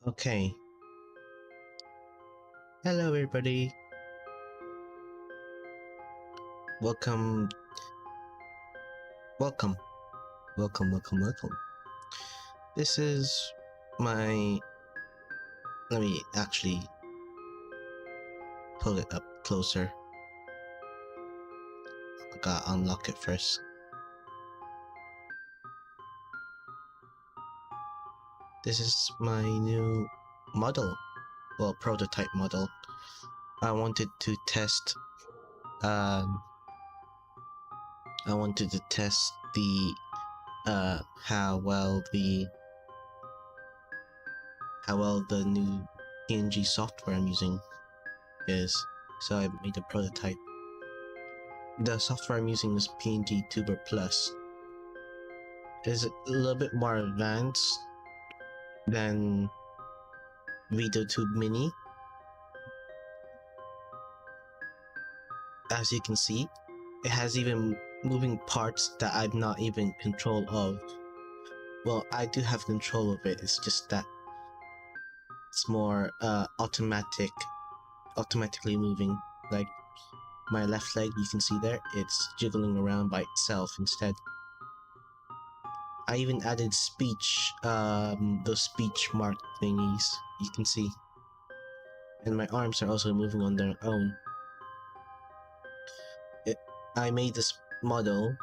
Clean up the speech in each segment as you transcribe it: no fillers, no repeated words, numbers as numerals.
Okay. Hello, everybody. Welcome, welcome, welcome. This is my. Let me actually pull it up closer. I gotta unlock it first. This is my new model. Well, prototype model. I wanted to test. I wanted to test the how well the new PNG software I'm using is. So I made a prototype. The software I'm using is PNG Tuber Plus. It's a little bit more advanced than VideoTube Mini. As you can see, it has even moving parts that I'm not even in control of. Well, I do have control of it, it's just that it's more automatically moving. Like my left leg, you can see there, it's jiggling around by itself instead. I even added speech, those speech mark thingies, you can see. And my arms are also moving on their own. I made this model.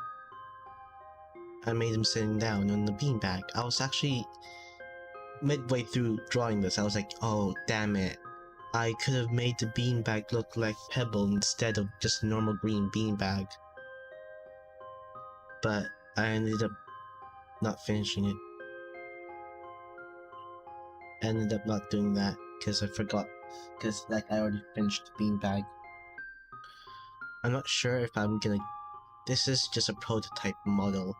I made him sitting down on the beanbag. I was actually midway through drawing this. I was like, oh damn it. I could have made the beanbag look like Pebble instead of just a normal green beanbag. But I ended up not finishing it. I ended up not doing that because I forgot. Because like I already finished the beanbag. I'm not sure if I'm gonna. This is just a prototype model.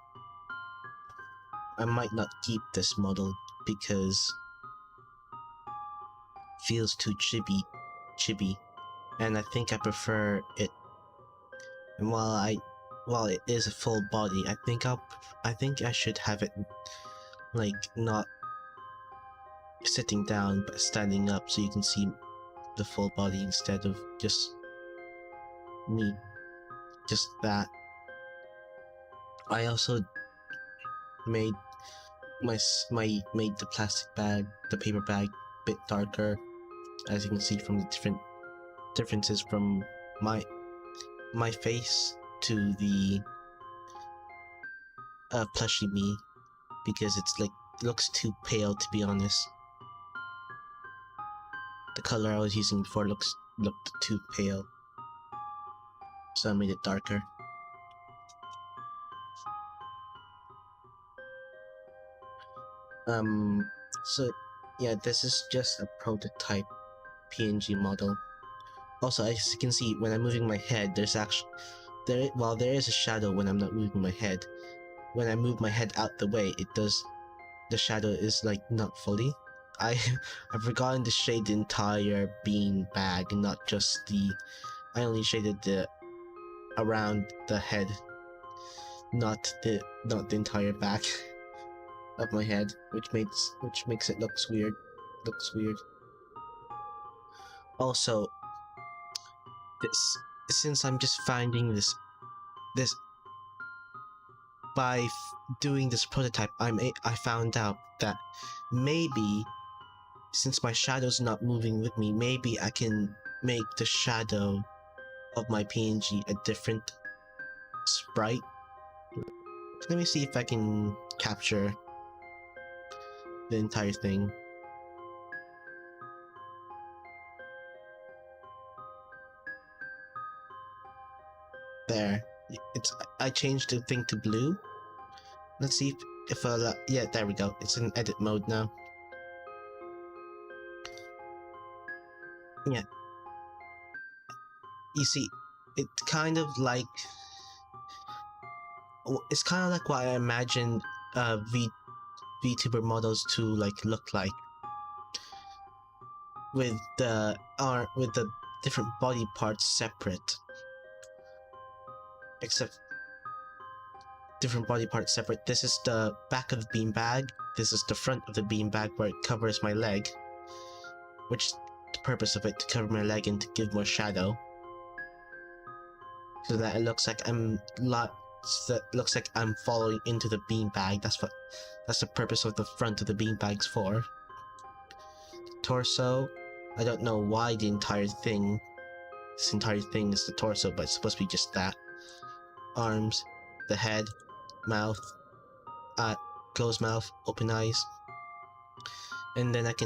I might not keep this model because it feels too chibi, and I think I prefer it. And while it is a full body, I think I should have it like not sitting down but standing up so you can see the full body instead of just me. Just that. I also made made the plastic bag, the paper bag, a bit darker, as you can see from the differences from my face to the plushie me, because it's like looks too pale, to be honest. The color I was using before looked too pale, so I made it darker. So yeah, this is just a prototype PNG model. Also, as you can see, when I'm moving my head, there is a shadow when I'm not moving my head. When I move my head out the way, the shadow is like not fully. I've forgotten to shade the entire bean bag, not just I only shaded the around the head, not the entire back of my head, which makes it looks weird. Also, since I'm just finding this by doing this prototype, I found out that maybe since my shadow's not moving with me, maybe I can make the shadow of my PNG a different sprite. Let me see if I can capture the entire thing. There. I changed the thing to blue. Let's see if yeah, there we go. It's in edit mode now. Yeah. You see, it's kind of like what I imagined VTuber models to like look like, with the different body parts separate. Except different body parts separate. This is the back of the beanbag. This is the front of the beanbag where it covers my leg. which the purpose of it to cover my leg and to give more shadow, so that it looks like looks like I'm falling into the beanbag. That's the purpose of the front of the beanbags for. Torso, I don't know why this entire thing is the torso, but it's supposed to be just that. Arms, the head, mouth, closed mouth, open eyes, and then it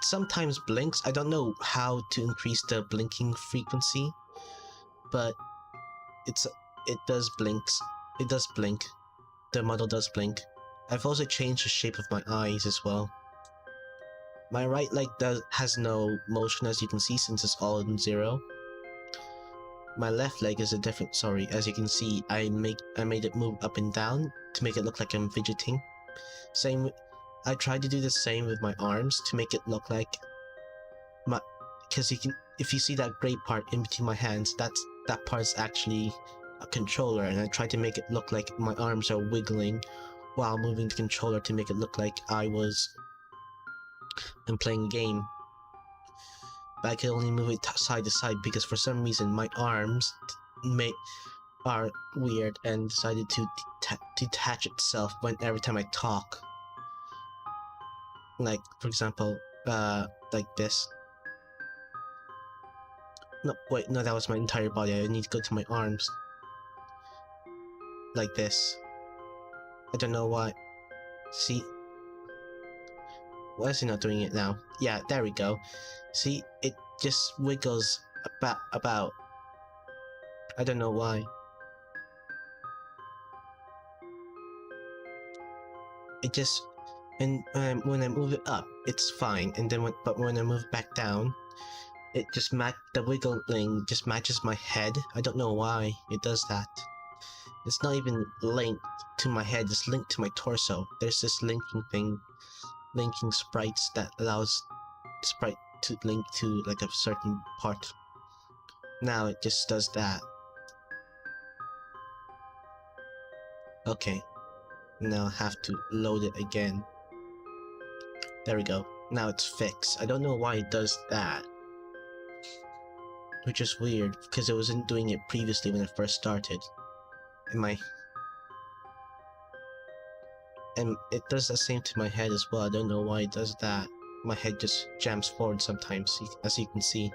sometimes blinks. I don't know how to increase the blinking frequency, but it does blink. The model does blink. I've also changed the shape of my eyes as well. My right leg has no motion, as you can see, since it's all in 0. My left leg is a different. Sorry, as you can see, I made it move up and down to make it look like I'm fidgeting. I tried to do the same with my arms to make it look like because if you see that gray part in between my hands, that part's actually a controller, and I tried to make it look like my arms are wiggling while moving the controller to make it look like I'm playing a game. But I can only move it side to side because for some reason my arms are weird and decided to detach itself every time I talk. Like, for example, like this. No, wait, no, that was my entire body. I need to go to my arms. Like this. I don't know why. See? Why is he not doing it now? Yeah, there we go. See, it just wiggles about. I don't know why. It just, and when I move it up, it's fine. And then when I move it back down, it just the wiggling just matches my head. I don't know why it does that. It's not even linked to my head, it's linked to my torso. There's this linking thing, linking sprites that allows sprite to link to like a certain part. Now it just does that. Okay, now I have to load it again. There we go. Now it's fixed. I don't know why it does that, which is weird because it wasn't doing it previously when I first started. And it does the same to my head as well. I don't know why it does that. My head just jams forward sometimes, as you can see.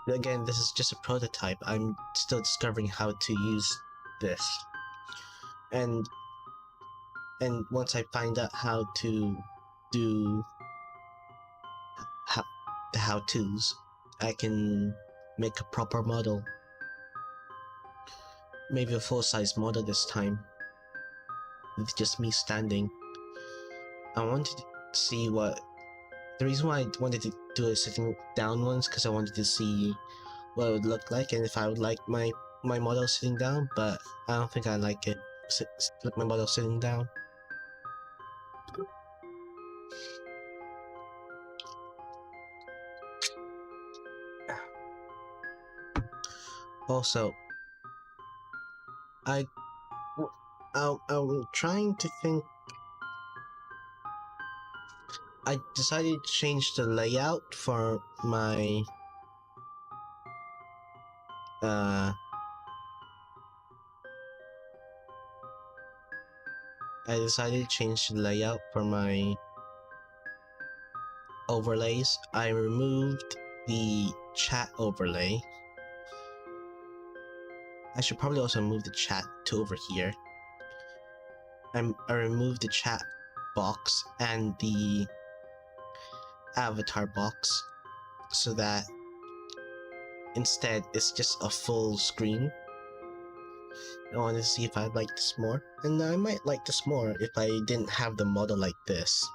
Again, this is just a prototype. I'm still discovering how to use this. And once I find out how to do the how-tos, I can make a proper model. Maybe a full-size model this time, with just me standing. I wanted to see the reason why I wanted to do a sitting down ones, because I wanted to see what it would look like and if I would like my model sitting down, but I don't think I like it. My model sitting down. Also, I'm trying to think. I decided to change the layout for my overlays. I removed the chat overlay. I should probably also move the chat to over here. I removed the chat box and the avatar box so that instead it's just a full screen. I wanted to see if I'd like this more, and I might like this more if I didn't have the model like this.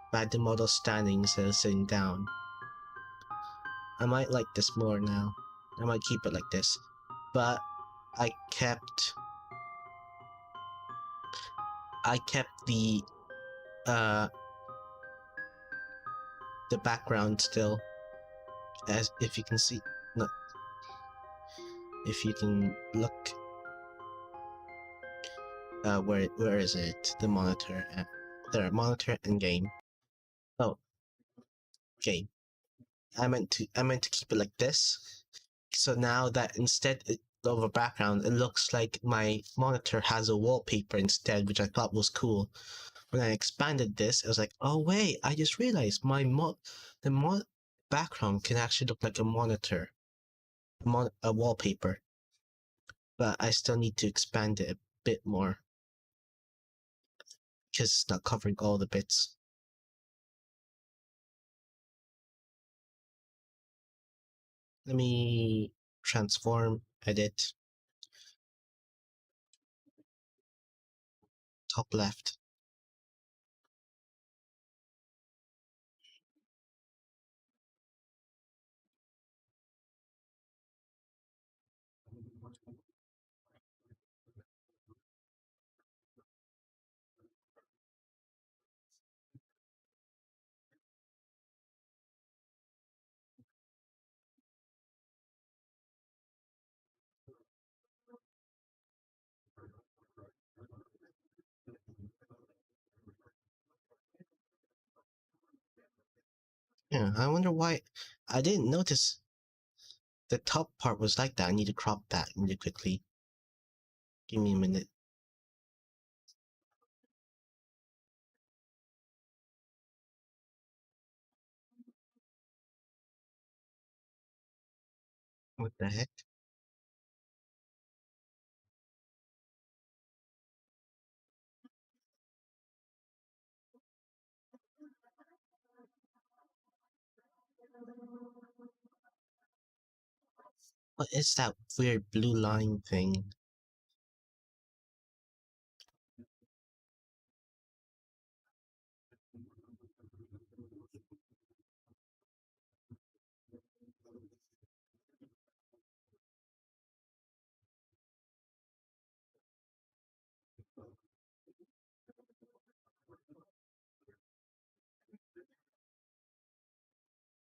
If I had the model standing instead of sitting down. I might like this more now. I might keep it like this. But I kept the background still, as if you can see. No, if you can look, where is it? The monitor. There, monitor and game. Oh, game. I meant to keep it like this. So now that of a background, it looks like my monitor has a wallpaper instead, which I thought was cool. When I expanded this, I was like, oh wait, I just realized the background can actually look like a monitor, a wallpaper. But I still need to expand it a bit more because it's not covering all the bits. Let me transform, edit, top left. Yeah, I wonder why I didn't notice the top part was like that. I need to crop that really quickly. Give me a minute. What the heck? What is that weird blue line thing?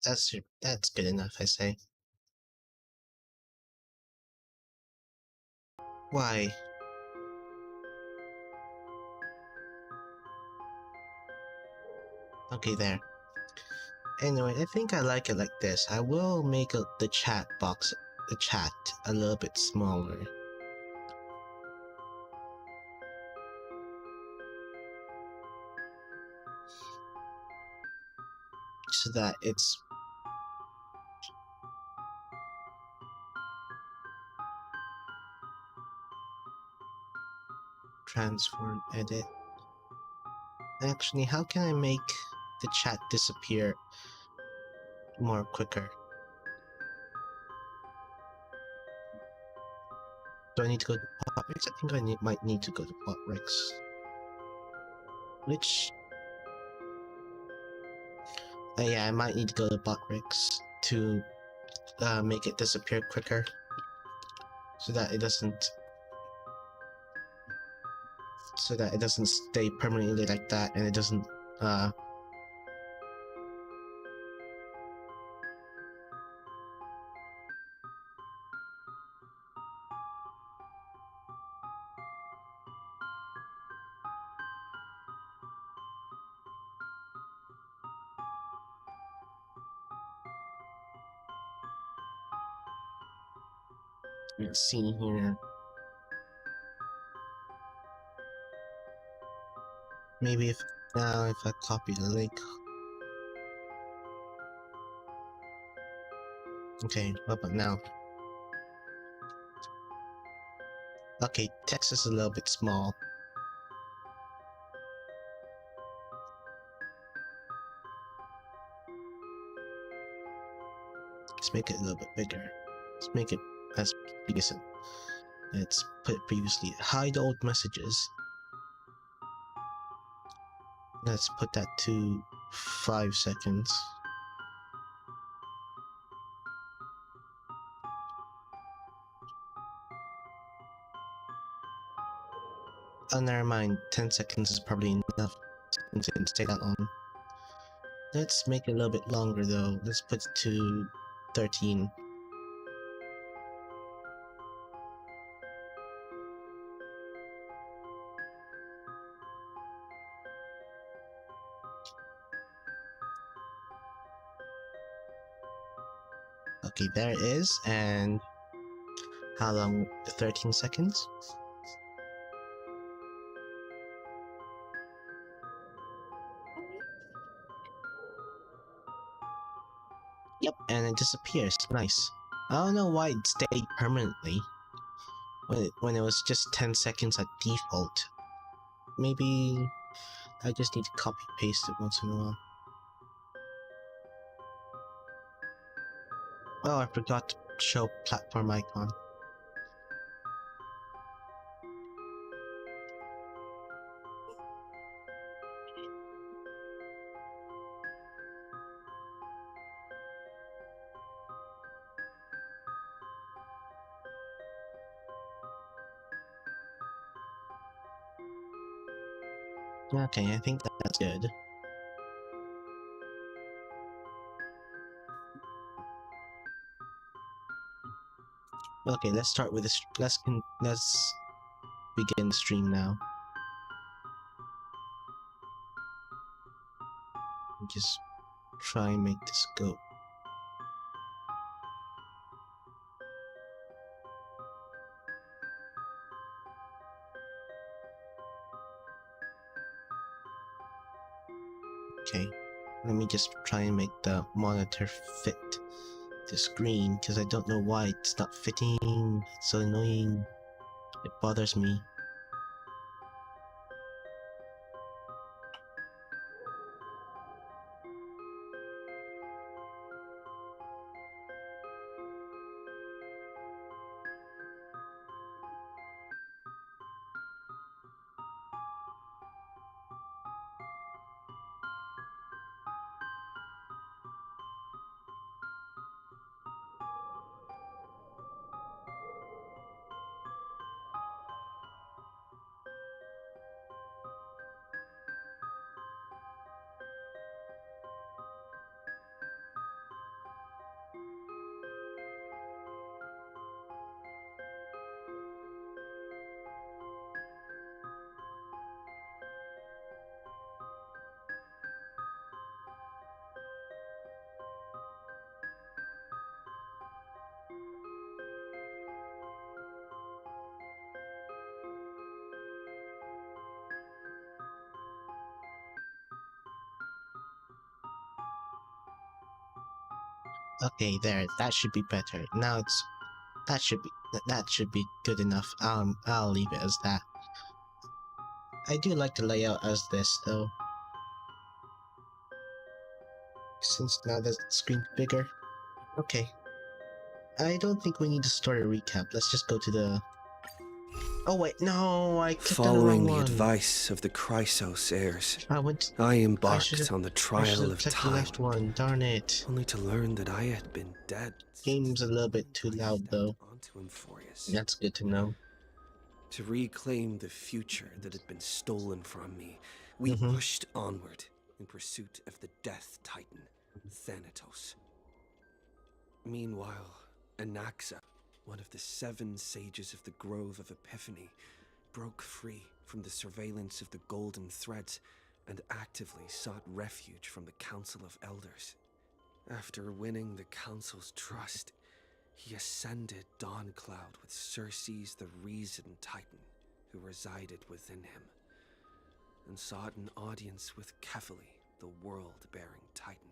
That's good enough, I say. Why? Okay, there. Anyway, I think I like it like this. I will make the chat a little bit smaller. So that it's transform, edit. Actually, how can I make the chat disappear more quicker? Do I need to go to Potrex? I think I might need to go to Potrex. Which... yeah, I might need to go to Potrex to make it disappear quicker. So that it doesn't... So that it doesn't stay permanently like that and it doesn't... let's see here. Maybe if I copy the link. Okay, what about now? Okay, text is a little bit small. Let's make it a little bit bigger. Let's make it as big as it. Let's put it previously. Hide old messages. Let's put that to 5 seconds. Oh, never mind. 10 seconds is probably enough since it didn't stay that long. Let's make it a little bit longer though. Let's put it to 13. Okay, there it is. And how long? 13 seconds? Yep, and it disappears. Nice. I don't know why it stayed permanently when it was just 10 seconds at default. Maybe I just need to copy paste it once in a while. Oh, I forgot to show platform icon. Okay, I think that's good. Okay, let's start with this. Let's begin the stream now. Just try and make this go. Okay, let me just try and make the monitor fit the screen, because I don't know why it's not fitting. It's so annoying. It bothers me. Okay, there. That should be better. Now that should be good enough. I'll leave it as that. I do like the layout as this though, since now the screen's bigger. Okay. I don't think we need to start a recap. Let's just go to the... Oh wait, no, I clicked on the wrong Following the one. advice of the Chrysos heirs, I embarked on the trial of clicked time, the left one. Darn it. only to learn that I had been dead. Game's a little bit too loud though. Onto Emphorius. That's good to know. To reclaim the future that had been stolen from me, we pushed onward in pursuit of the Death Titan, Thanatos. Meanwhile, Anaxa, one of the 7 sages of the Grove of Epiphany, broke free from the surveillance of the Golden Threads and actively sought refuge from the Council of Elders. After winning the Council's trust, he ascended Dawncloud with Circe's the Reason Titan, who resided within him, and sought an audience with Kephili, the world-bearing Titan.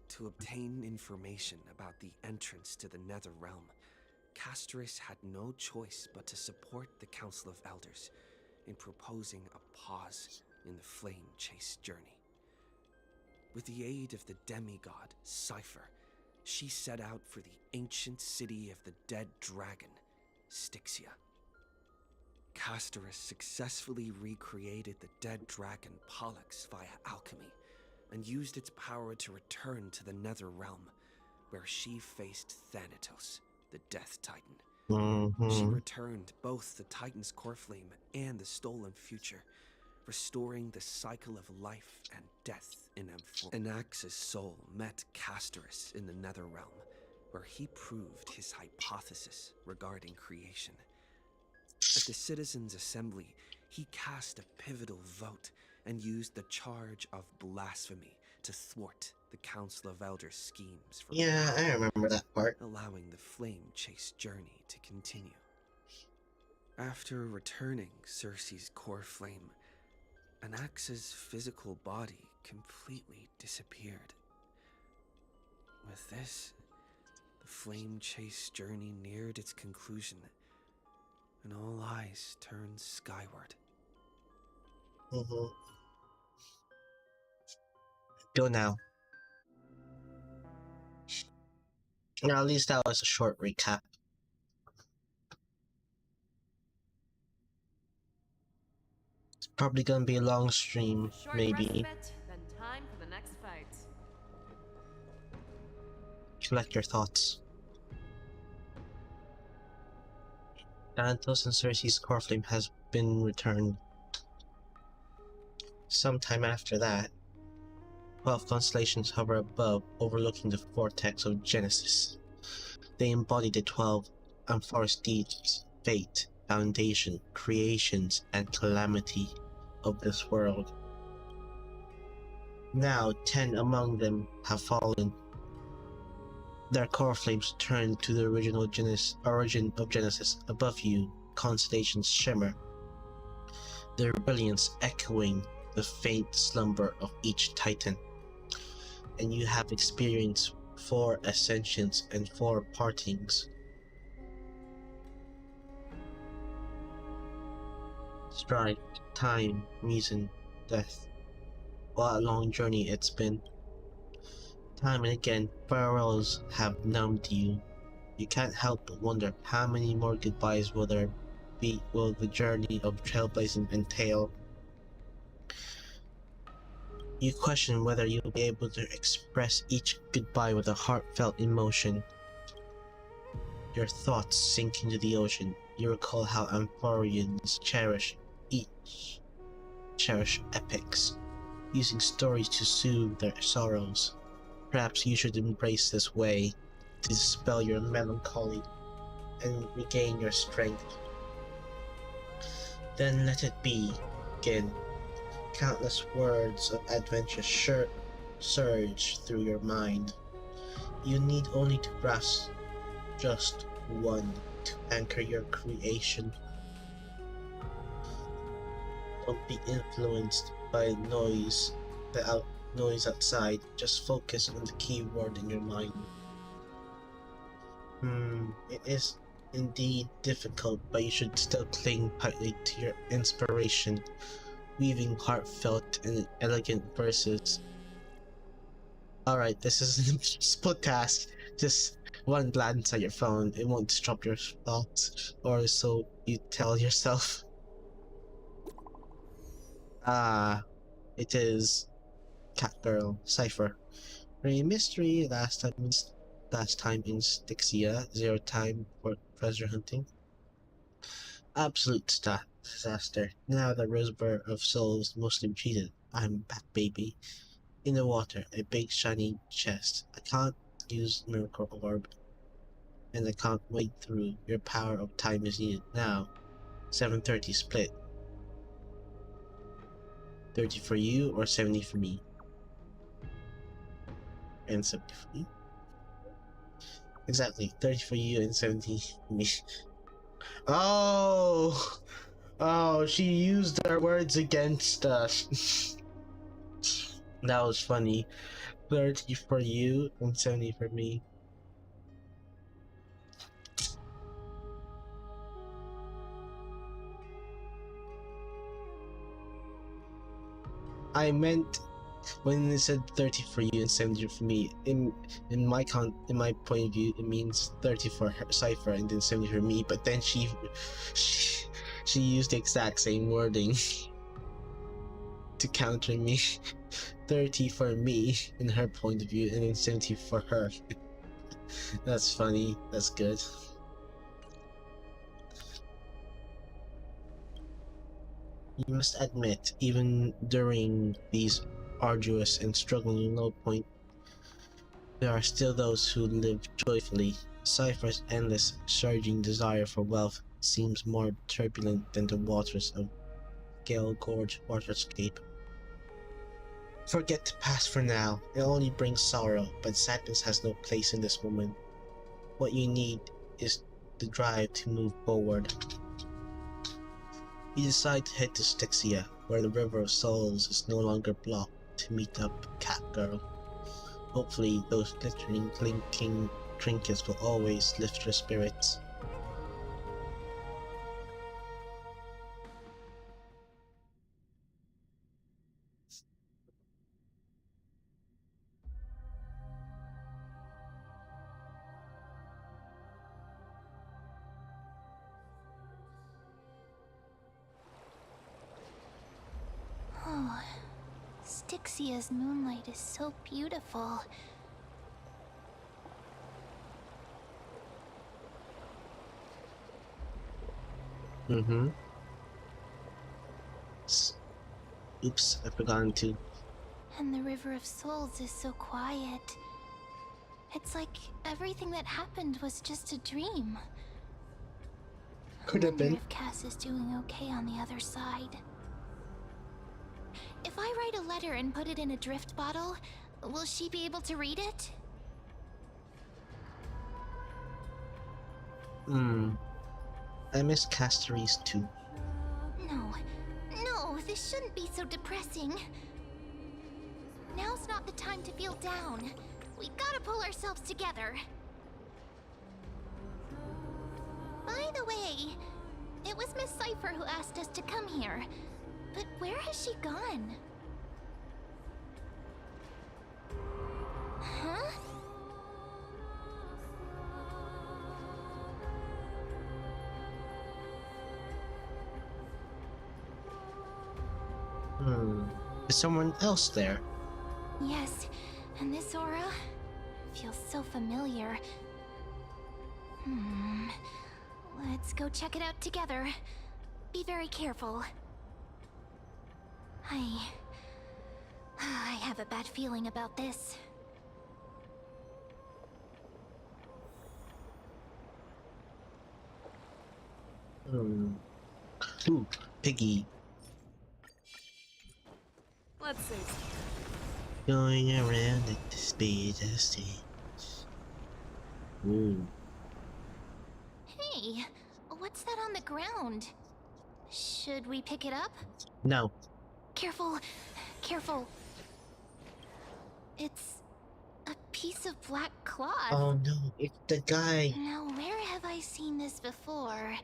To obtain information about the entrance to the Nether Realm, Castorus had no choice but to support the Council of Elders in proposing a pause in the flame-chase journey. With the aid of the demigod, Cypher, she set out for the ancient city of the dead dragon, Styxia. Castorus successfully recreated the dead dragon Pollux via alchemy, and used its power to return to the Nether Realm, where she faced Thanatos, the Death Titan. She returned both the Titan's core flame and the stolen future, restoring the cycle of life and death in Emphorius. Anax's soul met Castorus in the Nether Realm, where he proved his hypothesis regarding creation. At the Citizens' Assembly, he cast a pivotal vote and used the charge of blasphemy to thwart the Council of Elders' schemes from Yeah, I remember that part. allowing the flame chase journey to continue. After returning Cersei's core flame, Anax's physical body completely disappeared. With this, the flame chase journey neared its conclusion, and all eyes turned skyward. Go now. Now, at least that was a short recap. It's probably gonna be a long stream, Short maybe. respite, then time for the next fight. Collect your thoughts. Thanatos and Cersei's core flame has been returned. Sometime after that, 12 constellations hover above, overlooking the vortex of Genesis. They embody the 12 unforced deeds, fate, foundation, creations, and calamity of this world. Now 10 among them have fallen. Their core flames turn to the original origin of Genesis. Above you, constellations shimmer, their brilliance echoing the faint slumber of each titan. And you have experienced 4 ascensions and 4 partings. Strife, time, reason, death. What a long journey it's been. Time and again, farewells have numbed you. You can't help but wonder how many more goodbyes will there be, will the journey of trailblazing entail. You question whether you'll be able to express each goodbye with a heartfelt emotion. Your thoughts sink into the ocean. You recall how Amphorians cherish epics, using stories to soothe their sorrows. Perhaps you should embrace this way to dispel your melancholy and regain your strength. Then let it begin. Countless words of adventure surge through your mind. You need only to grasp just one to anchor your creation. Don't be influenced by noise outside. Just focus on the key word in your mind. It is indeed difficult, but you should still cling tightly to your inspiration, weaving heartfelt and elegant verses. Alright, this is a split task. Just one glance at your phone, it won't disrupt your thoughts, or so you tell yourself. It is Catgirl Cipher. A mystery. Last time in Styxia. 0 time for treasure hunting. Absolute disaster. Now the reservoir of souls mostly retreated. I'm back, baby. In the water, a big shiny chest. I can't use Miracle Orb, and I can't wade through. Your power of time is needed now. 7:30 split. 30 for you or 70 for me. And 70 for me. Exactly, 30 for you and 70 for me. Oh, she used our words against us. That was funny. 30 for you and 70 for me. I meant when it said 30 for you and 70 for me, in my point of view, it means 30 for her, Cypher, and then 70 for me. But then she used the exact same wording to counter me. 30 for me in her point of view, and then 70 for her. That's funny. That's good. You must admit, even during these arduous and struggling low point, there are still those who live joyfully. Cypher's endless, surging desire for wealth seems more turbulent than the waters of Gale Gorge waterscape. Forget the past for now. It only brings sorrow, but sadness has no place in this moment. What you need is the drive to move forward. You decide to head to Styxia, where the River of Souls is no longer blocked, to meet up Cat Girl. Hopefully those glittering, clinking trinkets will always lift your spirits. Oh, Styxia's moonlight is so beautiful. Mm-hmm. Oops, I forgot to. And the River of Souls is so quiet. It's like everything that happened was just a dream. Could I have wonder been. if Cass is doing okay on the other side. If I write a letter and put it in a drift bottle, will she be able to read it? I miss Casteries too. No, this shouldn't be so depressing. Now's not the time to feel down. We gotta pull ourselves together. By the way, it was Miss Cypher who asked us to come here. But where has she gone? Huh? Is someone else there? Yes, and this aura feels so familiar. Let's go check it out together. Be very careful. I have a bad feeling about this. Ooh, Piggy. Let's see. Going around at the speed of stage. Ooh. Hey, what's that on the ground? Should we pick it up? No. Careful, careful. It's a piece of black cloth. Oh no, it's the guy. Now, where have I seen this before?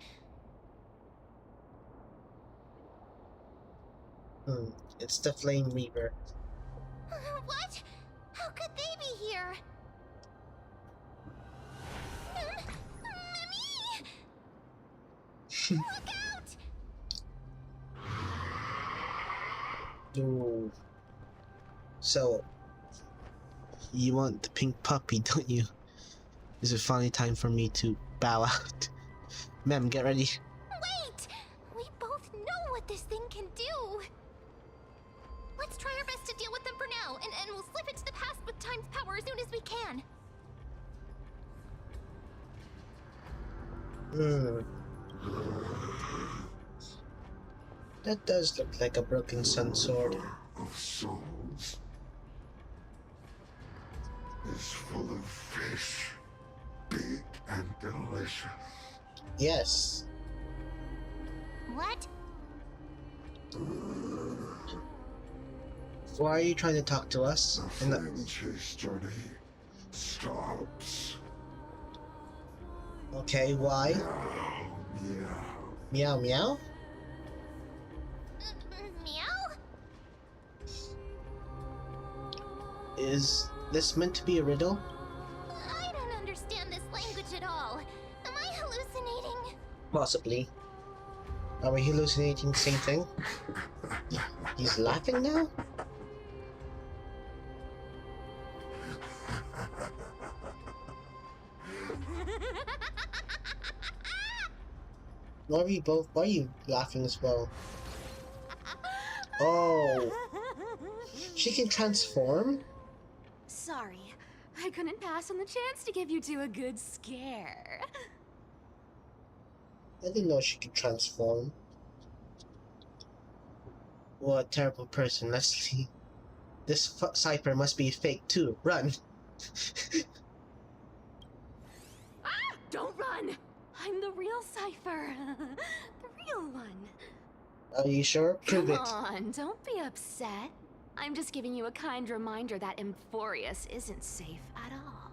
It's the Flame Reaver. What? How could they be here? Mummy! Look out! No. So, you want the pink puppy, don't you? Is it finally time for me to bow out? Ma'am, get ready. Wait! We both know what this thing can do. Let's try our best to deal with them for now, and we'll slip into the past with Time's power as soon as we can. That does look like a broken sun sword. Of souls is full of fish, big and delicious. Yes. What? Why are you trying to talk to us? The flame chase journey stops. Okay, why? Meow. Meow meow? Meow? Is this meant to be a riddle? I don't understand this language at all. Am I hallucinating? Possibly. Are we hallucinating the same thing? He's laughing now? Why are you laughing as well? Oh, she can transform? Sorry, I couldn't pass on the chance to give you two a good scare. I didn't know she could transform. What a terrible person, Leslie. This cipher must be fake too. Run! Ah! Don't run! I'm the real Cypher. The real one. Are you sure? Prove Come it. on, don't be upset. I'm just giving you a kind reminder that Emphorius isn't safe at all.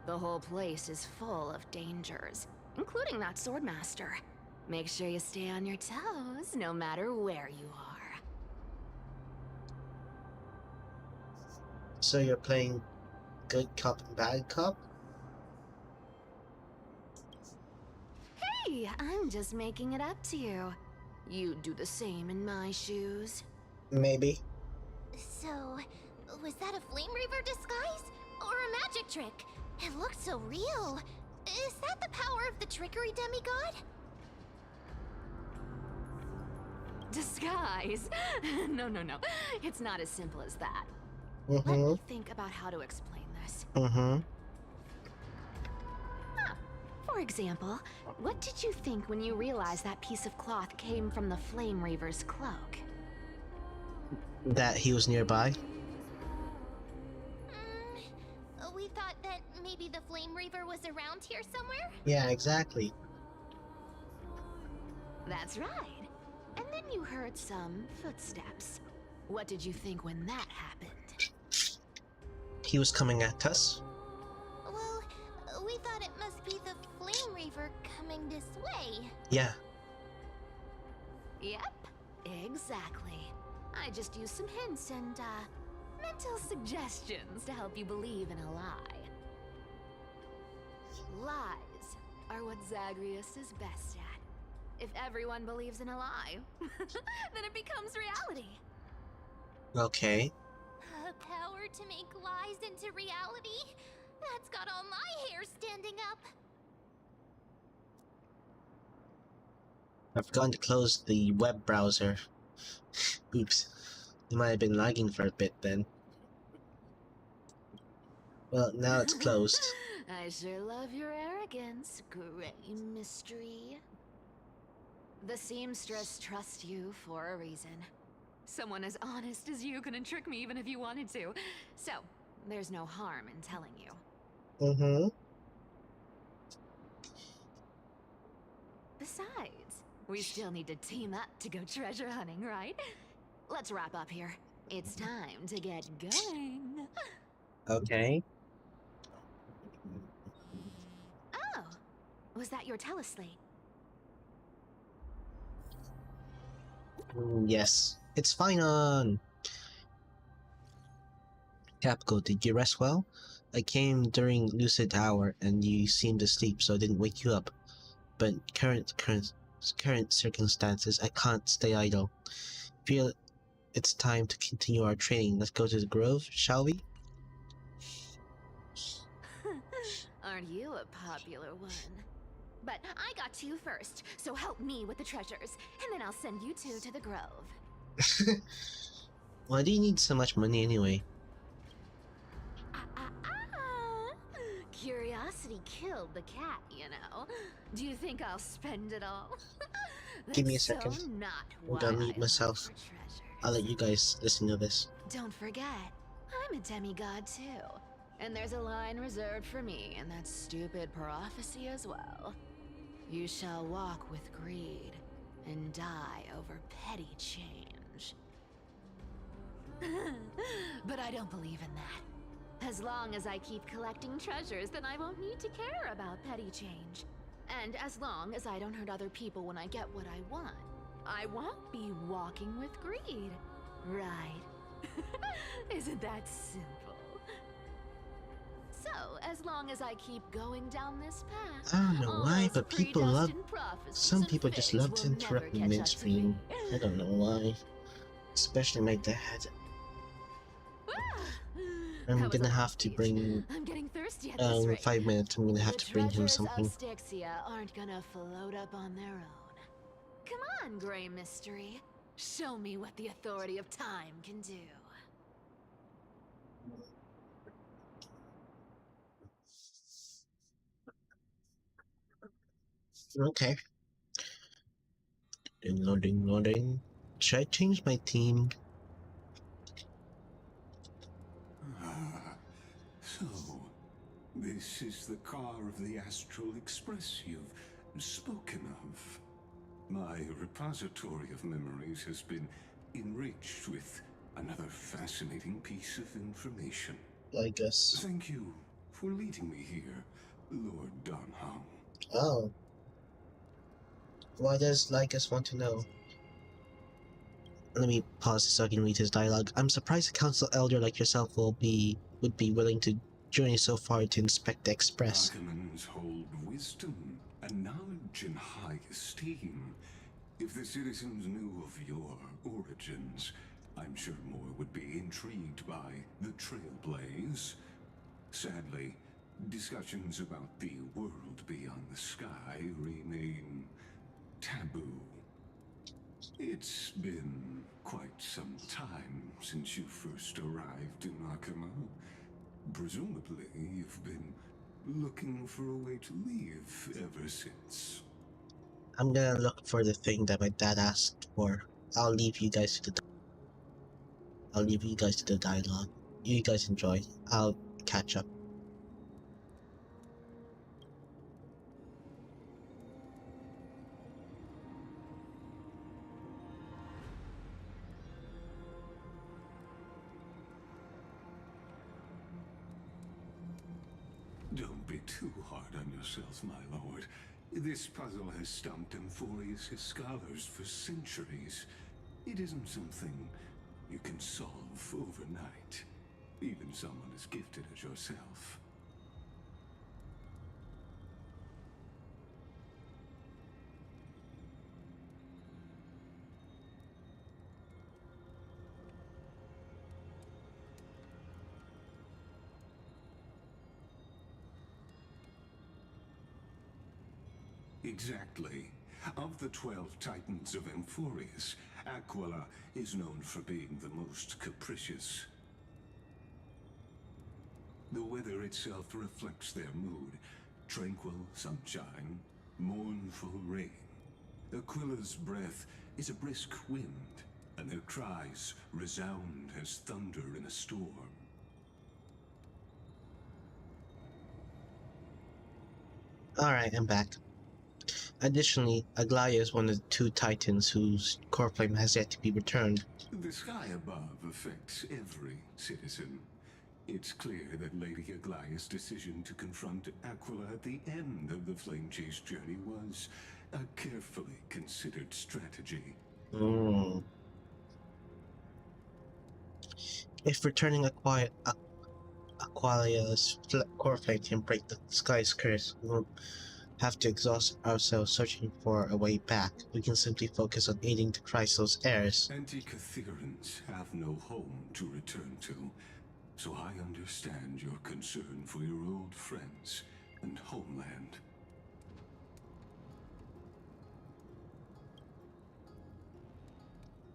The whole place is full of dangers, including that swordmaster. Make sure you stay on your toes, no matter where you are. So you're playing good cop and bad cop? Hey, I'm just making it up to you. You'd do the same in my shoes. Maybe. So, was that a Flame Reaver disguise? Or a magic trick? It looked so real. Is that the power of the trickery demigod? Disguise? No. It's not as simple as that. Let Mm-hmm. me think about how to explain this. Mm-hmm. For example, what did you think when you realized that piece of cloth came from the Flame Reaver's cloak? That he was nearby? We thought that maybe the Flame Reaver was around here somewhere? Yeah, exactly. That's right. And then you heard some footsteps. What did you think when that happened? He was coming at us? Well, we thought it must be the Flame Reaver coming this way. Yeah. Yep, exactly. I just used some hints and, mental suggestions to help you believe in a lie. Lies are what Zagreus is best at. If everyone believes in a lie, then it becomes reality. Okay. A power to make lies into reality? That's got all my hair standing up. I've forgotten to close the web browser. Oops. It might have been lagging for a bit then. Well, now it's closed. I sure love your arrogance, Gray Mystery. The seamstress trusts you for a reason. Someone as honest as you couldn't trick me even if you wanted to. So, there's no harm in telling you. Mm-hmm. Besides, we still need to team up to go treasure hunting, right? Let's wrap up here. It's time to get going. Okay. Oh, was that your teleslate? Yes. It's fine on. Capico, did you rest well? I came during lucid hour and you seemed asleep, so I didn't wake you up. But current circumstances, I can't stay idle. Feel it's time to continue our training. Let's go to the grove, shall we? Aren't you a popular one? But I got to you first, so help me with the treasures, and then I'll send you two to the grove. Why do you need so much money anyway? Curiosity killed the cat, you know. Do you think I'll spend it all? Give me a That's second. So not I'm why gonna I mute hunt myself. for treasures. I'll let you guys listen to this. Don't forget, I'm a demigod too. And there's a line reserved for me in that stupid prophecy as well. You shall walk with greed and die over petty change. But I don't believe in that. As long as I keep collecting treasures, then I won't need to care about petty change. And as long as I don't hurt other people when I get what I want, I won't be walking with greed. Right? Isn't that simple? So, as long as I keep going down this path, I don't know all why, those but people love. predestined prophecies Some and people just fates love to will never interrupt the catch up to midstream. me. I don't know why. Especially my dad. I'm That was gonna a have to speech. bring. I'm getting thirsty at this In rate. 5 minutes, I'm gonna have The to bring him treasures something. of Styxia aren't gonna float up on their own. Come on, Gray Mystery. Show me what the authority of time can do. Okay. Loading. Should I change my team? So, this is the car of the Astral Express you've spoken of. My repository of memories has been enriched with another fascinating piece of information. I guess. Thank you for leading me here, Lord Donham. Oh. Why does Lycus want to know? Let me pause so I can read his dialogue. I'm surprised a council elder like yourself would be willing to journey so far to inspect the Express. Archimans hold wisdom and knowledge in high esteem. If the citizens knew of your origins, I'm sure more would be intrigued by the Trailblaze. Sadly, discussions about the world beyond the sky remain taboo. It's been quite some time since you first arrived in Akama. Presumably, you've been looking for a way to leave ever since. I'm gonna look for the thing that my dad asked for. I'll leave you guys to the dialogue. You guys enjoy. I'll catch up. Don't be too hard on yourself, my lord. This puzzle has stumped Emphorius' scholars for centuries. It isn't something you can solve overnight, even someone as gifted as yourself. Exactly. Of the 12 Titans of Emphorius, Aquila is known for being the most capricious. The weather itself reflects their mood. Tranquil sunshine, mournful rain. Aquila's breath is a brisk wind, and their cries resound as thunder in a storm. Alright, I'm back. Additionally, Aglaya is one of the 2 titans whose core flame has yet to be returned. The sky above affects every citizen. It's clear that Lady Aglaya's decision to confront Aquila at the end of the Flame Chase journey was a carefully considered strategy. If returning Aqualia's core flame can break the sky's curse, we won't have to exhaust ourselves searching for a way back. We can simply focus on aiding the Chrysos heirs. Anti-Catherians have no home to return to, so I understand your concern for your old friends and homeland.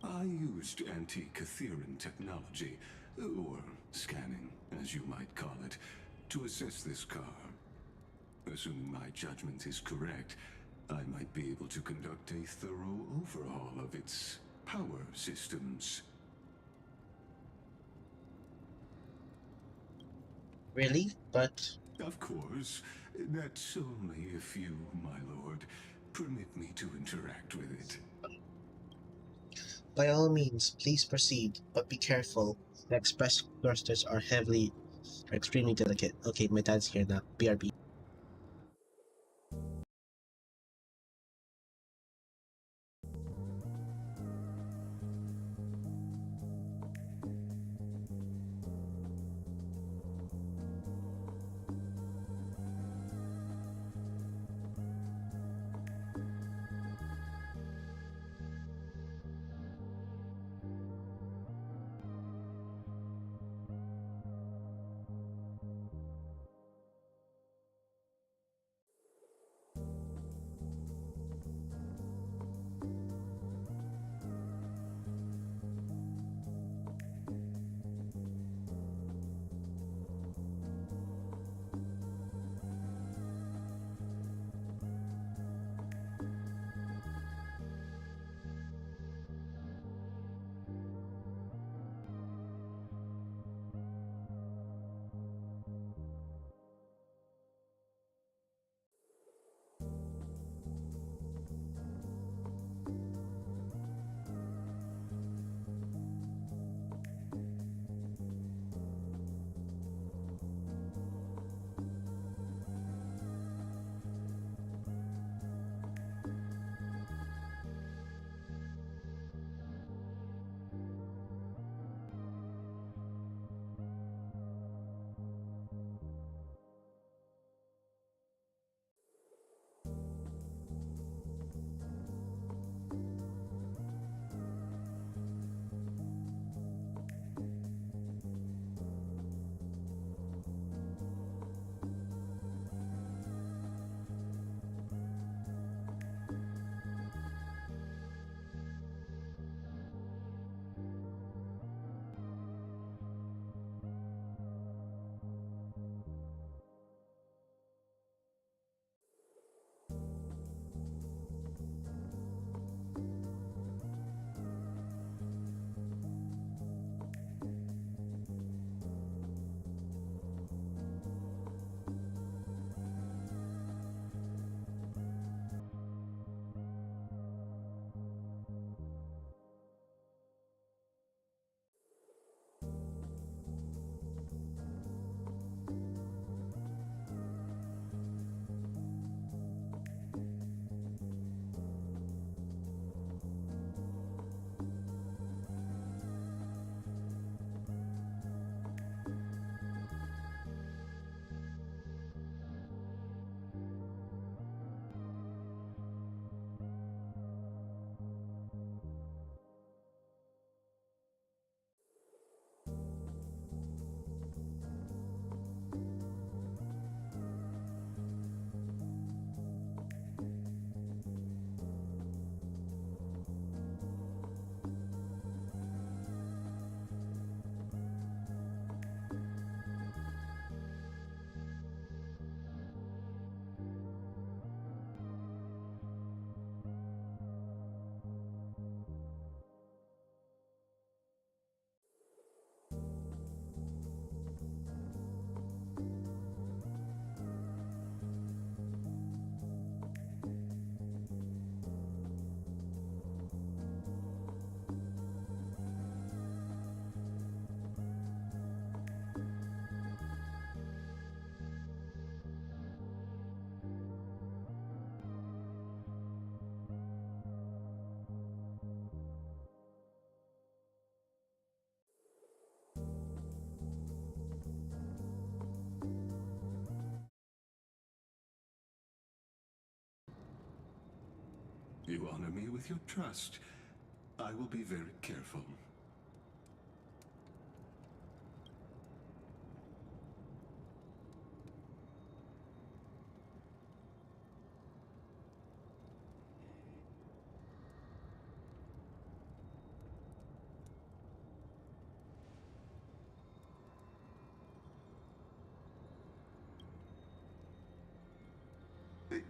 I used anti-Catherian technology, or scanning, as you might call it, to assess this car. Assuming my judgment is correct, I might be able to conduct a thorough overhaul of its power systems. Really? But Of course, that's only if you, my lord, permit me to interact with it. by all means, please proceed, but be careful. The express thrusters are extremely delicate. Okay, my dad's here now. BRB. You honor me with your trust. I will be very careful.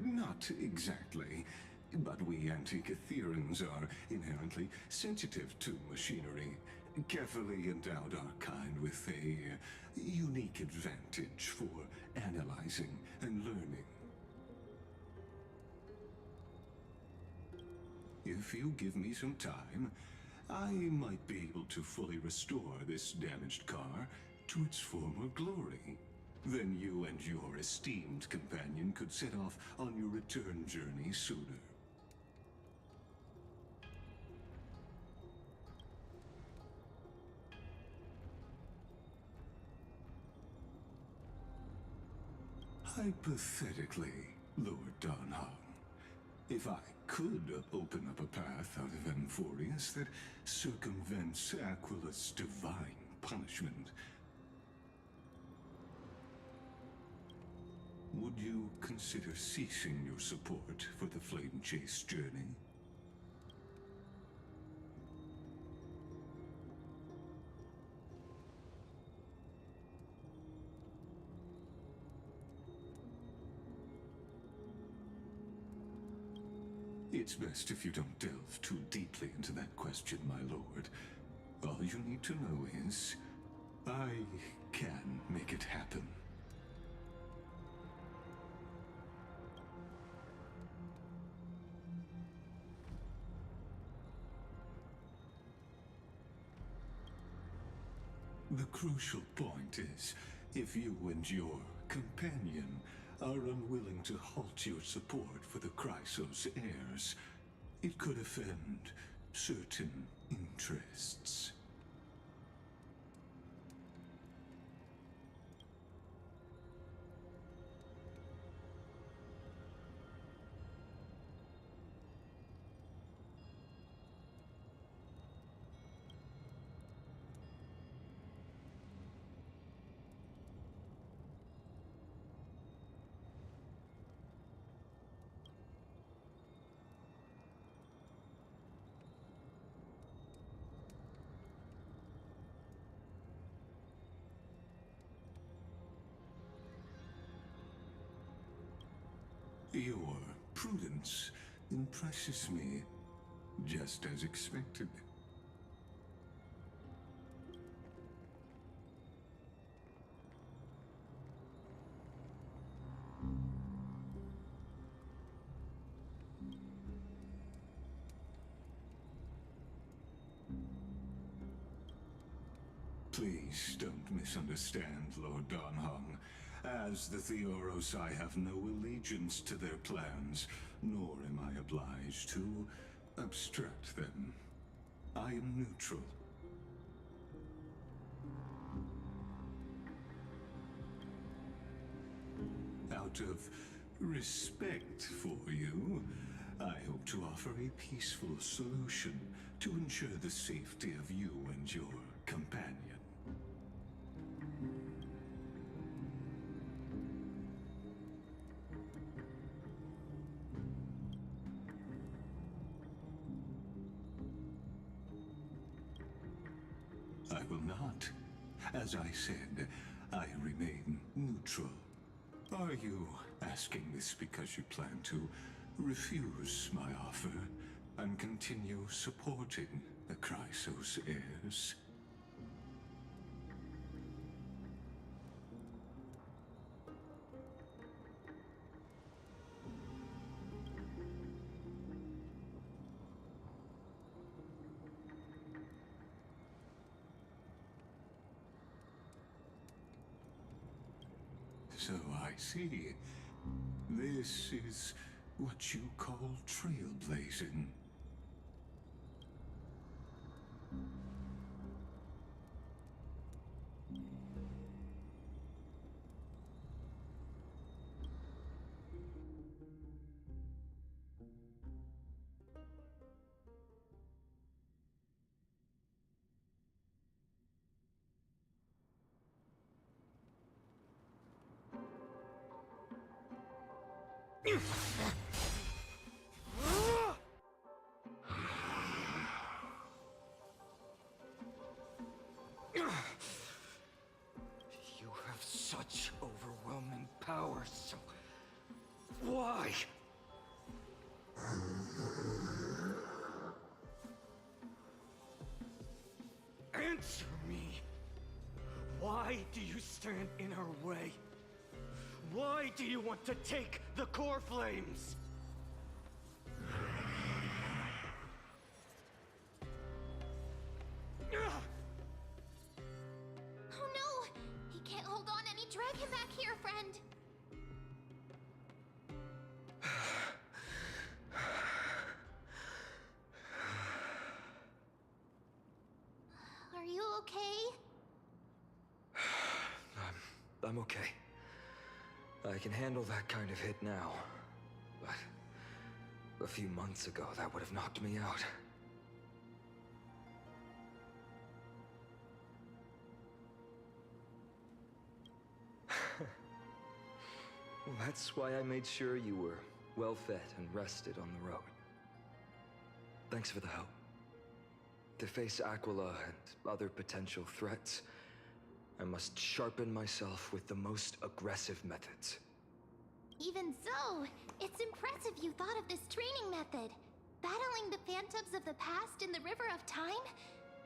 Not exactly, but we Antikytherians are inherently sensitive to machinery. Carefully endowed our kind with a unique advantage for analyzing and learning. If you give me some time, I might be able to fully restore this damaged car to its former glory. Then you and your esteemed companion could set off on your return journey sooner. Hypothetically, Lord Donham, if I could open up a path out of Amphorius that circumvents Aquila's divine punishment, would you consider ceasing your support for the Flame Chase journey? It's best if you don't delve too deeply into that question, my lord. All you need to know is, I can make it happen. The crucial point is, if you and your companion are unwilling to halt your support for the Chrysos heirs, it could offend certain interests. Your prudence impresses me, just as expected. Please don't misunderstand, Lord Donhong. As the Theoros, I have no allegiance to their plans, nor am I obliged to obstruct them. I am neutral. Out of respect for you, I hope to offer a peaceful solution to ensure the safety of you and your companion. I will not. As I said, I remain neutral. Are you asking this because you plan to refuse my offer and continue supporting the Chrysos heirs? So I see. This is what you call trailblazing. You have such overwhelming power, so why? Answer me! Why do you stand in our way? Why do you want to take the core flames? Oh no! He can't hold on any. Drag him back here, friend. Are you okay? I'm okay. I can handle that kind of hit now. But a few months ago, that would have knocked me out. Well, that's why I made sure you were well fed and rested on the road. Thanks for the help. To face Aquila and other potential threats, I must sharpen myself with the most aggressive methods. Even so, it's impressive you thought of this training method. Battling the phantoms of the past in the River of Time?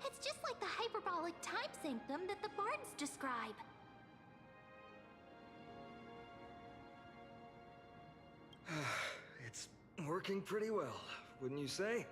It's just like the hyperbolic time sanctum that the bards describe. It's working pretty well, wouldn't you say?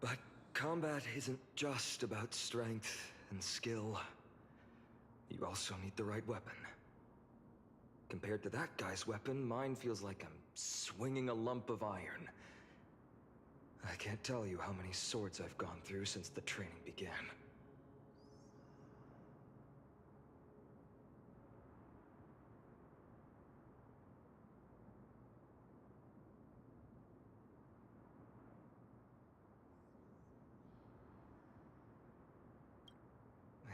But combat isn't just about strength and skill. You also need the right weapon. Compared to that guy's weapon, mine feels like I'm swinging a lump of iron. I can't tell you how many swords I've gone through since the training began.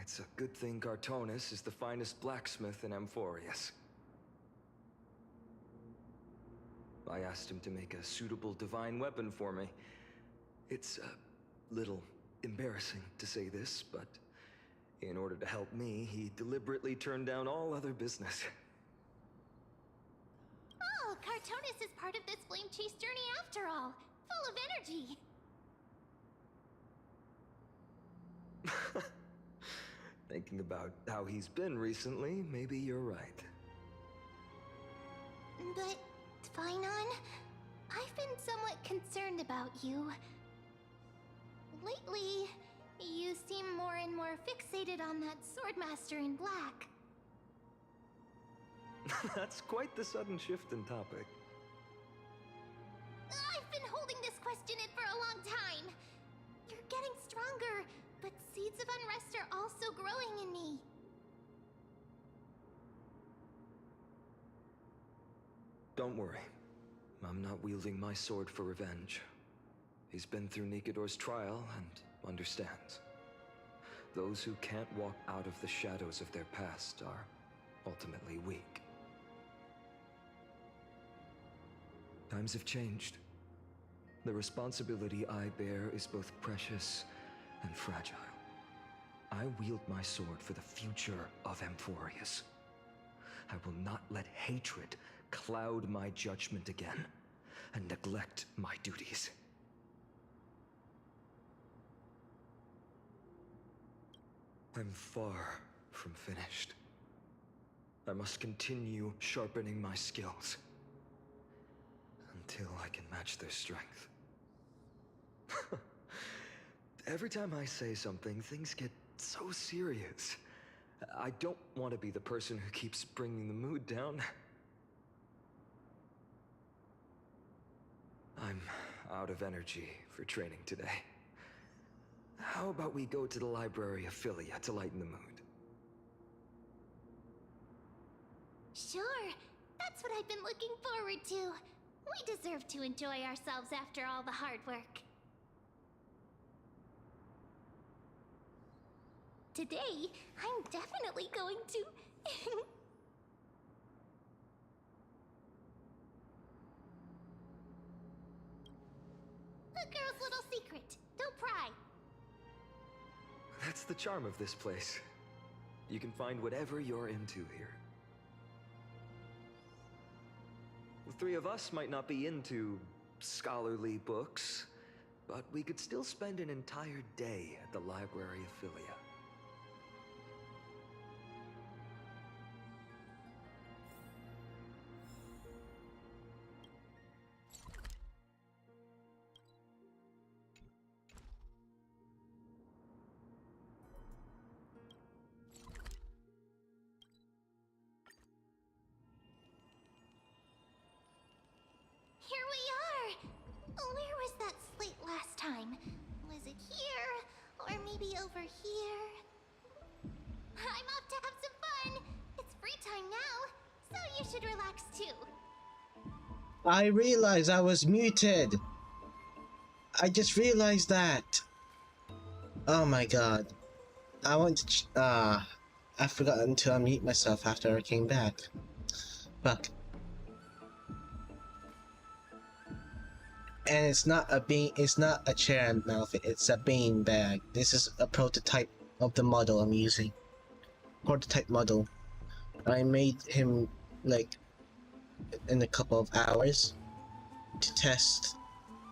It's a good thing Cartonis is the finest blacksmith in Amphorius. I asked him to make a suitable divine weapon for me. It's a little embarrassing to say this, but in order to help me, he deliberately turned down all other business. Oh, Cartonis is part of this flame chase journey after all. Full of energy. Thinking about how he's been recently, maybe you're right. But, Phainon, I've been somewhat concerned about you. Lately, you seem more and more fixated on that Swordmaster in black. That's quite the sudden shift in topic. I've been holding this question in for a long time. You're getting stronger, but seeds of unrest are also growing in me. Don't worry. I'm not wielding my sword for revenge. He's been through Nikador's trial and understands. Those who can't walk out of the shadows of their past are ultimately weak. Times have changed. The responsibility I bear is both precious and fragile. I wield my sword for the future of Amphorius. I will not let hatred cloud my judgment again and neglect my duties. I'm far from finished. I must continue sharpening my skills until I can match their strength. Every time I say something, things get so serious. I don't want to be the person who keeps bringing the mood down. I'm out of energy for training today. How about we go to the library of Philia to lighten the mood? Sure, that's what I've been looking forward to. We deserve to enjoy ourselves after all the hard work. Today, I'm definitely going to... A girl's little secret. Don't pry. That's the charm of this place. You can find whatever you're into here. The three of us might not be into scholarly books, but we could still spend an entire day at the Library of Philia. Here we are! Where was that slate last time? Was it here? Or maybe over here? I'm off to have some fun! It's free time now, so you should relax too. I realized I was muted. I just realized that. Oh my god. I want to. I forgot to unmute myself after I came back. Fuck. And it's not a bean. It's not a chair outfit. It's a bean bag. This is a prototype of the model I'm using. Prototype model. I made him like in a couple of hours to test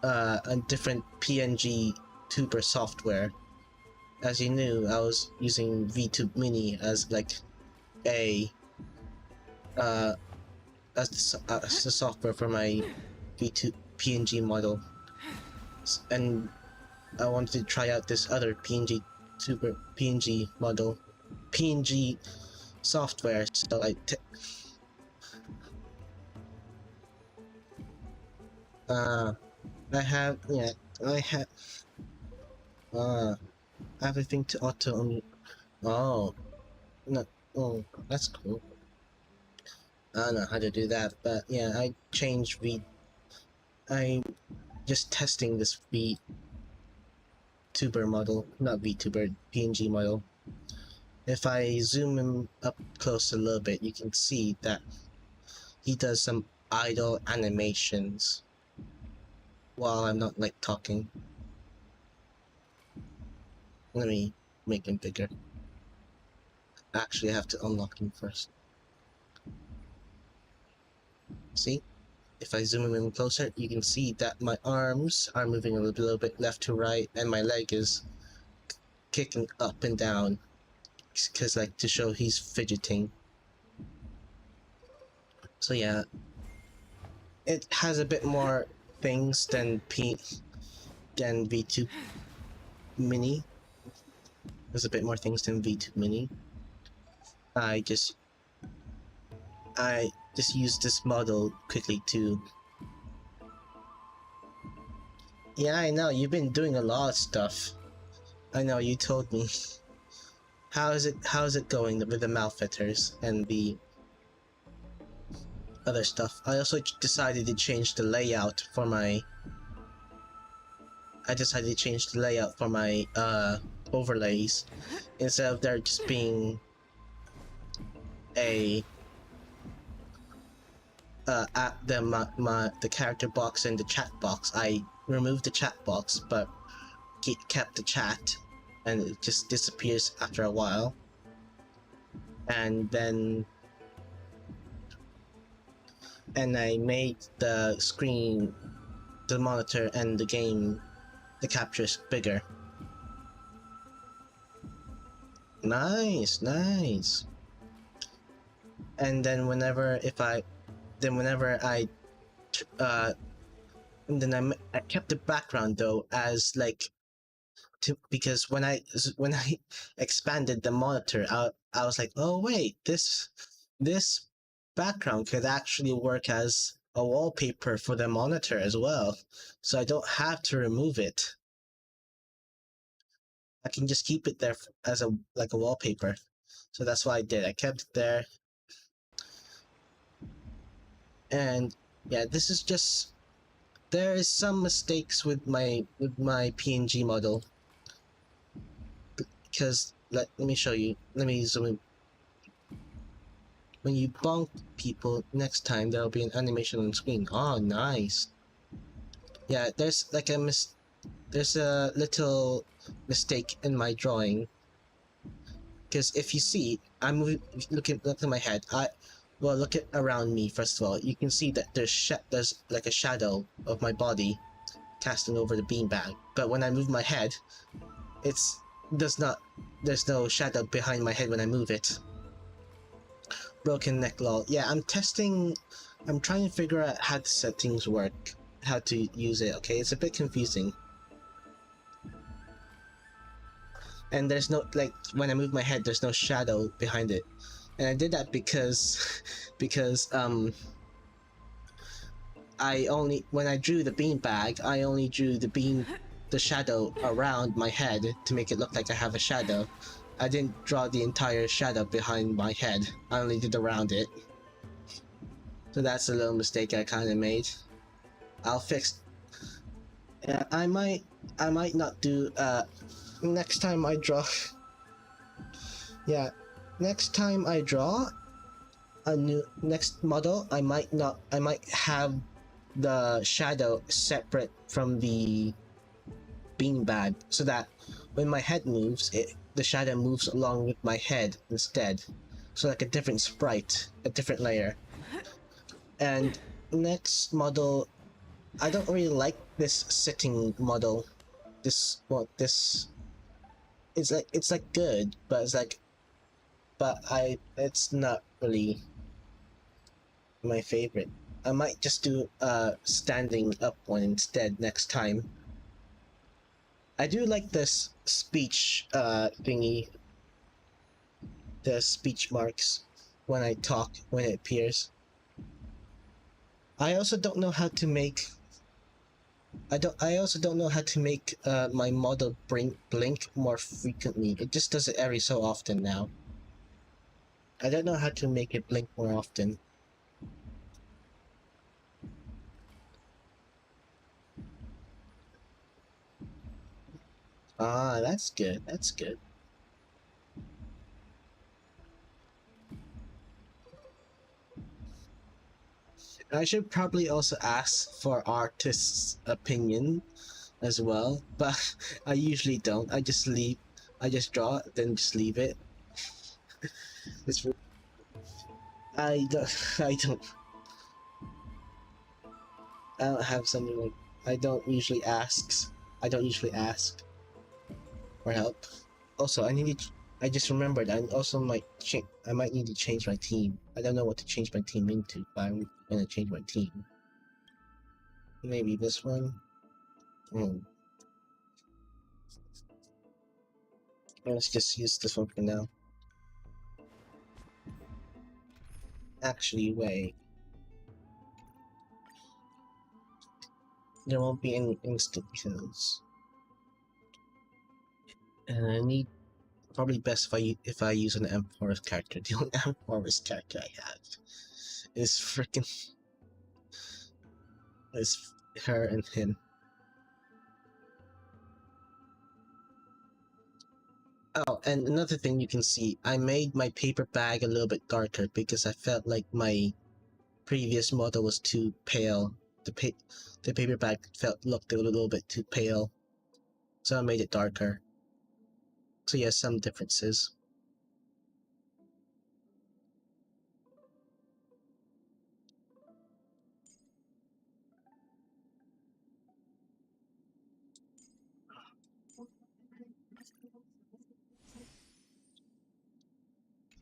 a different PNG tuber software. As you knew, I was using VTube Mini as like a as the software for my VTube PNG model, and I wanted to try out this other PNG model, PNG software. So I have everything to auto. Oh, no. Oh, that's cool. I don't know how to do that, but yeah, I'm just testing this VTuber model, not VTuber, PNG model. If I zoom him up close a little bit, you can see that he does some idle animations while I'm not like talking. Let me make him bigger. Actually, I have to unlock him first. See? If I zoom in closer, you can see that my arms are moving a little bit left to right, and my leg is kicking up and down, because like to show he's fidgeting. So yeah, it has a bit more things than V2 Mini. There's a bit more things than V2 Mini. I just used this model quickly to. Yeah, I know, you've been doing a lot of stuff. I know, you told me. How is it going with the Malfitters and the other stuff? I also decided to change the layout for my overlays. Instead of there just being a at the character box and the chat box, I removed the chat box but kept the chat, and it just disappears after a while. And then I made the screen, the monitor, and the game, the captures bigger. Nice. And then whenever I kept the background though as like because when I expanded the monitor, I was like, oh wait, this background could actually work as a wallpaper for the monitor as well, so I don't have to remove it. I can just keep it there as a wallpaper. So that's what I did. I kept it there. And yeah, this is just, there is some mistakes with my PNG model, because let me show you. Let me zoom in. When you bonk people next time, there will be an animation on screen. Oh, nice. Yeah, there's like there's a little mistake in my drawing, because if you see, I'm look at my head. Well, look at around me first of all. You can see that there's like a shadow of my body casting over the beanbag. But when I move my head, does not. There's no shadow behind my head when I move it. Broken neck lol. Yeah, I'm testing. I'm trying to figure out how the settings work, how to use it. Okay, it's a bit confusing. And there's no, like, when I move my head, there's no shadow behind it. And I did that because when I drew the beanbag, I only drew the shadow around my head to make it look like I have a shadow. I didn't draw the entire shadow behind my head. I only did around it. So that's a little mistake I kind of made. I'll fix. Yeah, I might not do. Next time I draw. Yeah, next time I draw a new next model, I might have the shadow separate from the beanbag, so that when my head moves, the shadow moves along with my head instead. So like a different sprite, a different layer. And next model, I don't really like this sitting model. It's like good, but it's not really my favorite. I might just do a standing up one instead next time. I do like this speech thingy, the speech marks when I talk, when it appears. I also don't know how to make I also don't know how to make my model blink more frequently. It just does it every so often now. I don't know how to make it blink more often. Ah, that's good. That's good. I should probably also ask for artists' opinion as well, but I usually don't. I just draw it, then just leave it. It's I don't I don't have something like I don't usually ask for help. Also, I just remembered I might need to change my team. I don't know what to change my team into, but I'm gonna change my team. Maybe this one. Let's just use this one for now. Actually, wait. There won't be any instant kills. And I need probably best if I use an Amp Forest character. The only Amp Forest character I have is freaking is her and him. Oh, and another thing you can see, I made my paper bag a little bit darker because I felt like my previous model was too pale. The paper bag looked a little bit too pale, so I made it darker. So yeah, some differences.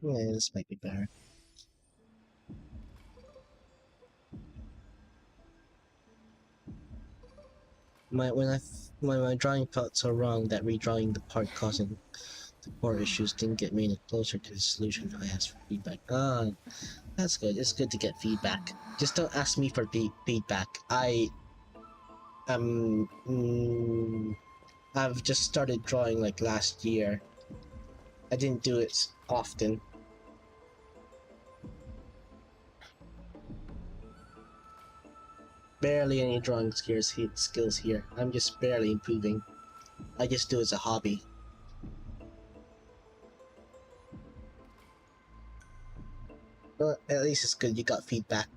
Yeah, this might be better. When my drawing felt so wrong that redrawing the part causing the core issues didn't get me any closer to the solution. I asked for feedback. Ah, that's good. It's good to get feedback. Just don't ask me for feedback. I've just started drawing like last year. I didn't do it often. barely any drawing skills here. I'm just barely improving. I just do it as a hobby. But at least it's good you got feedback.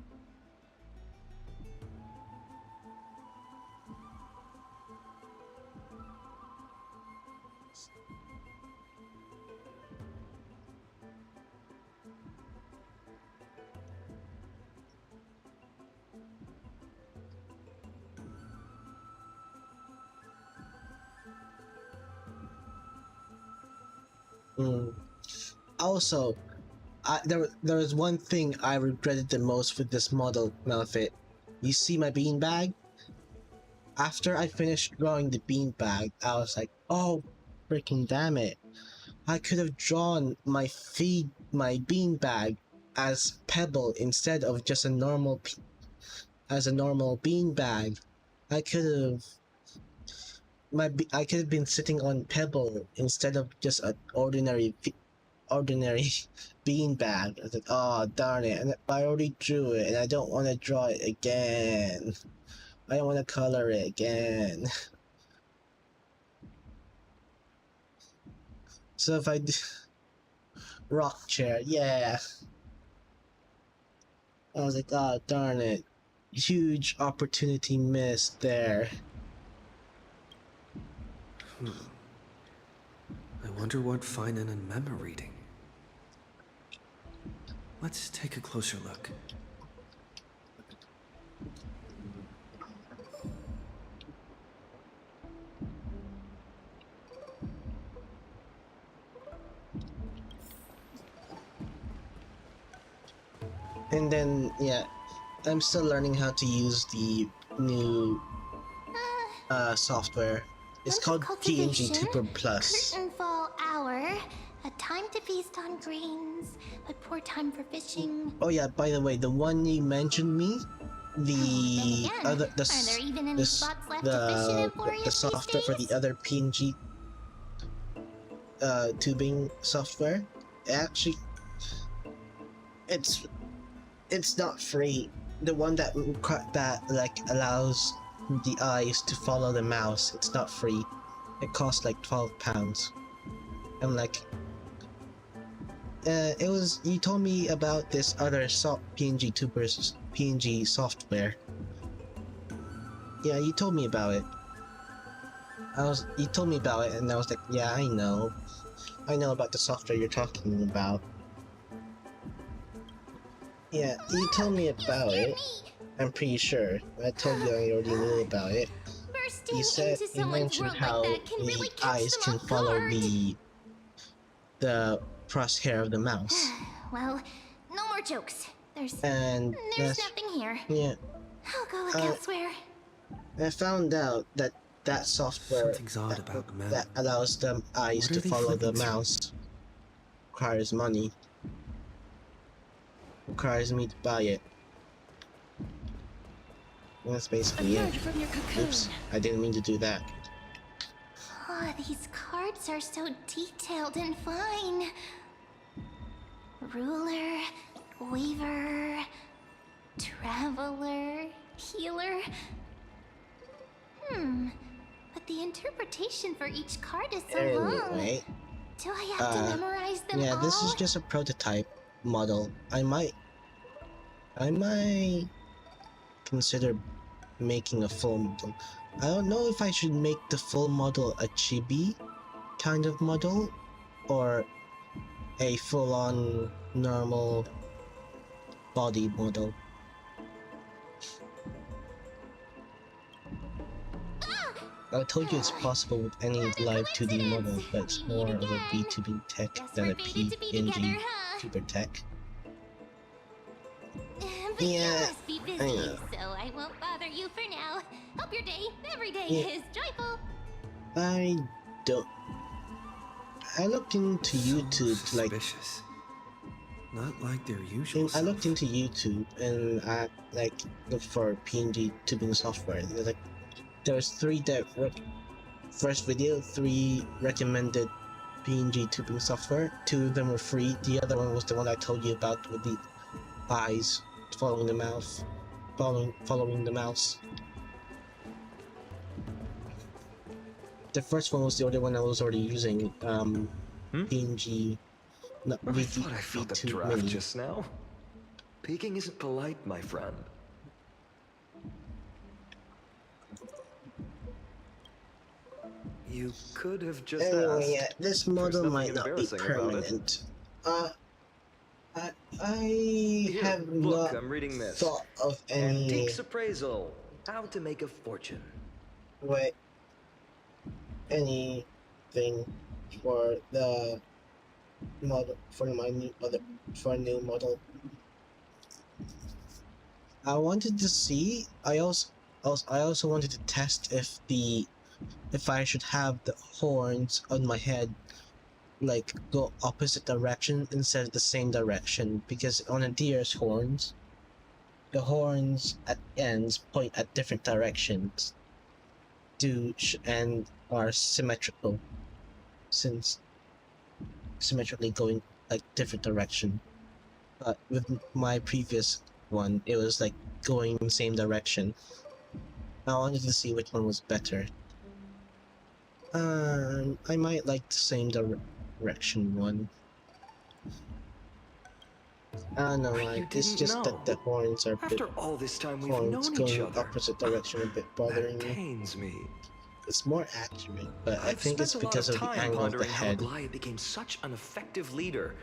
Also, there was one thing I regretted the most with this model outfit. You see my beanbag? After I finished drawing the beanbag, I was like, oh, freaking damn it. I could have drawn my beanbag as Pebble instead of just a normal beanbag. I could have I could have been sitting on Pebble instead of just an ordinary beanbag. I was like, oh darn it! And I already drew it, and I don't want to draw it again. I don't want to color it again. So if I do rock chair, yeah. I was like, oh darn it! Huge opportunity missed there. I wonder what Finan and Mem are reading. Let's take a closer look. And then, yeah, I'm still learning how to use the new software. It's called PNG Tuber Plus. Curtain fall hour. A time to feast on grains, but poor time for fishing. Oh yeah, by the way, the one you mentioned me, the other, are there even any spots left to fish in Emporius the software for the other PNG tubing software, actually, it's not free. The one that like allows the eyes to follow the mouse, it's not free. It costs like £12. I'm like, it was, you told me about this other PNG tubers PNG software. Yeah, you told me about it. You told me about it, and I was like, yeah, I know about the software you're talking about. Yeah, you told me about it. I'm pretty sure. I told you I already knew about it. You said, you mentioned how the eyes can follow the crosshair of the mouse. Well, no more jokes. There's And nothing here. Yeah, I'll go look elsewhere. I found out that software Something's odd about Mem. that allows the eyes What to are they follow the flipping through? mouse requires money. Requires me to buy it. And that's basically it. From your cocoon. Oops, I didn't mean to do that. Oh, these cards are so detailed and fine. Ruler, weaver, traveler, healer. But the interpretation for each card is so long. Anyway, Do I have to memorize them all? yeah, this is just a prototype model. I might consider making a full model. I don't know if I should make the full model a chibi kind of model or a full-on normal body model. I told you it's possible with any live 2D model, but it's more of a B2B tech Guess than we're a fated to be together, PNG huh? tuber tech. But Yeah, you must be busy, I know. so I won't bother you for now. Hope your day, every day, Yeah. is joyful. I don't. I looked into YouTube, like Suspicious. Not like their usual I looked self. into YouTube and I looked for PNG tubing software. There's three first video, 3 recommended PNG tubing software. 2 of them were free. The other one was the one I told you about with the eyes following the mouth. following the mouse. The first one was the only one I was already using. PNG, not I thought I felt a V2 draft mini. just now. Peeking isn't polite, my friend. You could have just Anyway, asked. yeah, this There's model nothing might not be embarrassing about it. permanent. I Here, have look, not I'm reading this. thought of any Antiques appraisal. How to make a fortune. way, anything for the model for my new model. I wanted to see. I also wanted to test if I should have the horns on my head like go opposite direction instead of the same direction, because on a deer's horns, the horns at ends point at different directions and are symmetrical, since symmetrically going like different direction. But with my previous one, it was like going the same direction. I wanted to see which one was better. I might like the same direction one. I don't know, You it's didn't just know. that the horns are a bit After all this time we've horns known each going other. opposite direction a bit bothering That me. pains me. It's more accurate, but I I've think it's spent a lot because of the time angle of the pondering how head. Aglaya became such an effective leader.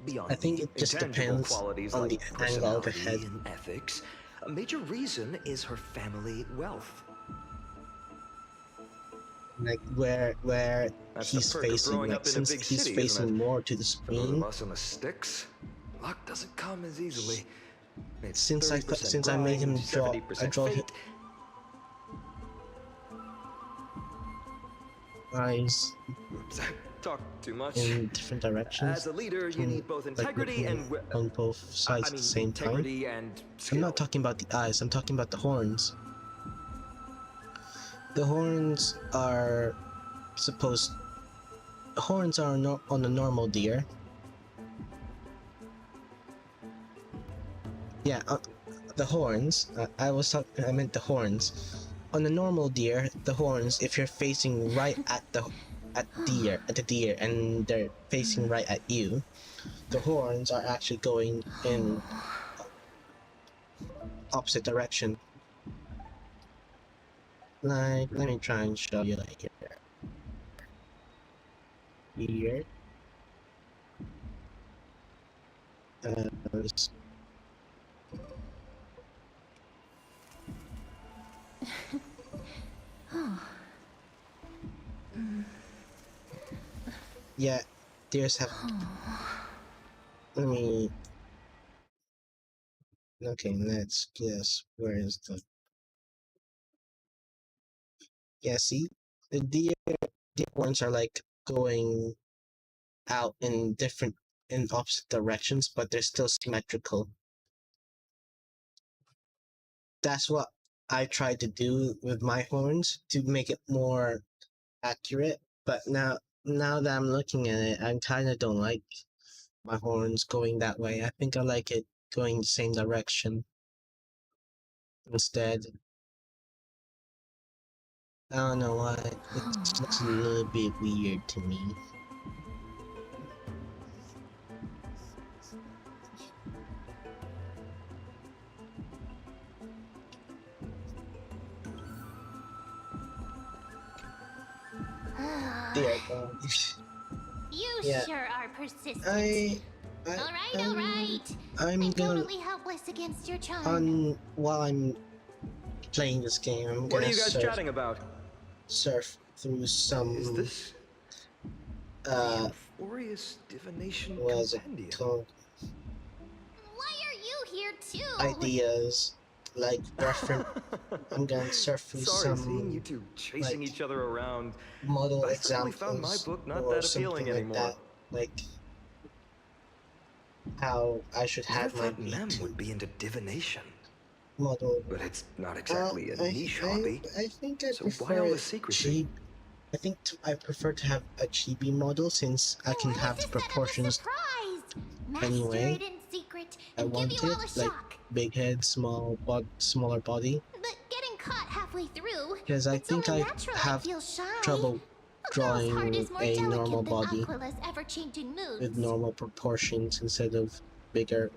Beyond I think the it just intangible depends qualities on like the angle of the personality head. and ethics, a major reason is her family wealth. Like where That's the he's perk of facing, growing like up in a since big he's city, isn't facing it? more to the For those of screen. us in the sticks, luck doesn't come as easily. It's Since I 30% made him grind, draw, 70% I draw his fate. eyes Oops, talk too much. in different directions. As a leader, you Can, need both like, integrity looking and on both sides I at mean, the same time. integrity and skill. I'm not talking about the eyes. I'm talking about the horns. The horns are supposed. The horns are on a normal deer. Yeah, the horns. I meant the horns. On a normal deer, the horns, if you're facing right at the deer, and they're facing right at you, the horns are actually going in opposite direction. Like, let me try and show you like here. Here. This- yeah, deers have. Let me. Okay, let's guess. Where is the? Yeah, see, the deer horns are like going out in opposite directions, but they're still symmetrical. That's what I tried to do with my horns to make it more accurate. But now that I'm looking at it, I kind of don't like my horns going that way. I think I like it going the same direction instead. I don't know why. It just looks a little bit weird to me. There I go. You Yeah. sure are persistent. I'm I'm gonna totally helpless against your charm. while I'm playing this game, I'm What gonna are you guys chatting about? surf through some Is this uh Euphorious Divination what is it Compendium? called, Why are you here too? ideas like reference. I'm gonna surf through Sorry, seeing you some two chasing like, each other around. model I suddenly found my examples book not or that appealing something like anymore. that, like how I should Never have my thought Mem V2 would be into divination, model. but it's not exactly a niche hobby. I think I So why prefer all the secrecy? I prefer to have a chibi model, since I can This have is the set up a proportions surprise. Master anyway it in secret I and give want you all it, a like, shock. big head, smaller body. But getting caught halfway through, Because I it's think only I natural have I feel shy. trouble Bill's heart drawing is more a delicate normal than body Aquila's ever-changing moods. with normal proportions instead of bigger.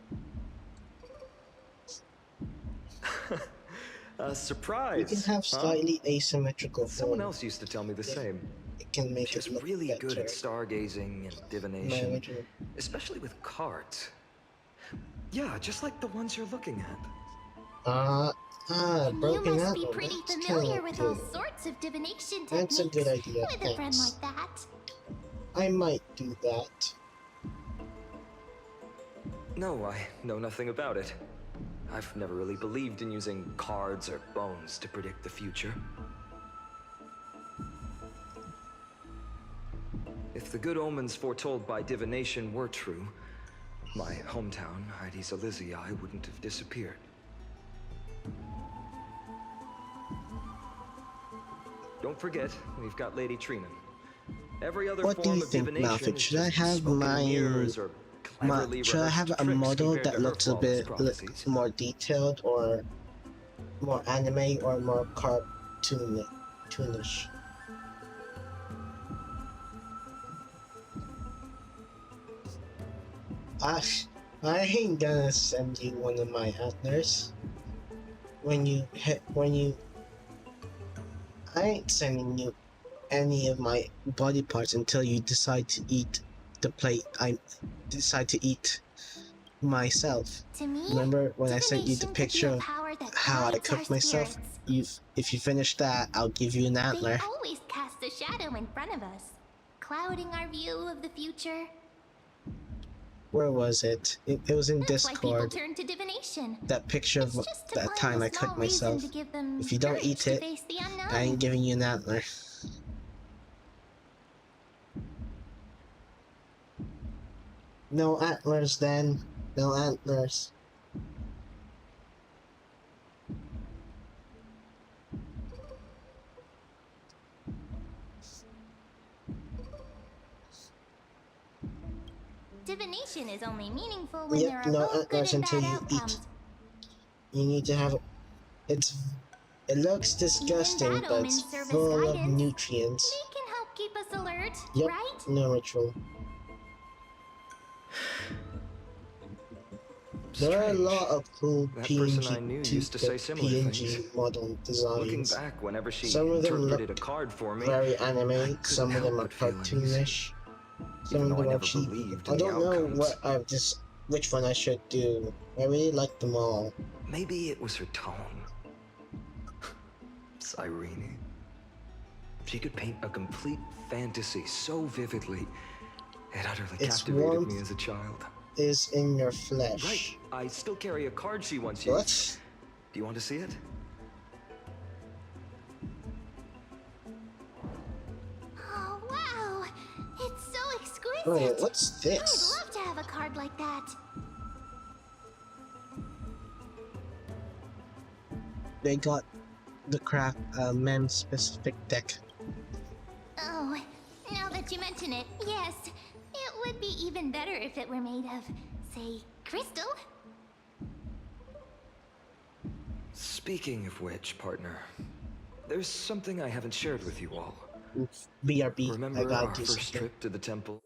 A surprise. You can have huh? slightly asymmetrical Someone form. else used to tell me the Yeah. same. It can make She's it look really good better. at stargazing and My divination, original. especially with cards. Yeah, just like the ones you're looking at. And you broken must apple. be pretty That's familiar kinda with all good. sorts of divination techniques. That's a good idea, With a friend thanks. like that. I might do that. No, I know nothing about it. I've never really believed in using cards or bones to predict the future. If the good omens foretold by divination were true, my hometown, Heidi's Elysiae, wouldn't have disappeared. Don't forget, we've got Lady Trina. Every other What do form you of think, divination Malfit? is Should I just have smoke and my mirrors or cleverly should I have rehearsed a tricks model compared to that her looks a flawless bit prophecies. more detailed or more anime or more cartoonish? I I ain't gonna send you one of my antlers. When you I ain't sending you any of my body parts until you decide to eat the plate I decide to eat myself. To me, Remember when I sent you the divination could be picture a of power that how I guides our cooked myself? spirits. If you finish that, I'll give you an They antler. always cast a shadow in front of us, clouding our view of the future. Where was it? It was in That's why people Discord. turn to divination. That picture of It's just to that find time a I small cooked reason myself. to give them If you don't courage eat to it, face the unknown. I ain't giving you an antler. No antlers then. No antlers. Divination is only meaningful when there Yep, are no both good antlers and until bad you outcomes. eat. You need to have it looks Even disgusting, bad but omens it's serve as full of guidance. nutrients. They can help keep us alert, Yep, right? no ritual. There are a Strange. lot of cool That person I PNG knew to used to the say similar things. PNG model Looking designs. back, whenever she Some of them interpreted a look card for me, very I anime, couldn't some of them help are but feel uneasy. cartoonish, some Even of though I them are never cheap. believed I in the don't know outcomes. which one I should do. I really like them all. Maybe it was her tone. Cyrene. She could paint a complete fantasy so vividly, it utterly Its captivated me warmth as a child. is in your Right, flesh. I still carry a card she once What? used. Do you want to see it? Oh, wow! It's so exquisite! Wait, what's I'd this? love to have a card like that. They got the craft mem specific deck. Oh, now that you mention it, yes. It would be even better if it were made of, say, crystal. Speaking of which, partner, there's something I haven't shared with you all. Oof, BRB, I Remember gotta our do first something. trip to the temple?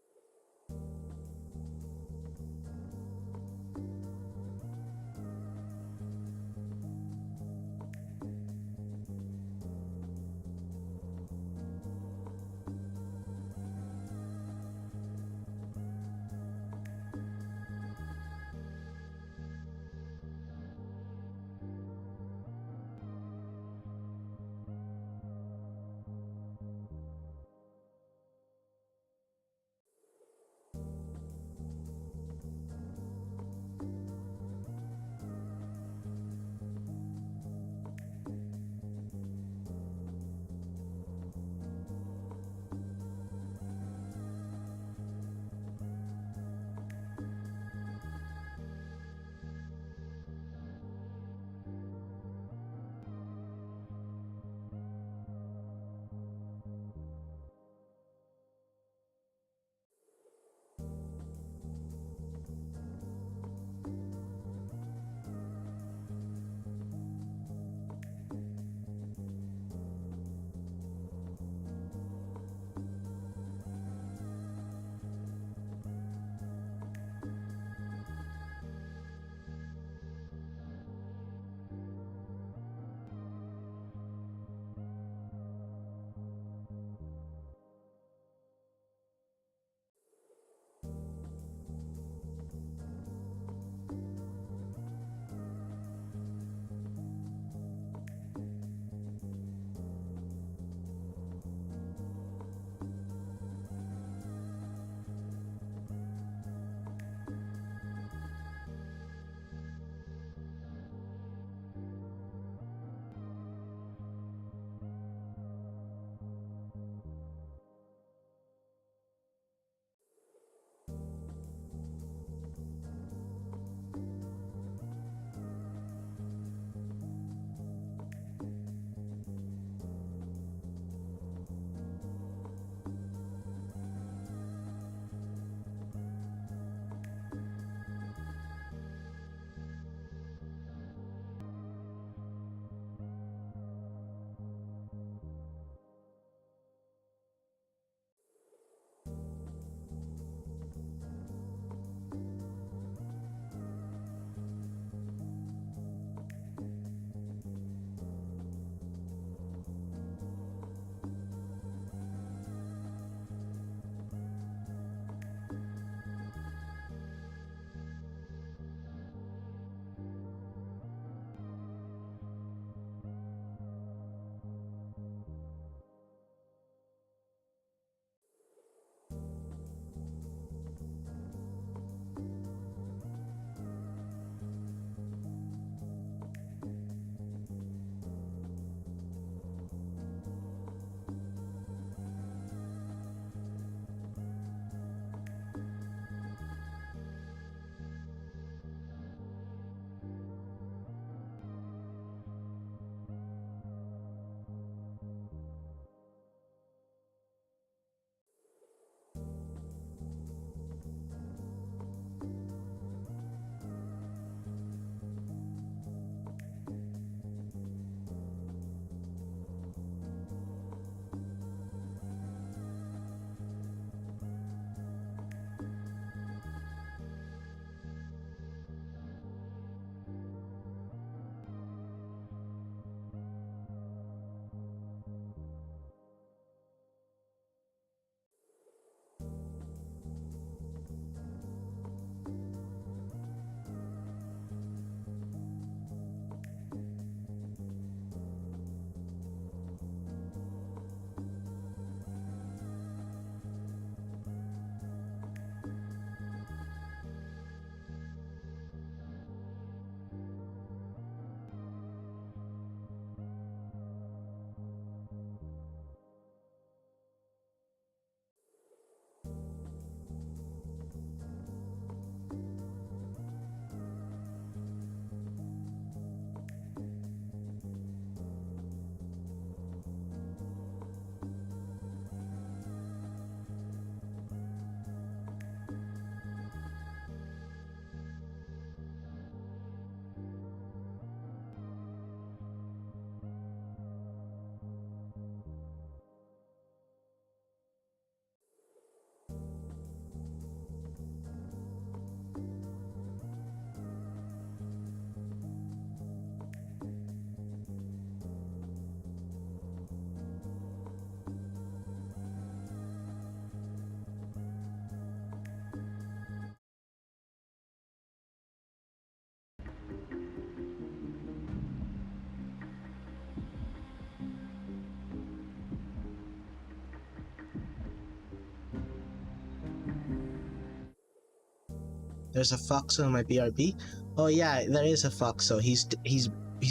There's a foxo in my BRB. Oh yeah, there is a foxo. He's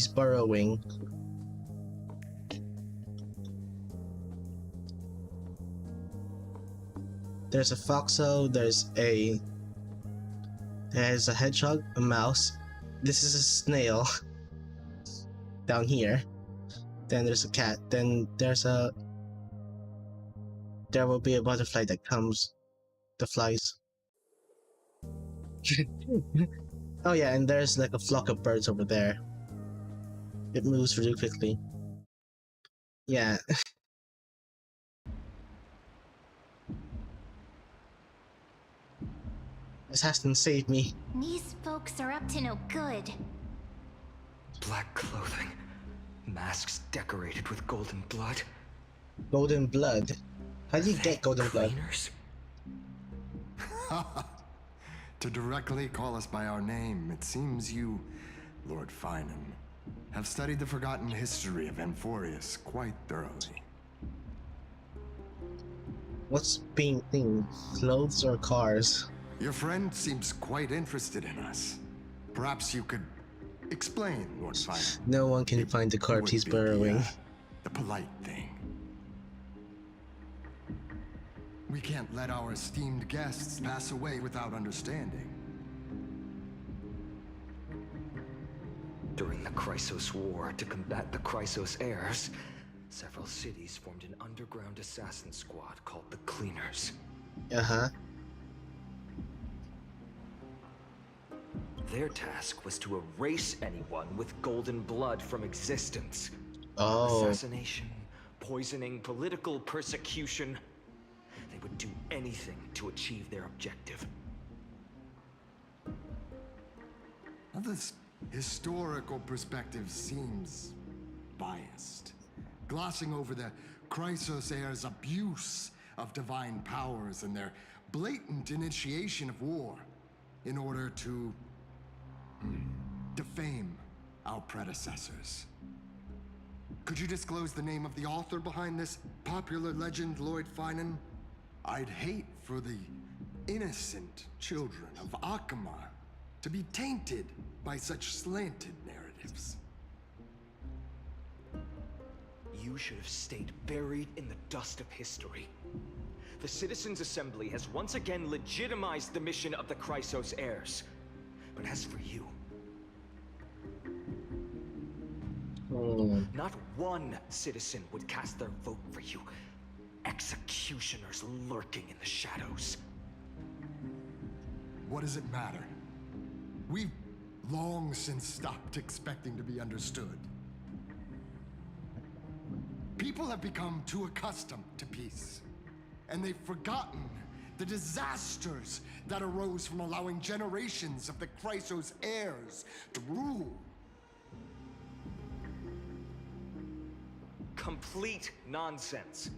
burrowing. There's a foxo. There's a hedgehog, a mouse. This is a snail down here. Then there's a cat. Then there will be a butterfly that comes. The flies. Oh yeah, and there's like a flock of birds over there. It moves really quickly. Yeah. Assassin, save me. These folks are up to no good. Black clothing, masks decorated with golden blood. Golden blood? How do you get golden blood? Cleaners? To directly call us by our name, it seems you, Lord Finan, have studied the forgotten history of Amphorius quite thoroughly. What's painting? Clothes or cars? Your friend seems quite interested in us. Perhaps you could explain, Lord Finan. No one can find the corpse he's burrowing. The polite thing. We can't let our esteemed guests pass away without understanding. During the Chrysos War, to combat the Chrysos heirs, several cities formed an underground assassin squad called the Cleaners. Uh-huh. Their task was to erase anyone with golden blood from existence. Oh. Assassination, poisoning, political persecution. They would do anything to achieve their objective. Now, this historical perspective seems biased, glossing over the Chrysos heirs' abuse of divine powers and their blatant initiation of war in order to defame our predecessors. Could you disclose the name of the author behind this popular legend, Lord Finan? I'd hate for the innocent children of Akamar to be tainted by such slanted narratives. You should have stayed buried in the dust of history. The Citizens' Assembly has once again legitimized the mission of the Chrysos heirs. But as for you, not one citizen would cast their vote for you. Executioners lurking in the shadows. What does it matter? We've long since stopped expecting to be understood. People have become too accustomed to peace, and they've forgotten the disasters that arose from allowing generations of the Chrysos heirs to rule. Complete nonsense.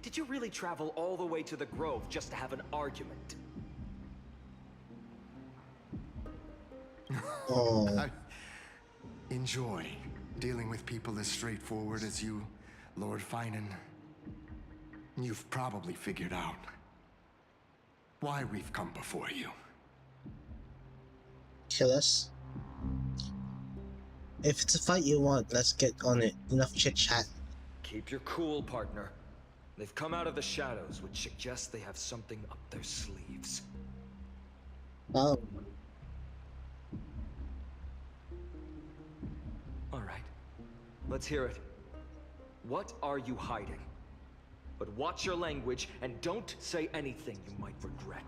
Did you really travel all the way to the Grove just to have an argument? Oh. I enjoy dealing with people as straightforward as you, Lord Finan. You've probably figured out why we've come before you. Kill us? If it's a fight you want, let's get on it. Enough chit-chat. Keep your cool, partner. They've come out of the shadows, which suggests they have something up their sleeves. Oh. All right. Let's hear it. What are you hiding? But watch your language and don't say anything you might regret.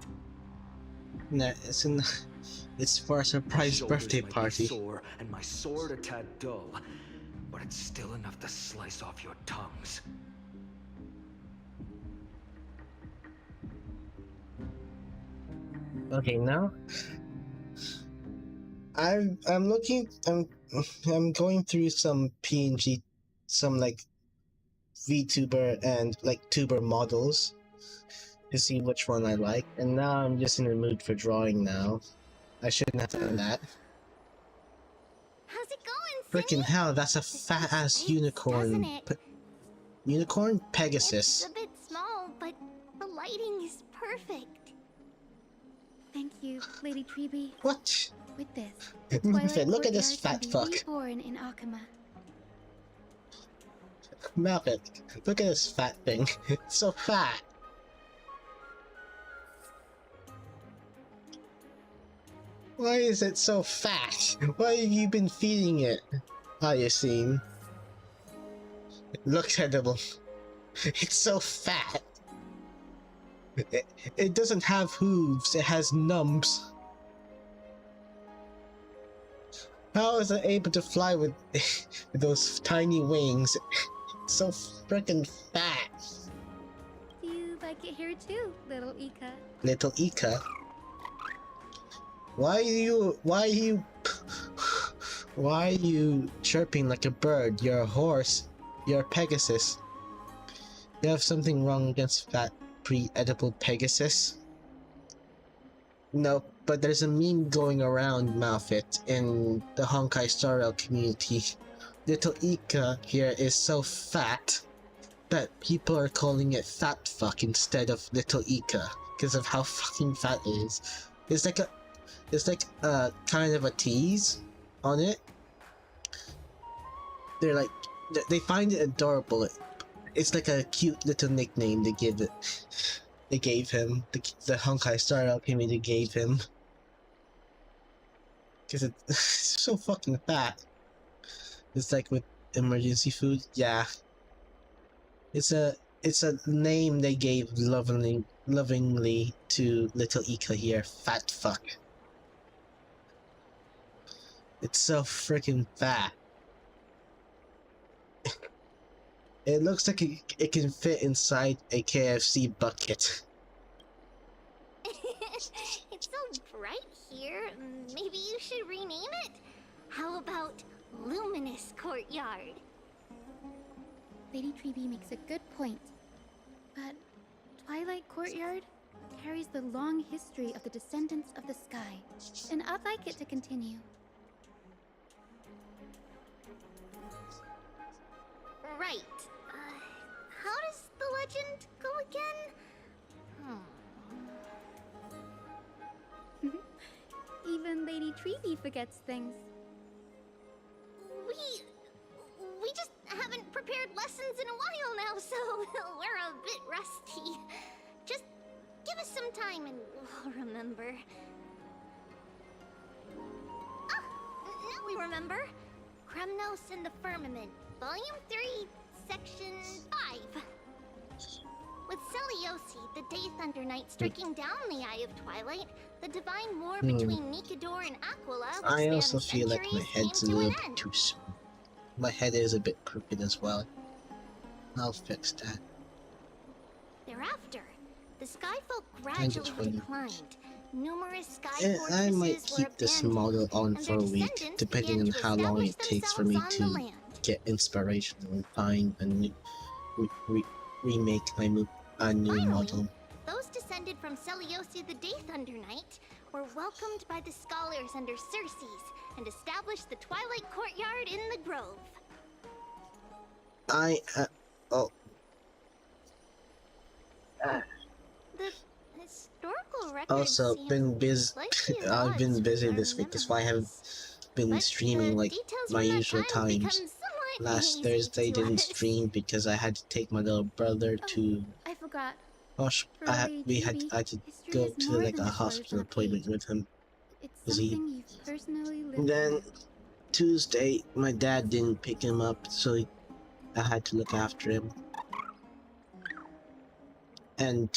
No, it's for a surprise birthday might be party. sore and my sword a tad dull, but it's still enough to slice off your tongues. Okay, now I'm going through some PNG, some like VTuber and like tuber models to see which one I like, and now I'm just in the mood for drawing now. I shouldn't have done that. How's it going, Freaking Cindy? hell, that's a fat ass Thanks, unicorn. doesn't it? Unicorn? It's Pegasus. a bit small, but the lighting is perfect. Thank you, Lady Treeby. What? With this, Malphite, look at this fat fuck. reborn in Akuma. Malphite, look at this fat thing. It's so fat. Why is it so fat? Why have you been feeding it? You seen? It looks edible. It's so fat. It doesn't have hooves, it has nubs. How is it able to fly with those tiny wings? It's so freaking fat. Do you like it here too, little Ika? Little Ika? Why are you chirping like a bird? You're a horse. You're a Pegasus. You have something wrong against fat pre-edible Pegasus? No, but there's a meme going around, Malphite, in the Honkai Star Rail community. Little Ika here is so fat that people are calling it Fat Fuck instead of Little Ika because of how fucking fat it is. It's like a kind of a tease on it. They're like, they find it adorable. It's like a cute little nickname they give it. They gave him, the Honkai Star Rail community gave him. Because it's so fucking fat. It's like with emergency food, yeah. It's a name they gave lovingly to little Ika here, Fat Fuck. It's so freaking fat. It looks like it can fit inside a KFC bucket. It's so bright here. Maybe you should rename it? How about Luminous Courtyard? Lady Treeby makes a good point. But Twilight Courtyard carries the long history of the descendants of the sky, and I'd like it to continue. Right. How does the legend go again? Even Lady Treeby forgets things. We just haven't prepared lessons in a while now, so we're a bit rusty. Just give us some time and we'll remember. Ah, now we remember. Kremnos and the Firmament, Volume 3, Section 5. With Celiosi, the Day Thunder Knight, striking down the Eye of Twilight, the divine war between Nikador and Aquila, which I also spanned feel like my centuries, head's a came to little an bit end. too small. My head is a bit crooked as well. I'll fix that. Thereafter, the Skyfolk gradually funny. declined. Numerous sky I might fortresses were keep this abandoned, model on and for their a week, descendants depending on began to how long it establish takes for me themselves on the to land. get inspiration and find a new, remake my new Finally, model. those descended from Celiosi the Day Thunder Knight were welcomed by the scholars under Circes and established the Twilight Courtyard in the Grove. The historical record Also been busy. I've been busy this week, that's why I haven't been streaming like my usual times. Last Thursday didn't stream because I had to take my little brother to I forgot. I had to go to like a hospital appointment with him. It's Was he- something you've personally lived And then through. Tuesday, my dad didn't pick him up, so I had to look after him. And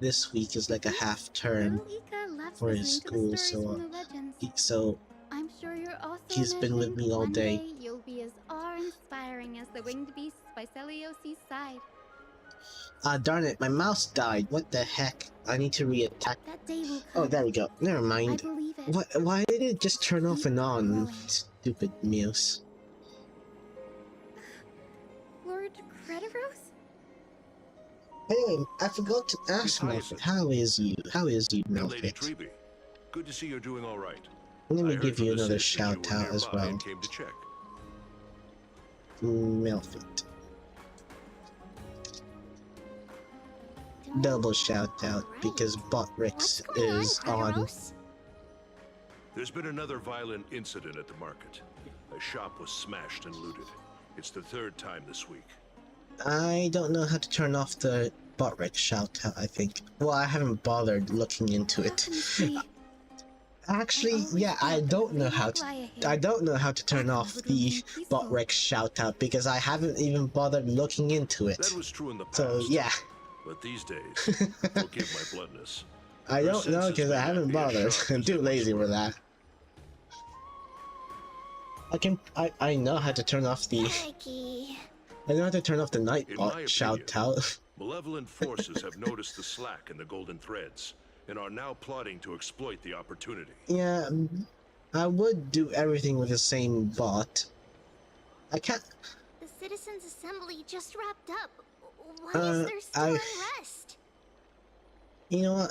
this week is like a half term, Little Ika loves for his listening to the school, stories from the legends. so I'm sure you're also he's been with imagining me all one day. You'll be as awe-inspiring as the winged beasts by Celiosi's side. Darn it, my mouse died. What the heck? I need to reattach. That day will come. Oh, there we go. Never I mind. believe it. Why did it just turn off and on? Growing. Stupid mouse. Lord Crediros? Hey, I forgot to ask Miss Malphite. How is you? How is you, And Lady Malphite? Treeby, good to see you're doing all right. Let me I heard give from you the another sisters shout you were out as nearby well. and came to check. Malphite. Double shout out because Botrix What's going is on, on Crediros? There's been another violent incident at the market. A shop was smashed and looted. It's the third time this week. I don't know how to turn off the bot-wreck shout-out, I think. Well, I haven't bothered looking into it. Actually, yeah, I don't know how to turn off the bot-wreck shout-out because I haven't even bothered looking into it. That was true in the past. So, yeah. But these days, forgive my bluntness. I don't know because I haven't bothered. I'm too lazy for that. I know how to turn off the... I know how to turn off the Nightbot shout-out. Malevolent forces have noticed the slack in the golden threads and are now plotting to exploit the opportunity. Yeah, I would do everything with the same bot. I can't... The Citizens' Assembly just wrapped up. Why is there still unrest? You know what,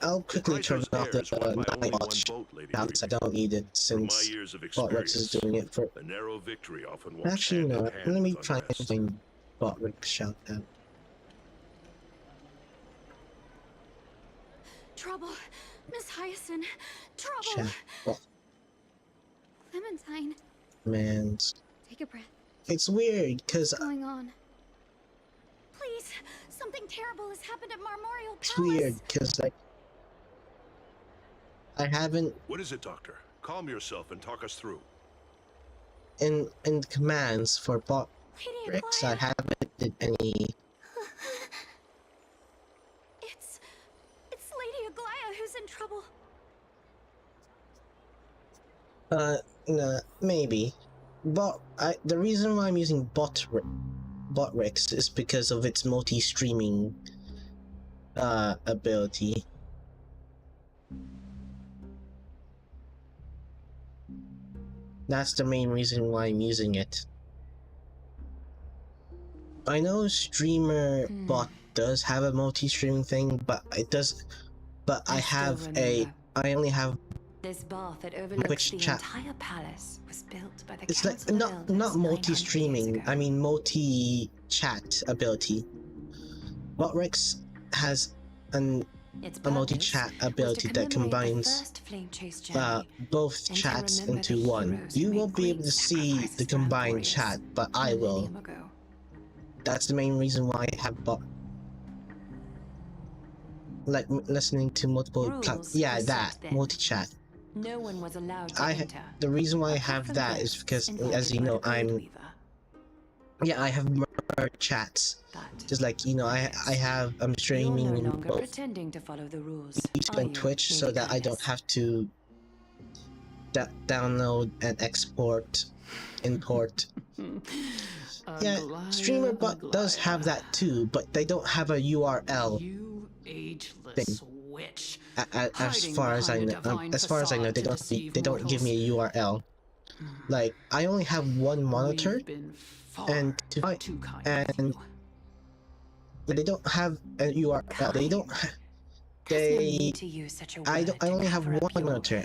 I'll quickly turn off the Nightbot shout-outs. I don't need it since Bot-Rex is doing it for... A narrow victory often walks Actually, no, hand in hand let me with try unrest. and find Bot-Rex shout-out. Trouble. Miss Hyacinth. Trouble. Chat. Oh, Clementine. man. Take a breath. It's weird, because... What's going on? Please, something terrible has happened at Marmorial Palace. It's weird, because, like... I haven't... What is it, Doctor? Calm yourself and talk us through. In commands for Lady Bot-Rex, I Aglaya. haven't did any... It's Lady Aglaya who's in trouble. No, maybe. The reason why I'm using Bot-Rex is because of its multi-streaming ability. That's the main reason why I'm using it. I know streamer bot does have a multi-streaming thing, but it does. But I only have This bath that Twitch overlooks the chat. entire palace was built by the It's like Council of not Elders 900 multi-streaming. years I ago. mean multi-chat ability. Bot-Rex has Its a purpose multi-chat was to ability that commemorate the combines first flame chase journey both and to chats remember into the one. heroes who You made won't be able great to see sacrifices the for combined Emporius chat, but I a will. millennium ago. That's the main reason why I have like listening to multiple Rules yeah, were set that then. multi-chat. No one was allowed to enter. The reason why I apart have from that is ghosts because, invited as you by know, the Codeweaver. I have more chats. But Just like, you know, I'm you're streaming no in longer both pretending to follow the rules. YouTube are and you, Twitch, so Lady that I don't Countess? have to download and export, import. Yeah, streamer bot does have that too, but they don't have a URL. You ageless thing. witch. As far as I know, they don't give me a URL. Like, I only have one monitor, We've been far and too kind of and you. they don't have a URL. They don't. There's no They. need to use such a I word don't. I to only have cover up one your monitor,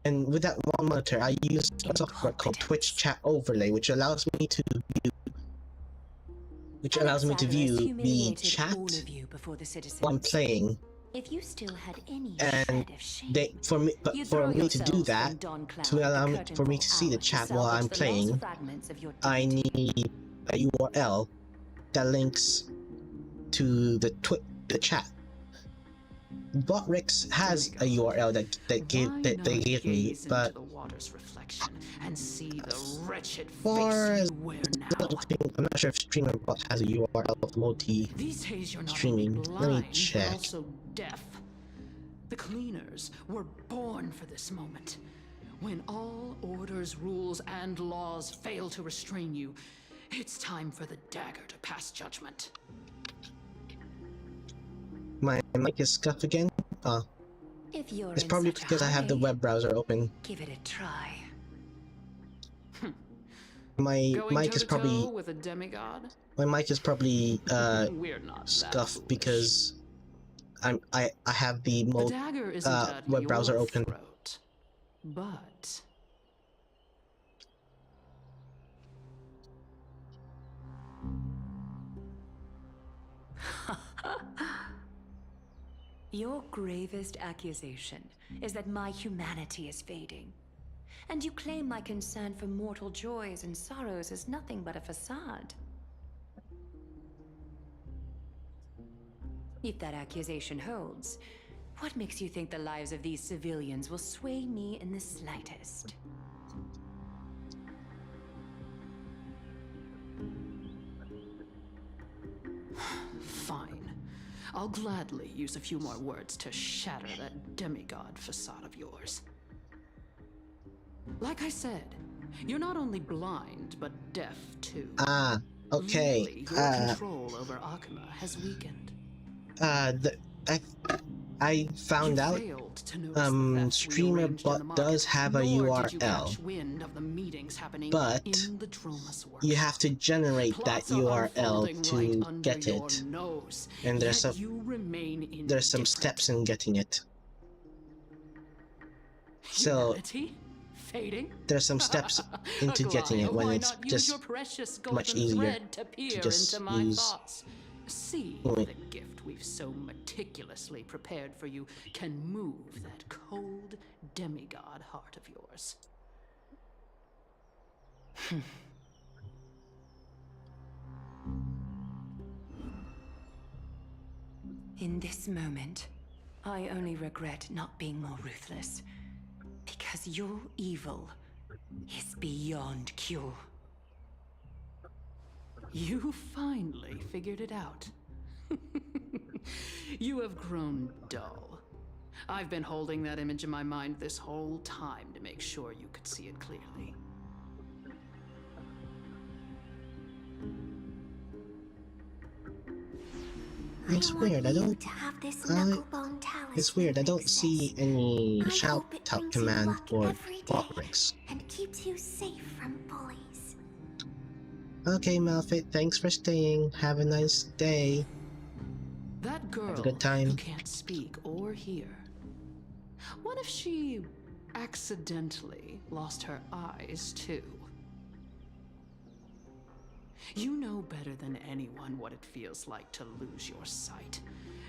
and with that one monitor, I use a software called Twitch Chat Overlay, which allows me to view the humiliated chat all of you before the citizens. while I'm playing. If you still had any And shred of shame, you'd for throw me to do yourselves that, from Dawn Cloud to at the allow me curtain for me call to see the hour chat to while I'm salvage the playing, lost fragments of your I deed. need a URL that links to the chat. Bot-Rex has a URL that they gave me, Gaze but into the water's reflection and see the wretched far face as you wear now. I'm not sure if Streamer Bot has a URL of multi. These days you're not streaming. only Let me blind, check. but also deaf. The cleaners were born for this moment. When all orders, rules, and laws fail to restrain you, it's time for the dagger to pass judgment. My mic is scuffed again. If you're It's in probably such a because I have the hurry, web browser open. give it a try. My Going mic is toe-to-toe probably with a demigod? We're not that foolish. scuffed because I have the The dagger isn't at web your browser open. throat, but Your gravest accusation is that my humanity is fading. And you claim my concern for mortal joys and sorrows is nothing but a facade. If that accusation holds, what makes you think the lives of these civilians will sway me in the slightest? Fine. I'll gladly use a few more words to shatter that demigod facade of yours. Like I said, you're not only blind, but deaf too. Ah, okay. Lately, your control over Akuma has weakened. I found You out failed to notice the thefts we Streamer arranged in the market, does have a nor did you URL, catch wind of the meetings happening but in the Dromus workshop. you have to generate that Plots are URL unfolding to right under get your it, nose, and there's yet some you remain there's some indifferent. steps in getting it. So Humanity? Fading? there's some steps into getting it when Why it's not use just your precious much golden easier thread to peer just into my use. thoughts? See Wait. if the gift we've so meticulously prepared for you can move that cold demigod heart of yours. In this moment, I only regret not being more ruthless. Because your evil is beyond cure. You finally figured it out. You have grown dull. I've been holding that image in my mind this whole time to make sure you could see it clearly. It's weird. I don't. It's weird. I don't see any shout out command for bot ranks. And keeps you safe from bullies. Okay, Malfit. Thanks for staying. Have a nice day. That girl Have a good time. who can't speak or hear. What if she accidentally lost her eyes too? You know better than anyone what it feels like to lose your sight.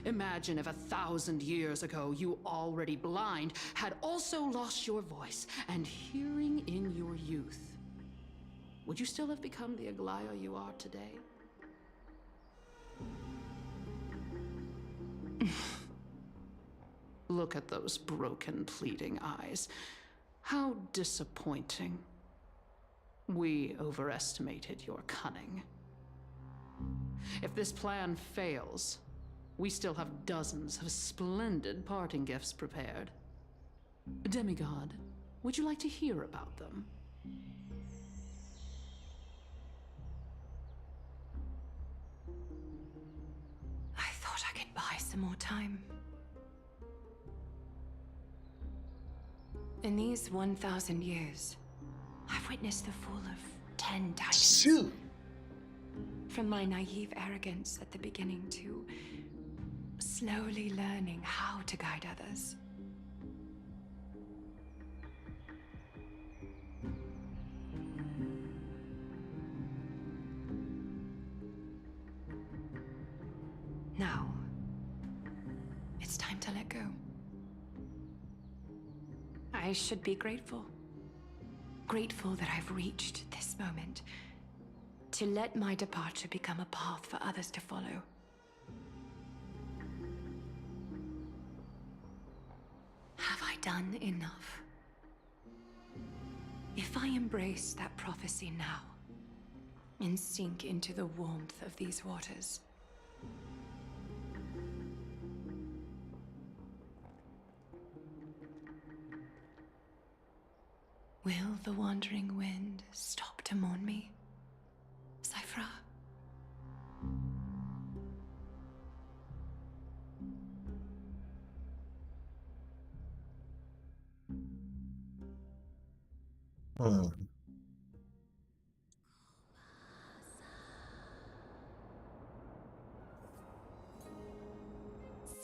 Imagine if 1,000 years ago you, already blind, had also lost your voice and hearing in your youth. Would you still have become the Aglaya you are today? Look at those broken, pleading eyes. How disappointing. We overestimated your cunning. If this plan fails, we still have dozens of splendid parting gifts prepared. Demigod, would you like to hear about them? I thought I could buy some more time. In these 1,000 years, I've witnessed the fall of 10 titans. Shoot! From my naive arrogance at the beginning to slowly learning how to guide others. Now, it's time to let go. I should be grateful. Grateful that I've reached this moment. To let my departure become a path for others to follow. Have I done enough? If I embrace that prophecy now, and sink into the warmth of these waters, will the wandering wind stop to mourn me, Cyphra?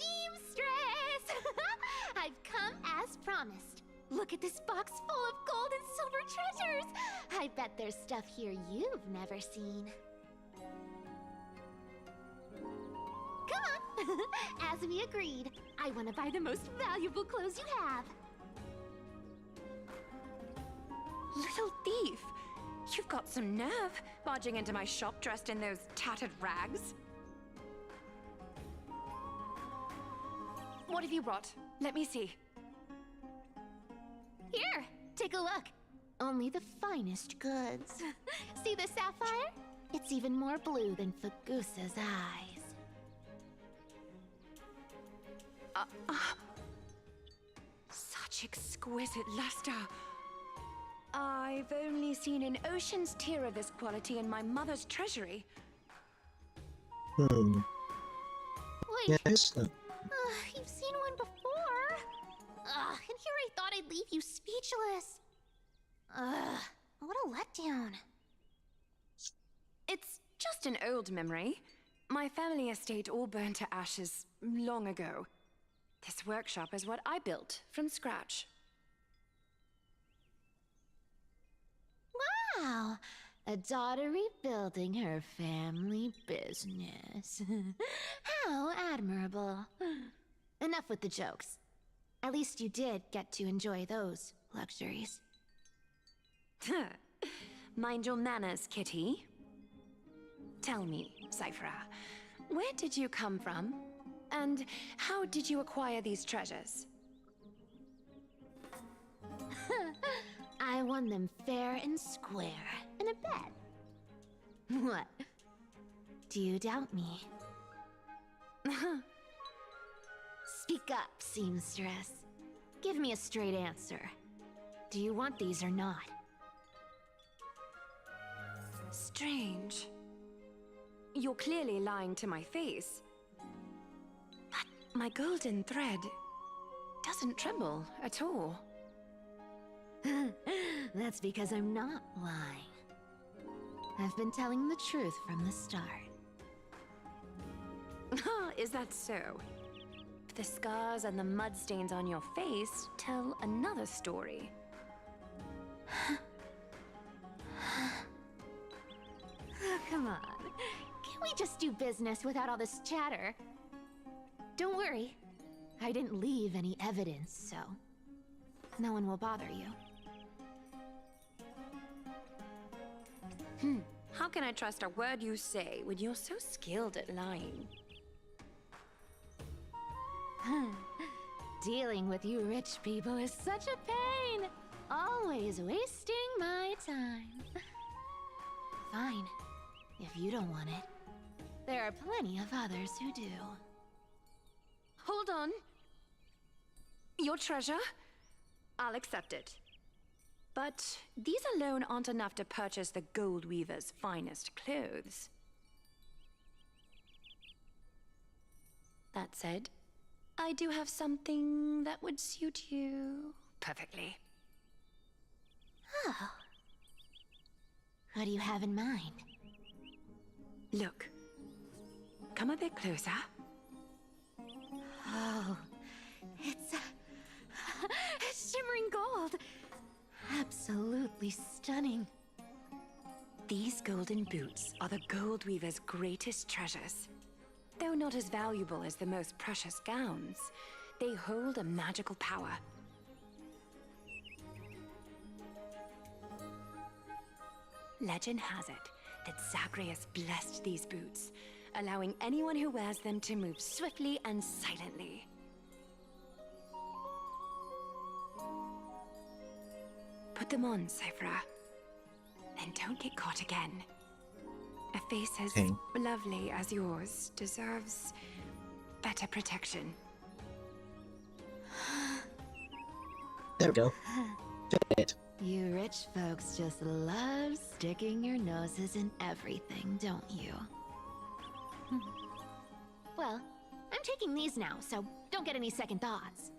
Seamstress! I've come as promised. Look at this box full of gold and silver treasures! I bet there's stuff here you've never seen. Come on, As we agreed, I want to buy the most valuable clothes you have. Little thief! You've got some nerve, barging into my shop dressed in those tattered rags. What have you brought? Let me see. Here, take a look. Only the finest goods. See this sapphire? It's even more blue than Fagusa's eyes. Such exquisite luster. I've only seen an ocean's tear of this quality in my mother's treasury. Wait, Yes. you've seen one before. And here I thought I'd leave you speechless. What a letdown. It's just an old memory. My family estate all burned to ashes long ago. This workshop is what I built from scratch. Wow, a daughter rebuilding her family business. How admirable. Enough with the jokes. At least you did get to enjoy those luxuries. Mind your manners, Kitty. Tell me, Cyphera, where did you come from? And how did you acquire these treasures? I won them fair and square in a bet. What? Do you doubt me? Speak up, seamstress. Give me a straight answer. Do you want these or not? Strange. You're clearly lying to my face. But my golden thread doesn't tremble at all. That's because I'm not lying. I've been telling the truth from the start. Is that so? The scars and the mud stains on your face tell another story. Oh, come on. Can't we just do business without all this chatter? Don't worry. I didn't leave any evidence, so no one will bother you. How can I trust a word you say when you're so skilled at lying? Dealing with you rich people is such a pain. Always wasting my time. Fine, if you don't want it. There are plenty of others who do. Hold on. Your treasure? I'll accept it. But these alone aren't enough to purchase the Gold Weaver's finest clothes. That said, I do have something that would suit you perfectly. Oh. What do you have in mind? Look. Come a bit closer. Oh, it's shimmering gold. Absolutely stunning. These golden boots are the Gold Weaver's greatest treasures. Though not as valuable as the most precious gowns, they hold a magical power. Legend has it that Zagreus blessed these boots, allowing anyone who wears them to move swiftly and silently. Put them on, Cyphera. And don't get caught again. A face as lovely as yours deserves better protection. There we go. Fit. You rich folks just love sticking your noses in everything, don't you? Well, I'm taking these now, so don't get any second thoughts.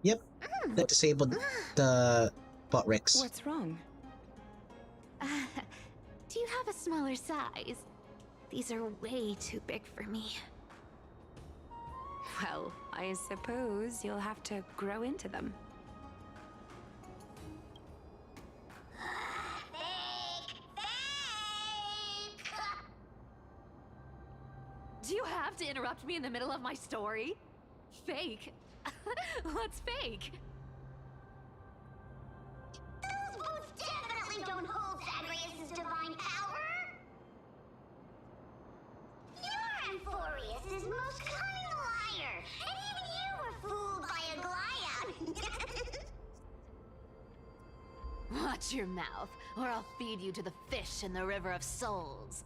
Yep. That disabled the bot Rex. What's wrong? Do you have a smaller size? These are way too big for me. Well, I suppose you'll have to grow into them. interrupt me in the middle of my story? Fake? What's fake? Those boots definitely don't hold Zagreus' divine power! You're Amphorius' most cunning liar, and even you were fooled by a Glyout! Watch your mouth, or I'll feed you to the fish in the River of Souls.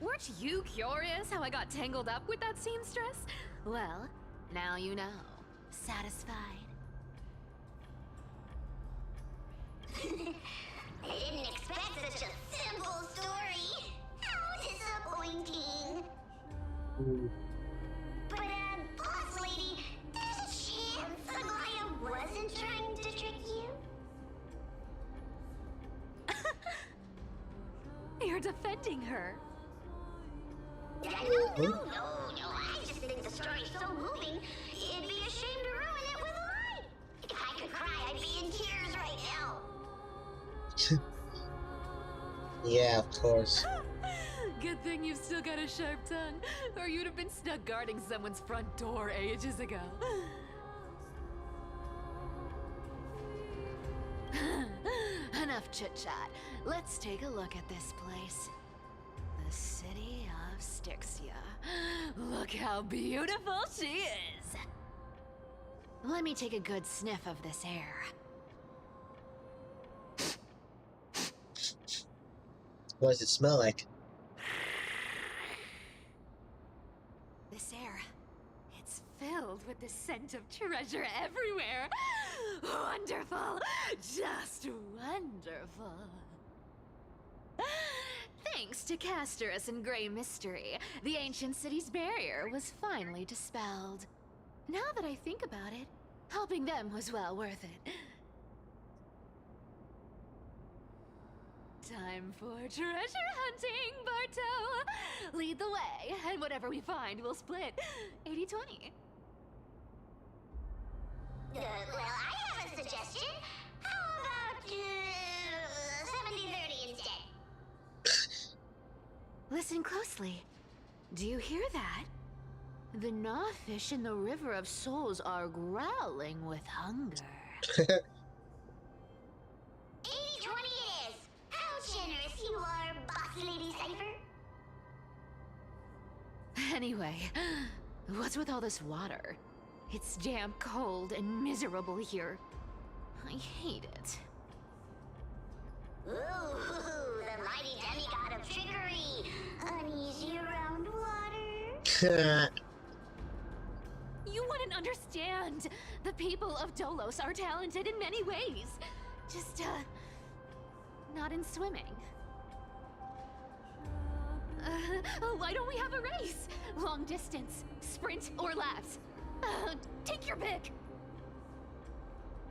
Weren't you curious how I got tangled up with that seamstress? Well, now you know. Satisfied? I didn't expect such a simple story. How disappointing. But, boss lady, there's a chance Aglaya wasn't trying to trick you? You're defending her. No, I just think the story's so moving, it'd be a shame to ruin it with a lie. If I could cry, I'd be in tears right now. Yeah, of course. Good thing you've still got a sharp tongue, or you'd have been stuck guarding someone's front door ages ago. Enough chit-chat. Let's take a look at this place. The city of Styxia. Look how beautiful she is! Let me take a good sniff of this air. What does it smell like? This air, it's filled with the scent of treasure everywhere. Wonderful! Just wonderful. Thanks to Castorus and Grey Mystery, the ancient city's barrier was finally dispelled. Now that I think about it, helping them was well worth it. Time for treasure hunting, Barto! Lead the way, and whatever we find, we'll split 80-20. Well, I have a suggestion. How about 70-30 instead? Listen closely. Do you hear that? The gnawfish in the River of Souls are growling with hunger. 80-20 it is. How generous you are, Boss Lady Cypher. Anyway, what's with all this water? It's damp, cold, and miserable here. I hate it. Ooh, the mighty demigod of trickery. Uneasy around water. You wouldn't understand. The people of Dolos are talented in many ways. Just, not in swimming. Why don't we have a race? Long distance, sprint, or laps? Take your pick.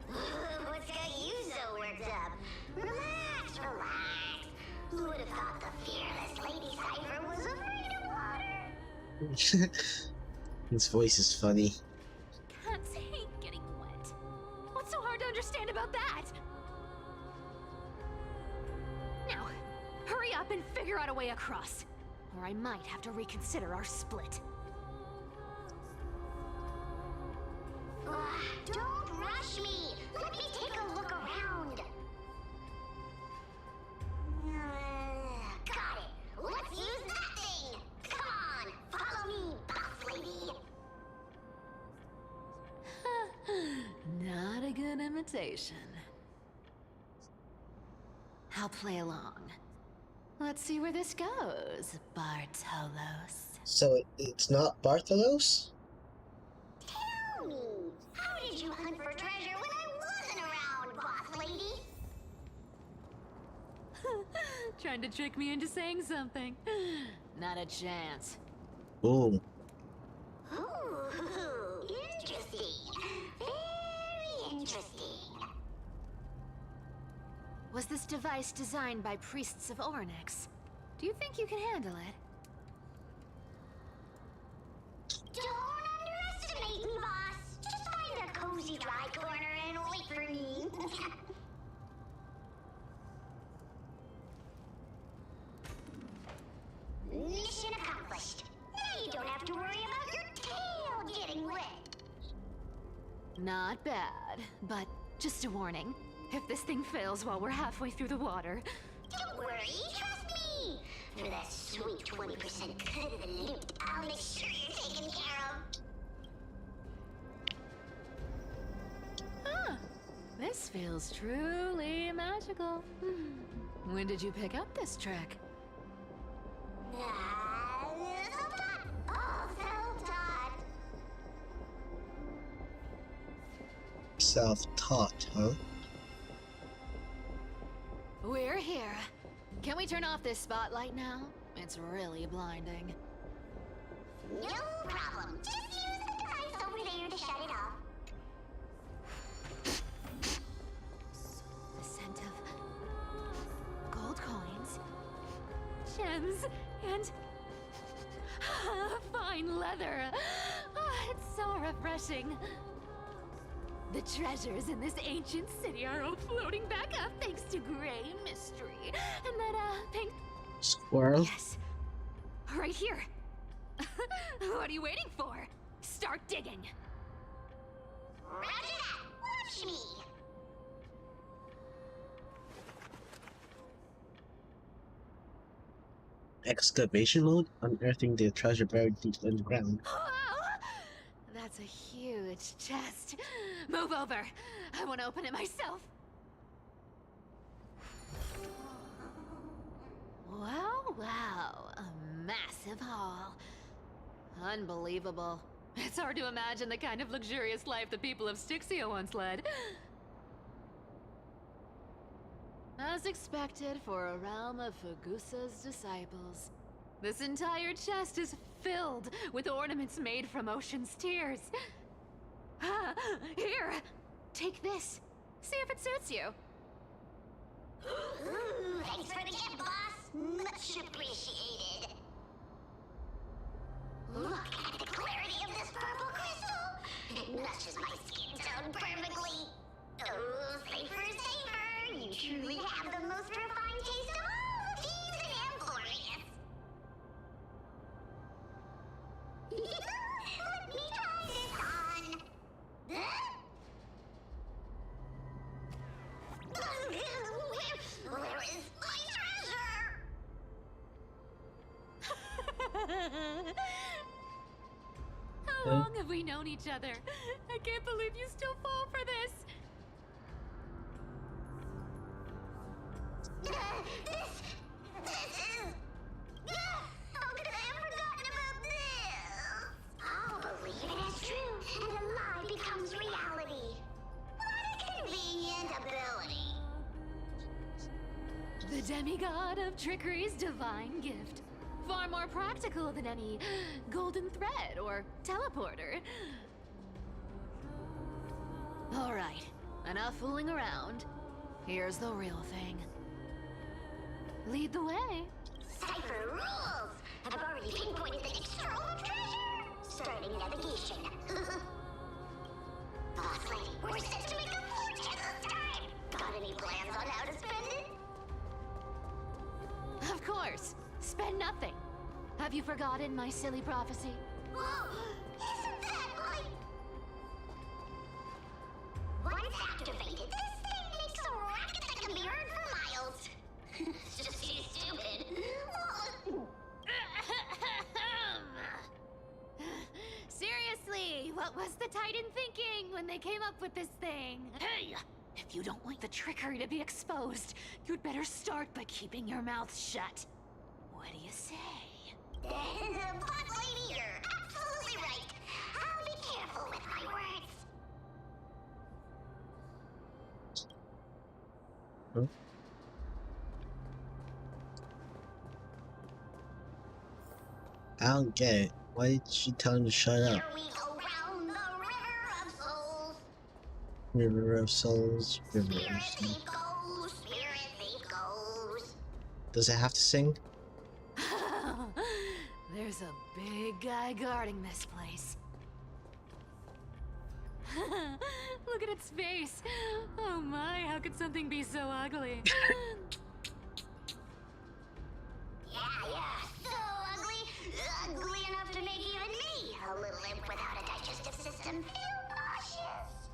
What's got you so worked up? Relax, relax. Who would have thought the fearless Lady Cypher was afraid of water? His voice is funny. Cats hate getting wet. What's so hard to understand about that? Now, hurry up and figure out a way across, or I might have to reconsider our split. Don't rush me. Let me take a look around. Got it. Let's use that thing. Come on, follow me, boss lady. Not a good imitation. I'll play along. Let's see where this goes, Bartolos. So it's not Bartolos? Tell me, how did you hunt for treasure when I wasn't around, boss lady? Trying to trick me into saying something. Not a chance. Ooh. Ooh, interesting. Very interesting. Was this device designed by priests of Ornyx? Do you think you can handle it? Don't underestimate me, boss. Just find a cozy dry corner and wait for me. Mission accomplished. Not bad, but just a warning. If this thing fails while we're halfway through the water... Don't worry, trust me! For that sweet 20% cut of the loot, I'll make sure you're taken care of. Huh. This feels truly magical. When did you pick up this trick? Self-taught. Self-taught, huh? We're here. Can we turn off this spotlight now? It's really blinding. No problem. Just use the device over there to shut it off. The scent of gold coins, gems, and fine leather. It's so refreshing. The treasures in this ancient city are all floating back up thanks to Gray Mystery. And that, pink... Squirrel? Yes. Right here. What are you waiting for? Start digging. Roger that. Watch me. Excavation mode? Unearthing the treasure buried deep underground. That's a huge chest. Move over. I want to open it myself. Wow. A massive haul. Unbelievable. It's hard to imagine the kind of luxurious life the people of Styxia once led. As expected for a realm of Fagusa's disciples. This entire chest is filled with ornaments made from ocean's tears. Here, take this. See if it suits you. Ooh, thanks for the gift, boss. Much appreciated. Look at the clarity of this purple crystal. It matches my skin tone perfectly. Oh, safer. You truly have the most refined taste of all thieves and amphorious. Let me try this on. Where is my treasure? How long have we known each other? I can't believe you still fall for this. This is... How could I have forgotten about this? I'll believe it as true, and a lie becomes reality. What a convenient ability. The demigod of trickery's divine gift. Far more practical than any golden thread or teleporter. Alright, enough fooling around. Here's the real thing. Lead the way. Cipher rules! I've already pinpointed the next trove of treasure! Starting navigation. Boss lady, we're set to make a fortune this time! Got any plans on how to spend it? Of course. Spend nothing. Have you forgotten my silly prophecy? Whoa! Isn't that like... Once activated, this thing makes a racket that can be heard for miles. It's just too stupid. Seriously, what was the Titan thinking when they came up with this thing? Hey! If you don't want the trickery to be exposed, you'd better start by keeping your mouth shut. What do you say? Boss lady, you're absolutely right. I'll be careful with my words. Huh? I don't get it. Why did she tell him to shut up? Here we go round the river of souls. River of Souls, River Spirit of Souls. thief goes, spirit thief goes. Does it have to sing? There's a big guy guarding this place. Look at its face. Oh my, how could something be so ugly? Yeah, so ugly. Ugly enough to make even me, a little imp without a digestive system, feel nauseous.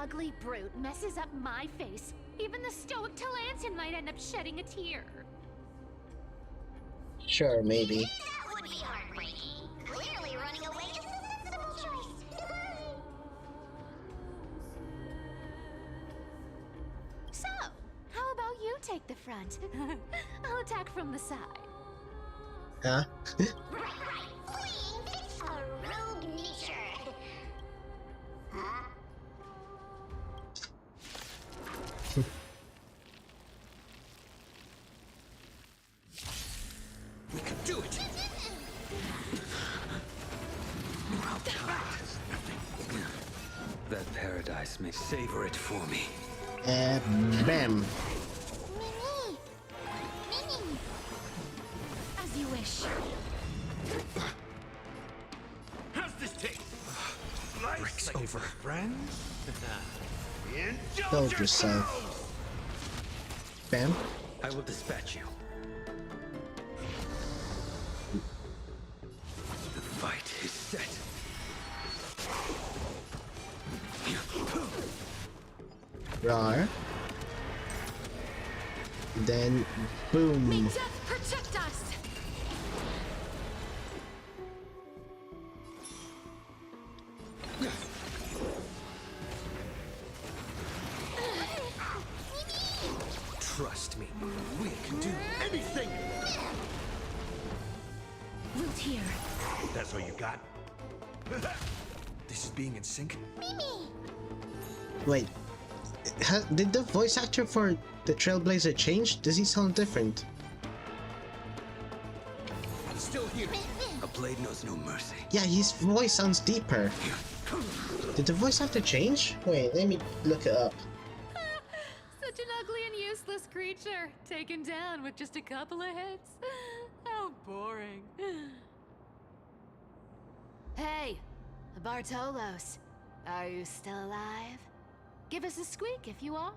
ugly brute messes up my face, even the stoic Talantian might end up shedding a tear. Sure, maybe. That would be heartbreaking. Clearly running away is a sensible choice. So, how about you take the front? I'll attack from the side. Huh? Right. Fleeing fits a rogue nature. Huh? We can do it! That paradise may savor it for me. Bam. Mimi! Mimi! As you wish. How's this taste? Break's over. Friends? Build yourself. Bam. I will dispatch you. The fight is set. Rar. Then, boom. May death protect us! Trust me, we can do anything! Wilt here. That's all you got? This is being in sync. Wait. Did the voice actor for the Trailblazer change? Does he sound different? He's still here. A blade knows no mercy. Yeah, his voice sounds deeper. Did the voice actor change? Wait, let me look it up. Such an ugly and useless creature, taken down with just a couple of hits. How boring. Hey, Bartolos, are you still alive? Give us a squeak if you are.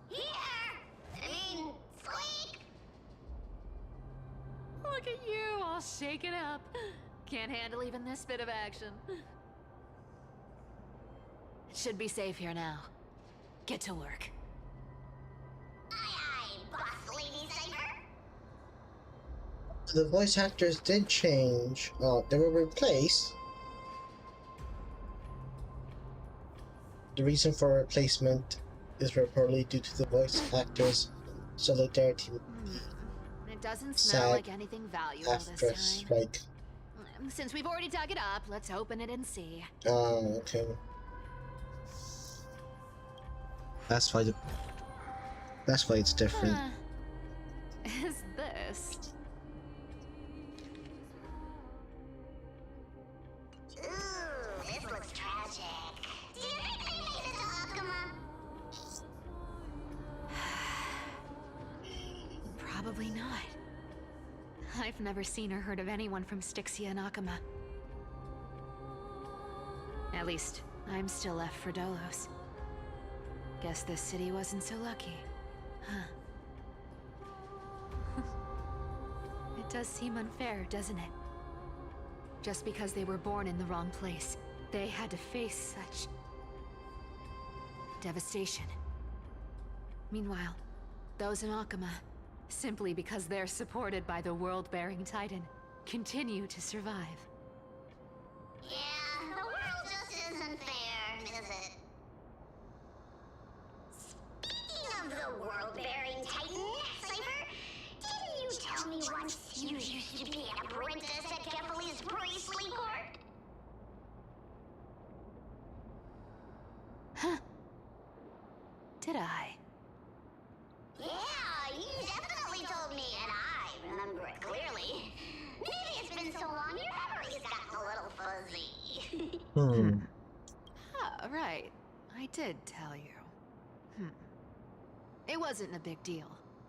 Here! Squeak! Look at you, all shaken up. Can't handle even this bit of action. It should be safe here now. Get to work. Aye, boss lady Cypher. The voice actors did change. Oh, they were replaced. The reason for replacement is reportedly due to the voice actors' solidarity It doesn't smell SAG like anything valuable after this time. strike. Since we've already dug it up, let's open it and see. Oh, okay. That's why it's different. Is this? Ooh, this looks tragic. Do you think they made it to Akuma? Probably not. I've never seen or heard of anyone from Styxia and Akuma. At least, I'm still left for Dolos. Guess this city wasn't so lucky. Huh. It does seem unfair, doesn't it? Just because they were born in the wrong place, they had to face such devastation. Meanwhile, those in Akuma, simply because they're supported by the world-bearing Titan, continue to survive. Yeah, the world just isn't fair, is it? Speaking of the world-bearing Titan, Cypher, didn't you tell me once you used to be an apprentice at Kefali's priestly court? Huh. Did I? Yeah, you definitely told me, and I remember it clearly. Maybe it's been so long your memory's gotten a little fuzzy. Oh, right. I did tell you. It wasn't a big deal.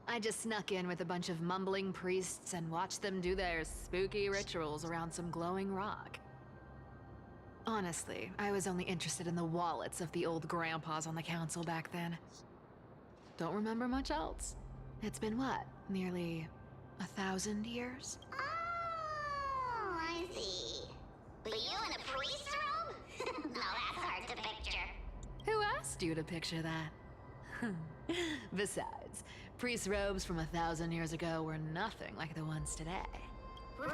I just snuck in with a bunch of mumbling priests and watched them do their spooky rituals around some glowing rock. Honestly, I was only interested in the wallets of the old grandpas on the council back then. Don't remember much else. It's been what, nearly 1,000 years? Oh, I see. But you in a priest robe? Now that's hard to picture. Who asked you to picture that? Besides, priest robes from 1,000 years ago were nothing like the ones today. Right.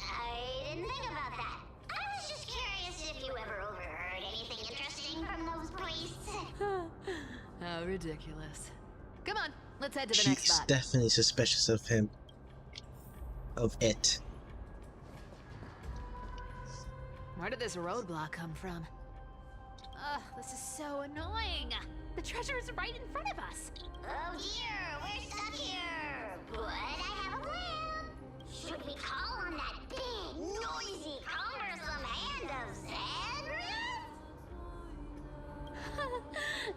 I didn't think about that. I was just curious if you ever overheard anything interesting from those priests. How ridiculous. Come on, let's head to the next She's spot. definitely suspicious of him. Of it. Where did this roadblock come from? Ugh, this is so annoying. The treasure is right in front of us. Oh dear, we're stuck here. But I have a plan. Should we call on that big, noisy, cumbersome hand of Xandria?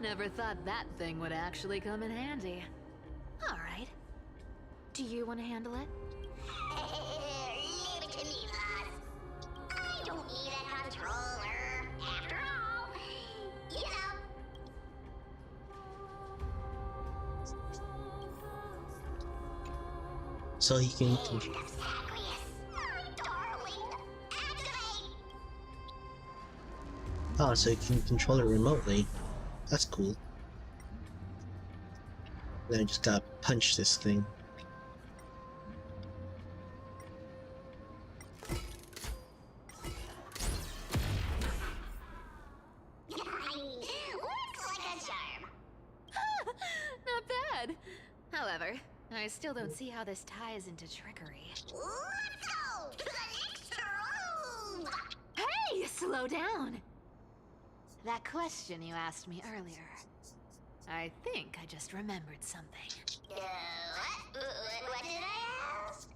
Never thought that thing would actually come in handy. All right. Do you want to handle it? Leave it to me, boss. I don't need a controller. After all, you know. So he can. Hand of Zagreus, my darling. Activate! Oh, so he can control it remotely. That's cool. Then I just gotta punch this thing. Looks like a charm. Not bad. However, I still don't see how this ties into trickery. Let's go to the next room. Hey, slow down! That question you asked me earlier. I think I just remembered something. What did I ask?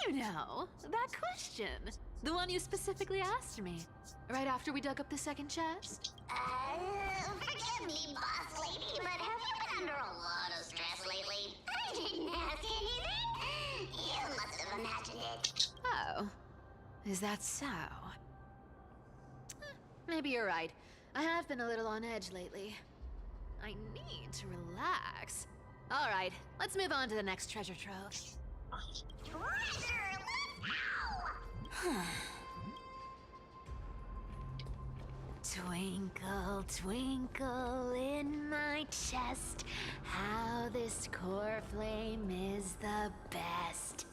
You know, that question. The one you specifically asked me. Right after we dug up the second chest? Forgive me, boss lady, but have you been under a lot of stress lately? I didn't ask anything. You must have imagined it. Oh. Is that so? Maybe you're right. I have been a little on edge lately. I need to relax. All right, let's move on to the next treasure trove. Treasure, let's go! Twinkle, twinkle in my chest, how this core flame is the best.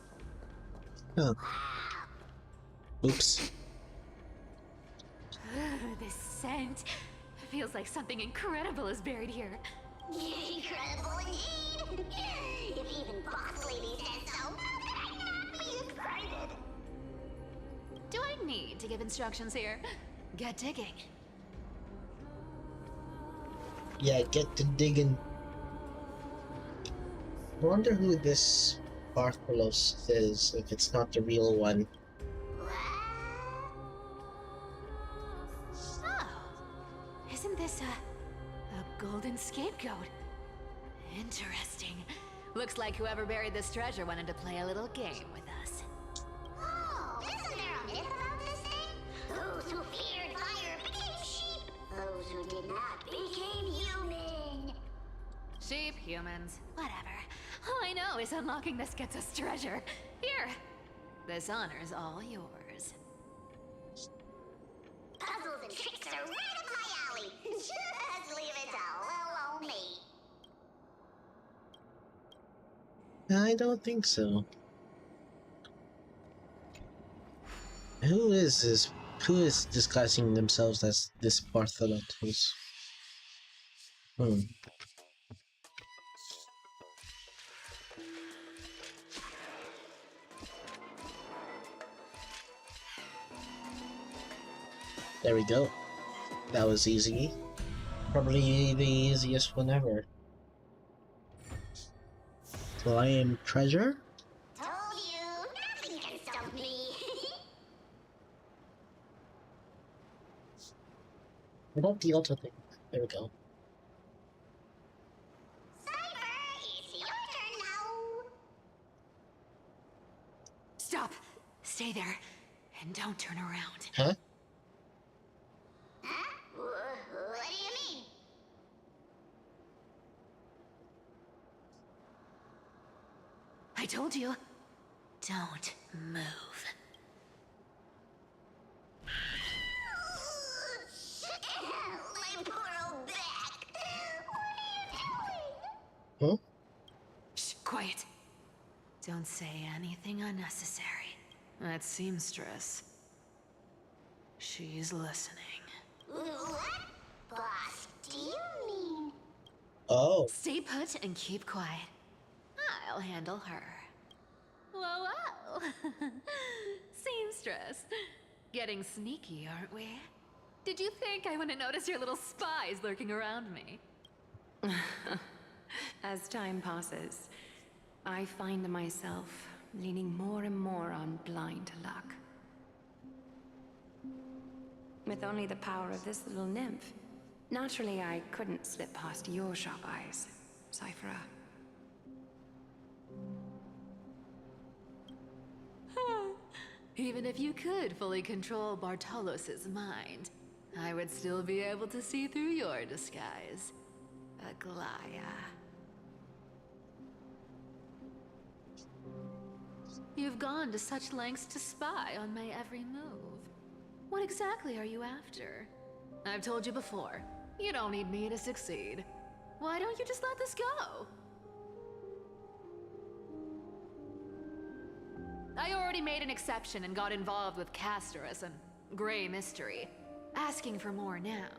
Oh. Oops. This scent feels like something incredible is buried here. Incredible indeed! If even boss lady says so, how could I not be excited? Do I need to give instructions here? Get digging. Yeah, get to digging. I wonder who this Bartholos is, if it's not the real one. Oh, isn't this a golden scapegoat? Interesting. Looks like whoever buried this treasure wanted to play a little game with us. Oh, isn't there a myth about this thing? Those who feared fire became sheep. Those who did not became human. Sheep, humans, whatever. All I know is unlocking this gets us treasure. Here, this honor's all yours. Puzzles and tricks are right up my alley. Just leave it to little old me. I don't think so. Who is this? Who is disguising themselves as this Bartholos? There we go. That was easy. Probably the easiest one ever. So I am treasure? Told you, nothing can stump me. What about the altar thing? There we go. Cypher, it's your turn now. Stop! Stay there, and don't turn around. Huh? Huh? What do you mean? I told you, don't move. Let Huh? Shh, quiet. Don't say anything unnecessary. That seamstress. She's listening. What? Boss, do you mean? Oh. Stay put and keep quiet. I'll handle her. Whoa, whoa! Seamstress. Getting sneaky, aren't we? Did you think I wouldn't notice your little spies lurking around me? As time passes, I find myself leaning more and more on blind luck. With only the power of this little nymph, naturally I couldn't slip past your sharp eyes, Cyphera. Even if you could fully control Bartolos's mind, I would still be able to see through your disguise. Aglaya. You've gone to such lengths to spy on my every move. What exactly are you after? I've told you before, you don't need me to succeed. Why don't you just let this go? I already made an exception and got involved with Castorus and Grey Mystery. Asking for more now.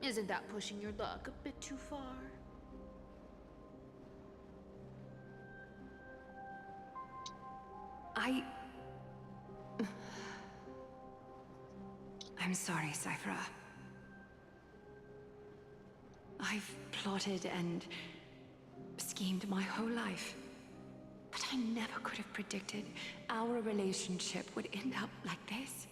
Isn't that pushing your luck a bit too far? I'm sorry, Cyphera. I've plotted and schemed my whole life. But I never could have predicted our relationship would end up like this.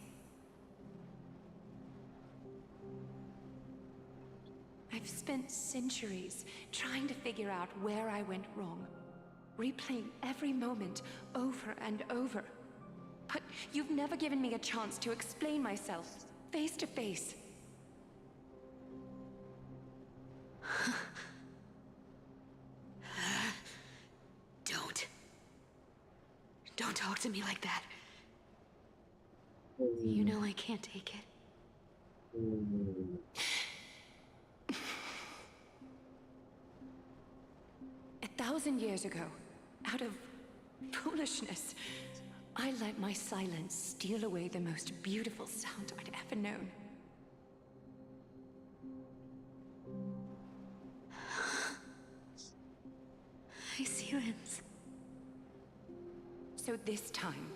I've spent centuries trying to figure out where I went wrong, replaying every moment over and over. But you've never given me a chance to explain myself, face to face. Don't talk to me like that. You know I can't take it. 1,000 years ago, out of foolishness, I let my silence steal away the most beautiful sound I'd ever known. I see limbs. So this time,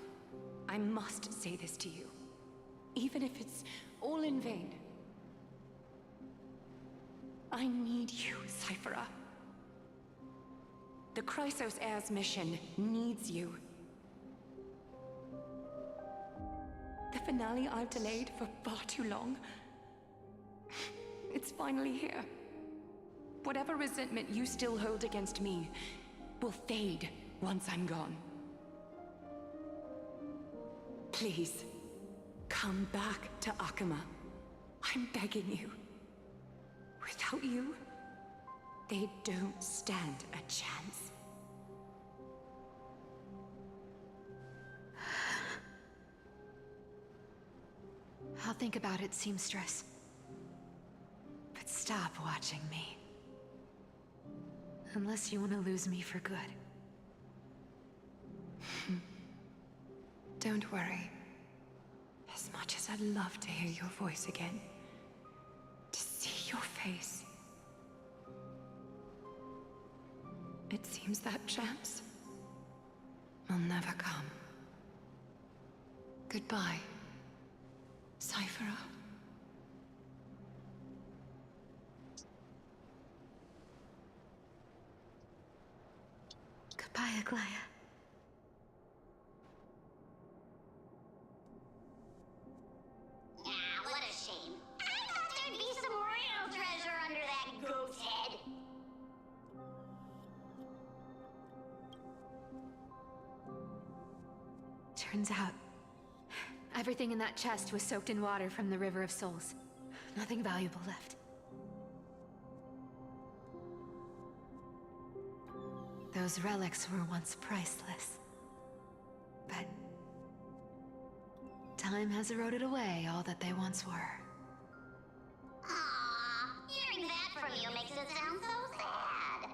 I must say this to you, even if it's all in vain. I need you, Cyphera. The Chrysos Heir's mission needs you. The finale I've delayed for far too long. It's finally here. Whatever resentment you still hold against me will fade once I'm gone. Please, come back to Akama. I'm begging you. Without you, they don't stand a chance. I'll think about it, seamstress. But stop watching me. Unless you want to lose me for good. Don't worry. As much as I'd love to hear your voice again, to see your face, it seems that chance will never come. Goodbye, Cyphera. Goodbye, Aglaya. Ah, what a shame. I thought there'd be some real treasure under that goat's head. Turns out, everything in that chest was soaked in water from the River of Souls. Nothing valuable left. Those relics were once priceless. But time has eroded away all that they once were. Aww, hearing that from you makes it sound so sad.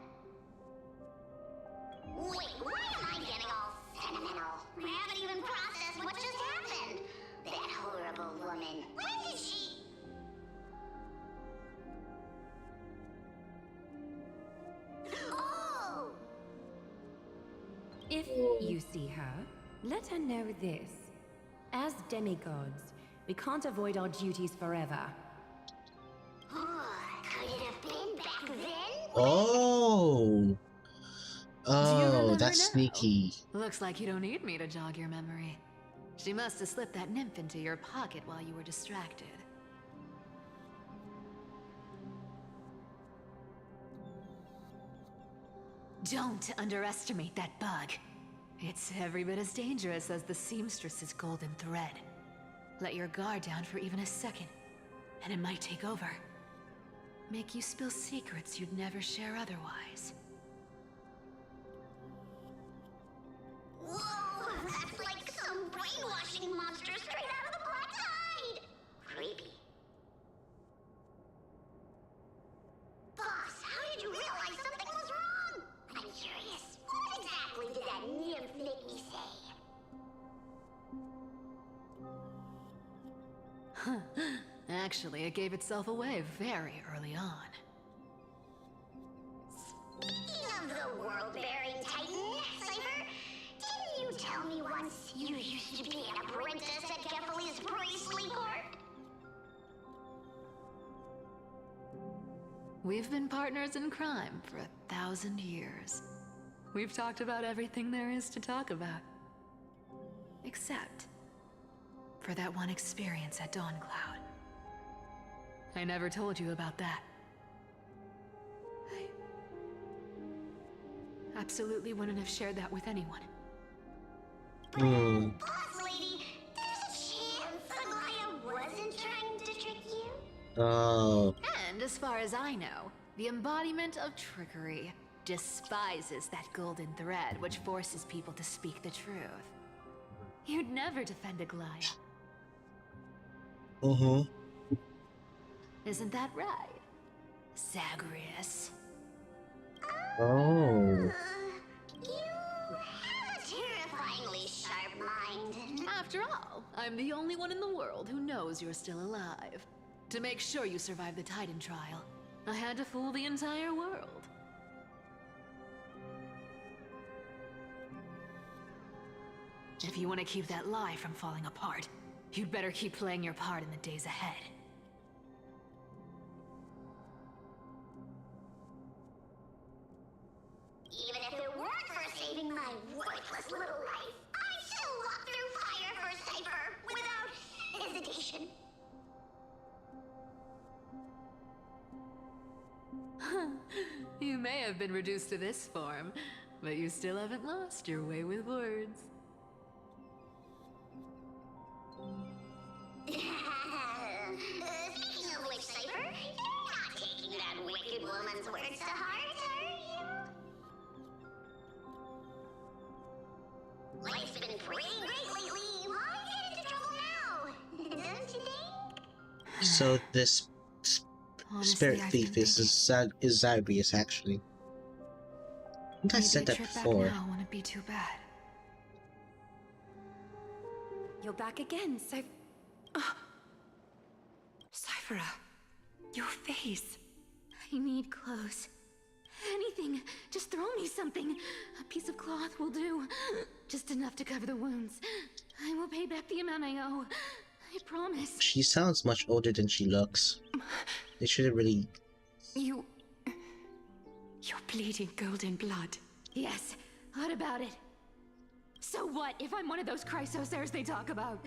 If you see her, let her know this. As demigods, we can't avoid our duties forever. Could it have been back then? Oh! Do you Oh, remember that's now? sneaky. Looks like you don't need me to jog your memory. She must have slipped that nymph into your pocket while you were distracted. Don't underestimate that bug. It's every bit as dangerous as the seamstress's golden thread. Let your guard down for even a second, and it might take over. Make you spill secrets you'd never share otherwise. Whoa, that's like some brainwashing monster straight out of the Black Tide! Creepy. Boss, how did you realize something was wrong? I'm curious, what exactly did that nymph make me say? Actually, it gave itself away very early on. Speaking of the world-bearing titan, Cypher, didn't you tell me once you used to be an apprentice at Kefali's priestly court? We've been partners in crime for 1,000 years. We've talked about everything there is to talk about. Except for that one experience at Dawncloud. I never told you about that. I absolutely wouldn't have shared that with anyone. Boss lady, there's a chance Aglaia wasn't trying to trick you? Oh. And as far as I know, the embodiment of trickery despises that golden thread which forces people to speak the truth. You'd never defend Aglaia. Isn't that right, Zagreus? Oh. You have a terrifyingly sharp mind. After all, I'm the only one in the world who knows you're still alive. To make sure you survive the Titan trial, I had to fool the entire world. If you want to keep that lie from falling apart, you'd better keep playing your part in the days ahead. Even if it weren't for saving my worthless little life, I'd still walk through fire for Cypher without hesitation. You may have been reduced to this form, but you still haven't lost your way with words. Speaking of which, Cypher, you're not taking that wicked woman's words to heart, are you? Life's been pretty great lately. Why get into trouble now? Don't you think? So this Honestly, spirit I've thief been is Zagreus, actually. I think I Maybe said a that trip before. back now wouldn't be too bad. You're back again, Cyphera, your face. I need clothes. Anything. Just throw me something. A piece of cloth will do. Just enough to cover the wounds. I will pay back the amount I owe. I promise. She sounds much older than she looks. They shouldn't really... You're bleeding golden blood. Yes. What about it? So what if I'm one of those Chrysosairs they talk about?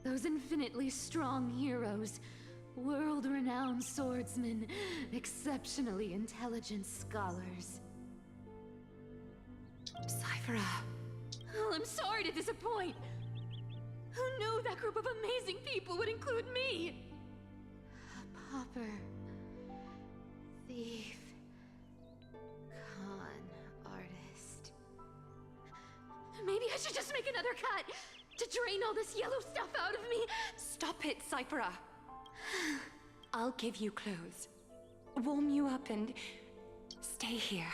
Those infinitely strong heroes. World-renowned swordsmen. Exceptionally intelligent scholars. Cyphera. Oh, I'm sorry to disappoint. Who knew that group of amazing people would include me? A pauper. Thief. Con artist. Maybe I should just make another cut to drain all this yellow stuff out of me. Stop it, Cyphera. I'll give you clothes, warm you up, and stay here.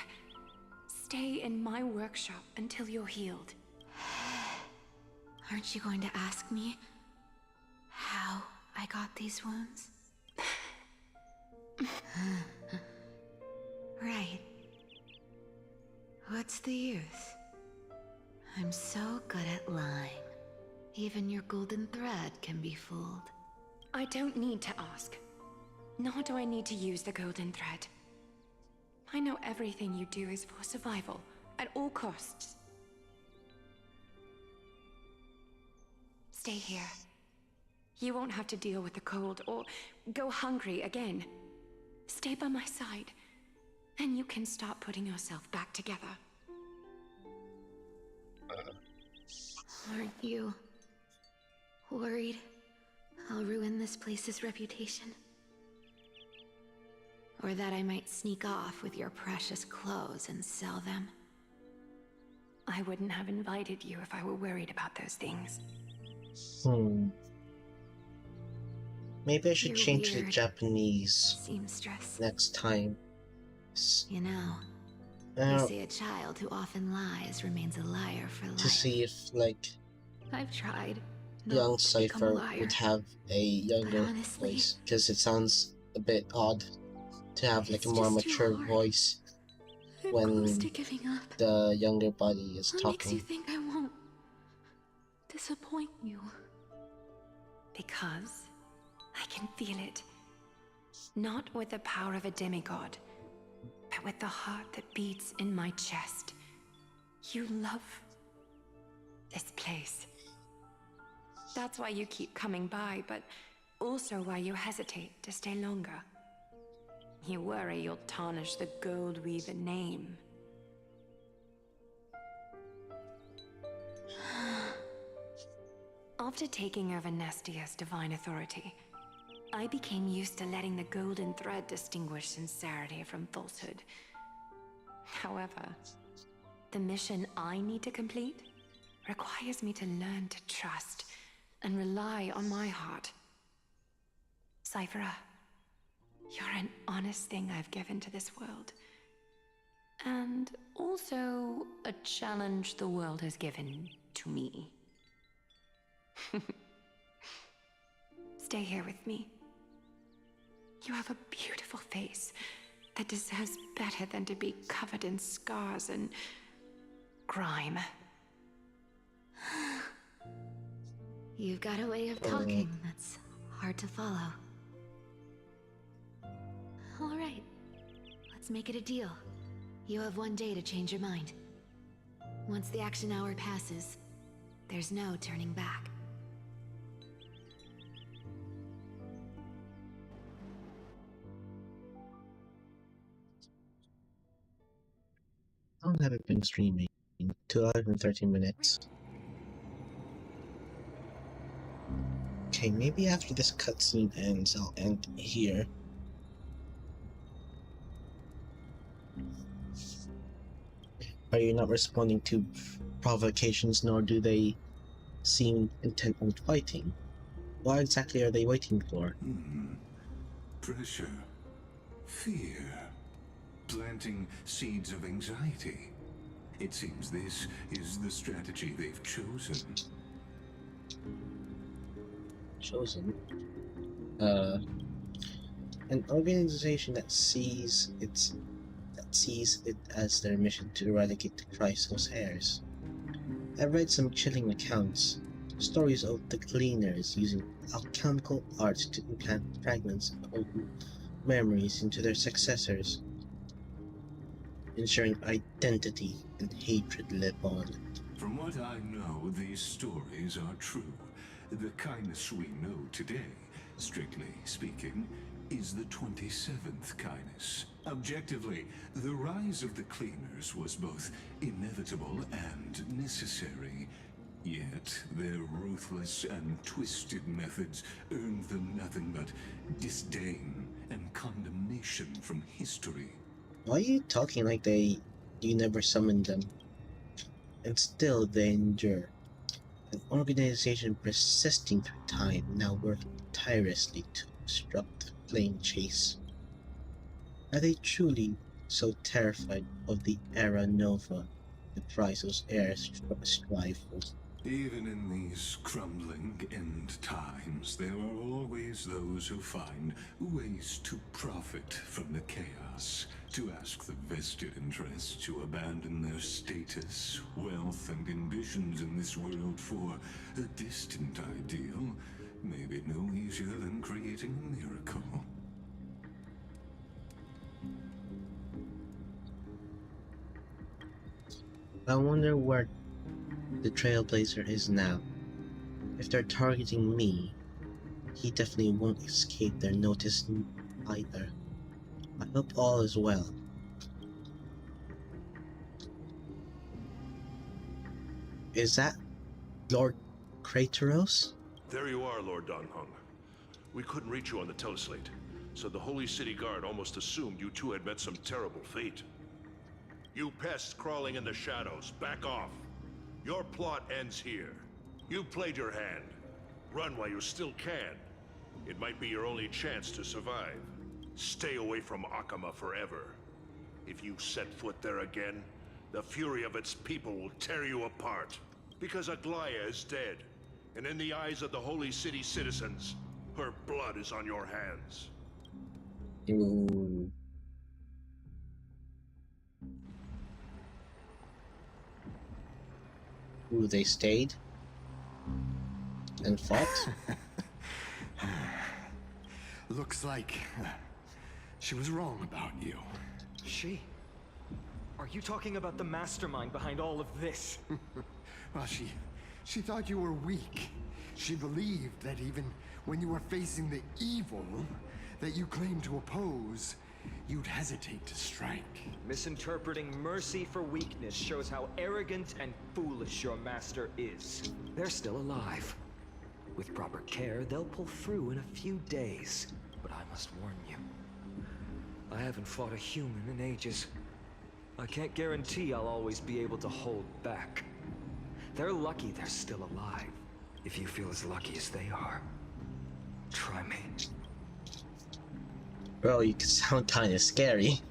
Stay in my workshop until you're healed. Aren't you going to ask me how I got these wounds? Right. What's the use? I'm so good at lying. Even your golden thread can be fooled. I don't need to ask. Nor do I need to use the golden thread. I know everything you do is for survival, at all costs. Stay here. You won't have to deal with the cold or go hungry again. Stay by my side, and you can start putting yourself back together. Aren't you worried I'll ruin this place's reputation? Or that I might sneak off with your precious clothes and sell them? I wouldn't have invited you if I were worried about those things. Maybe I should You're change the weird, Japanese seamstress. next time. You know, they Uh, say a child who often lies remains a liar for life. to see if, like, I've tried young not to become a Cypher liar. would have a younger honestly, voice, because it sounds a bit odd to have like a it's more just too mature hard. voice I'm when close to giving up. the younger body is What makes you talking. think I won't disappoint you? Because I can feel it. Not with the power of a demigod, but with the heart that beats in my chest. You love this place. That's why you keep coming by, but also why you hesitate to stay longer. You worry you'll tarnish the Gold Weaver name. After taking over Nestia's divine authority, I became used to letting the golden thread distinguish sincerity from falsehood. However, the mission I need to complete requires me to learn to trust and rely on my heart. Cyphera, you're an honest thing I've given to this world. And also a challenge the world has given to me. Stay here with me. You have a beautiful face that deserves better than to be covered in scars and grime. You've got a way of talking that's hard to follow. All right, let's make it a deal. You have 1 day to change your mind. Once the action hour passes, there's no turning back. How long have I been streaming? 2 hours and 13 minutes. Okay, maybe after this cutscene ends, I'll end here. Are you not responding to provocations, nor do they seem intent on fighting? What exactly are they waiting for? Pressure. Fear. Planting seeds of anxiety. It seems this is the strategy they've chosen. Chosen? An organization that sees it as their mission to eradicate the Chrysos heirs. I've read some chilling accounts, stories of the cleaners using alchemical arts to implant fragments of old memories into their successors, ensuring identity and hatred live on. From what I know, these stories are true. The kindness we know today, strictly speaking, is the 27th kindness. Objectively, the rise of the cleaners was both inevitable and necessary. Yet, their ruthless and twisted methods earned them nothing but disdain and condemnation from history. Why are you talking like you never summoned them? And still they endure. An organization persisting through time, now working tirelessly to obstruct the flame chase. Are they truly so terrified of the era nova the Chrysos heirs strive for? Even in these crumbling end times, times, there are always those who find ways to profit from the chaos, to ask the vested interests to abandon their status, wealth, and ambitions in this world for a distant ideal. Maybe no easier than creating a miracle. I wonder where the Trailblazer is now. If they're targeting me, he definitely won't escape their notice either. I hope all is well. Is that Lord Kratos? There you are, Lord Donghung. We couldn't reach you on the teleslate, so the Holy City Guard almost assumed you two had met some terrible fate. You pests crawling in the shadows, back off. Your plot ends here. You played your hand. Run while you still can. It might be your only chance to survive. Stay away from Akama forever. If you set foot there again, the fury of its people will tear you apart. Because Aglaya is dead, and in the eyes of the Holy City citizens, her blood is on your hands. Ooh. Ooh, they stayed? And fought? Looks like she was wrong about you. She? Are you talking about the mastermind behind all of this? Well, she thought you were weak. She believed that even when you were facing the evil that you claimed to oppose, you'd hesitate to strike. Misinterpreting mercy for weakness shows how arrogant and foolish your master is. They're still alive. With proper care, they'll pull through in a few days. But I must warn you, I haven't fought a human in ages. I can't guarantee I'll always be able to hold back. They're lucky they're still alive. If you feel as lucky as they are, try me. Bro, you sound kinda scary.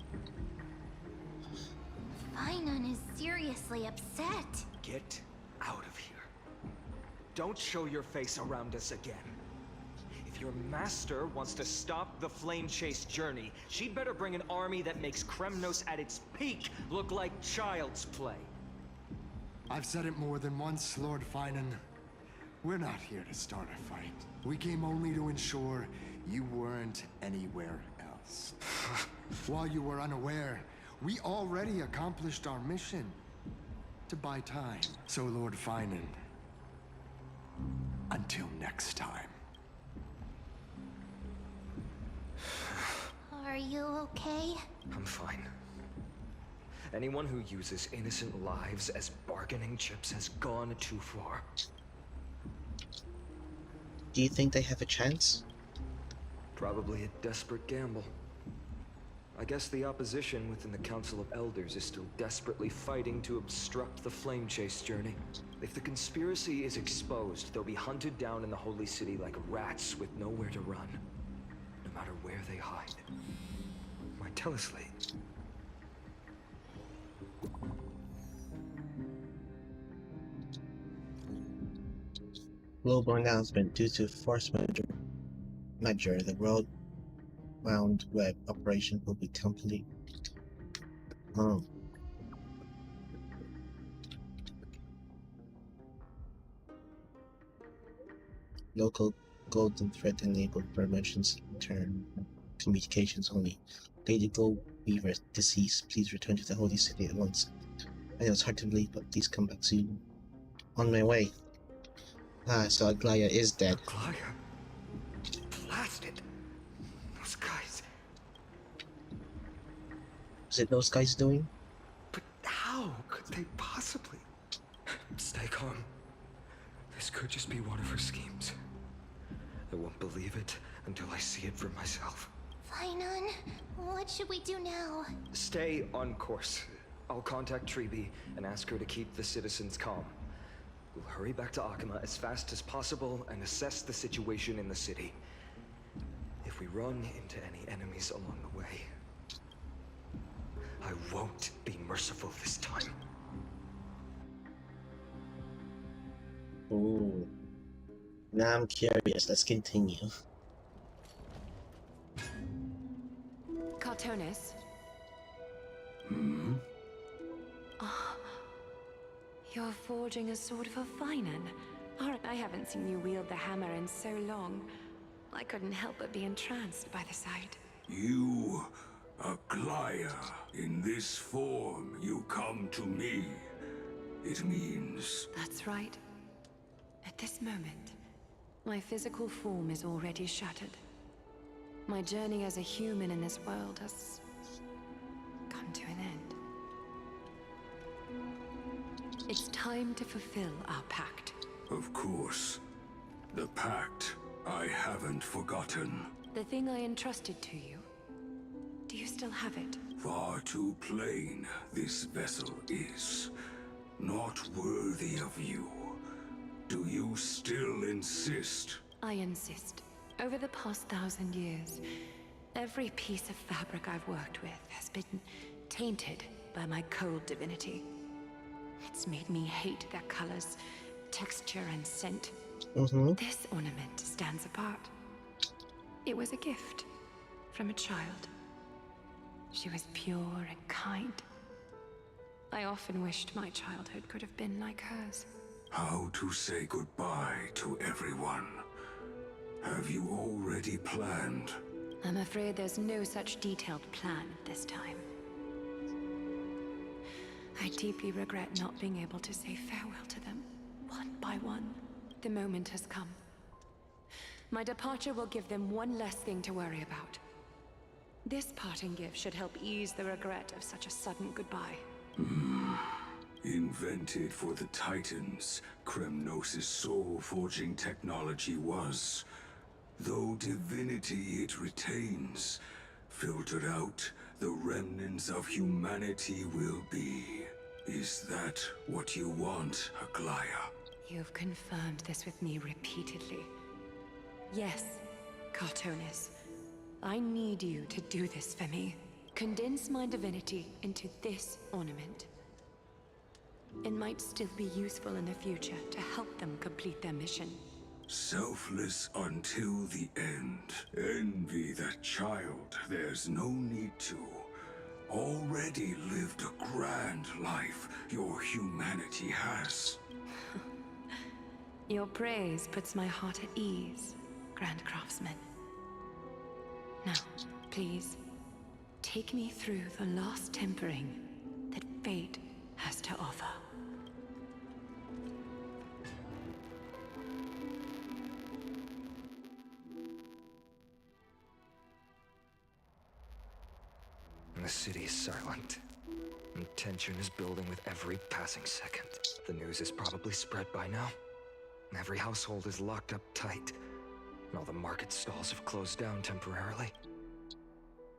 Finon is seriously upset. Get out of here. Don't show your face around us again. If your master wants to stop the flame chase journey, she'd better bring an army that makes Kremnos at its peak look like child's play. I've said it more than once, Lord Finan. We're not here to start a fight. We came only to ensure you weren't anywhere else. While you were unaware, we already accomplished our mission to buy time. So, Lord Finan, until next time. Are you okay? I'm fine. Anyone who uses innocent lives as bargaining chips has gone too far. Do you think they have a chance? Probably a desperate gamble. I guess the opposition within the Council of Elders is still desperately fighting to obstruct the flame chase journey. If the conspiracy is exposed, they'll be hunted down in the Holy City like rats with nowhere to run. No matter where they hide. My teleslate. Global announcement: due to force measure, the world-round web operation will be complete. Oh. Local golden thread enabled for emergency intern communications only. Lady Gold Weaver deceased. Please return to the Holy City at once. I know it's hard to believe, but please come back soon. On my way. Ah, so Aglaya is dead. Aglaya? Blasted. Those guys. Is it those guys doing? But how could they possibly? Stay calm. This could just be one of her schemes. I won't believe it until I see it for myself. Finon, what should we do now? Stay on course. I'll contact Treeby and ask her to keep the citizens calm. We'll hurry back to Akama as fast as possible and assess the situation in the city. If we run into any enemies along the way, I won't be merciful this time. Ooh. Now I'm curious. Let's continue. Cartonis? You're forging a sword for Finan. I haven't seen you wield the hammer in so long. I couldn't help but be entranced by the sight. You, Aglaya, in this form you come to me. It means... That's right. At this moment, my physical form is already shattered. My journey as a human in this world has come to an end. It's time to fulfill our pact. Of course. The pact I haven't forgotten. The thing I entrusted to you. Do you still have it? Far too plain this vessel is. Not worthy of you. Do you still insist? I insist. Over the past 1,000 years, every piece of fabric I've worked with has been tainted by my cold divinity. It's made me hate their colors, texture, and scent. This ornament stands apart. It was a gift from a child. She was pure and kind. I often wished my childhood could have been like hers. How to say goodbye to everyone? Have you already planned? I'm afraid there's no such detailed plan this time. I deeply regret not being able to say farewell to them, one by one. The moment has come. My departure will give them one less thing to worry about. This parting gift should help ease the regret of such a sudden goodbye. Invented for the Titans, Kremnos' soul-forging technology was. Though divinity it retains, filtered out, the remnants of humanity will be. Is that what you want, Aglaya? You've confirmed this with me repeatedly. Yes, Cartonis. I need you to do this for me. Condense my divinity into this ornament. It might still be useful in the future to help them complete their mission. Selfless until the end. Envy that child, there's no need to. Already lived a grand life your humanity has. Your praise puts my heart at ease, Grand Craftsman. Now, please, take me through the last tempering that fate has to offer. The city is silent, and tension is building with every passing second. The news is probably spread by now. Every household is locked up tight, and all the market stalls have closed down temporarily.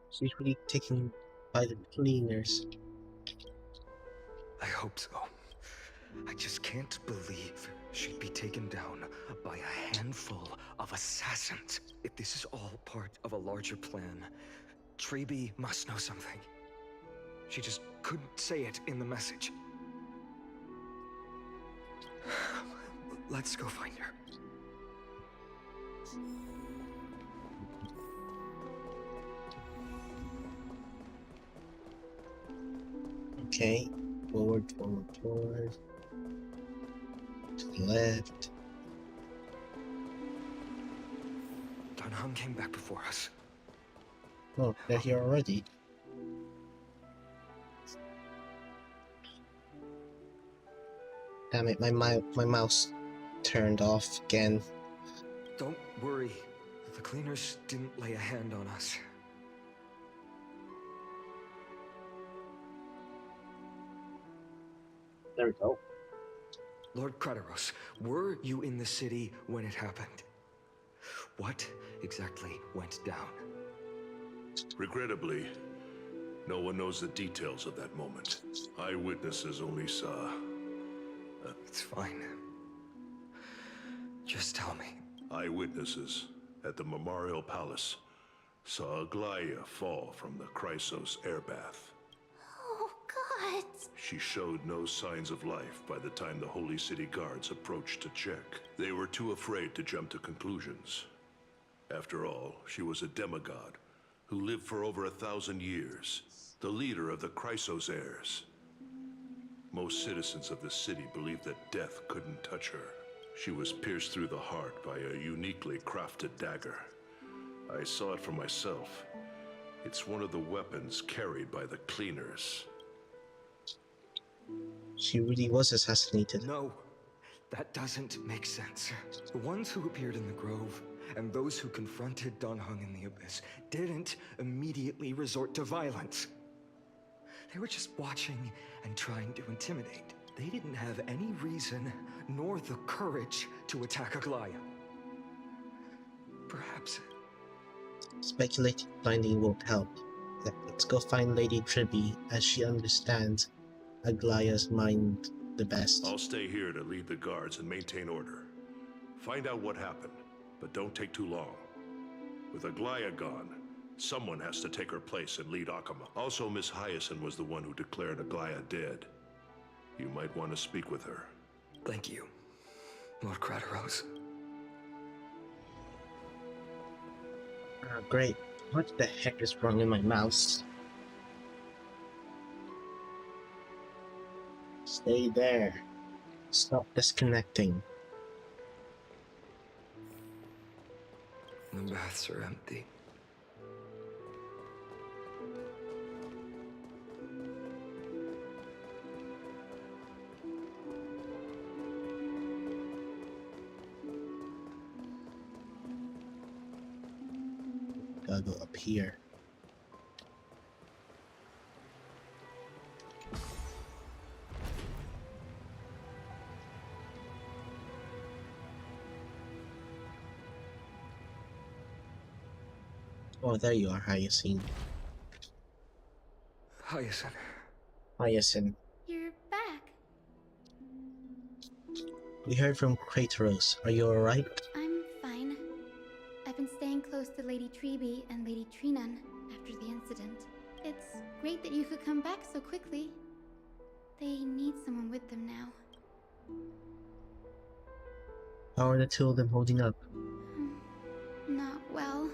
She's really taken by the cleaners. I hope so. I just can't believe she'd be taken down by a handful of assassins. If this is all part of a larger plan, Treby must know something. She just couldn't say it in the message. Let's go find her. Okay. Forward. To the left. Dunham came back before us. Oh, they're here already. Damn it, my mouse turned off again. Don't worry. The cleaners didn't lay a hand on us. There we go. Lord Krateros, were you in the city when it happened? What exactly went down? Regrettably, no one knows the details of that moment. Eyewitnesses only saw... It's fine. Just tell me. Eyewitnesses at the Memorial Palace saw Aglaya fall from the Chrysos air bath. Oh, God. results? She showed no signs of life by the time the Holy City Guards approached to check. They were too afraid to jump to conclusions. After all, she was a demigod who lived for over 1,000 years, the leader of the Chrysos heirs. Most citizens of the city believed that death couldn't touch her. She was pierced through the heart by a uniquely crafted dagger. I saw it for myself. It's one of the weapons carried by the cleaners. She really was assassinated. No, that doesn't make sense. The ones who appeared in the Grove and those who confronted Dan Heng in the Abyss didn't immediately resort to violence. They were just watching and trying to intimidate. They didn't have any reason nor the courage to attack Aglaya. Perhaps... Speculating blinding won't help. Let's go find Lady Tribby, as she understands Aglaya's mind the best. I'll stay here to lead the guards and maintain order. Find out what happened, but don't take too long. With Aglaya gone, someone has to take her place and lead Akama. Also, Miss Hyacinth was the one who declared Aglaya dead. You might want to speak with her. Thank you, Lord Crateros. Great. What the heck is wrong with my mouse? Stay there. Stop disconnecting. The baths are empty. Gotta go up here. Oh, there you are, Hyacinth. Hyacinth. Hyacinth. You're back. We heard from Kratos. Are you alright? I'm fine. I've been staying close to Lady Treby and Lady Trinan after the incident. It's great that you could come back so quickly. They need someone with them now. How are the two of them holding up? Not well.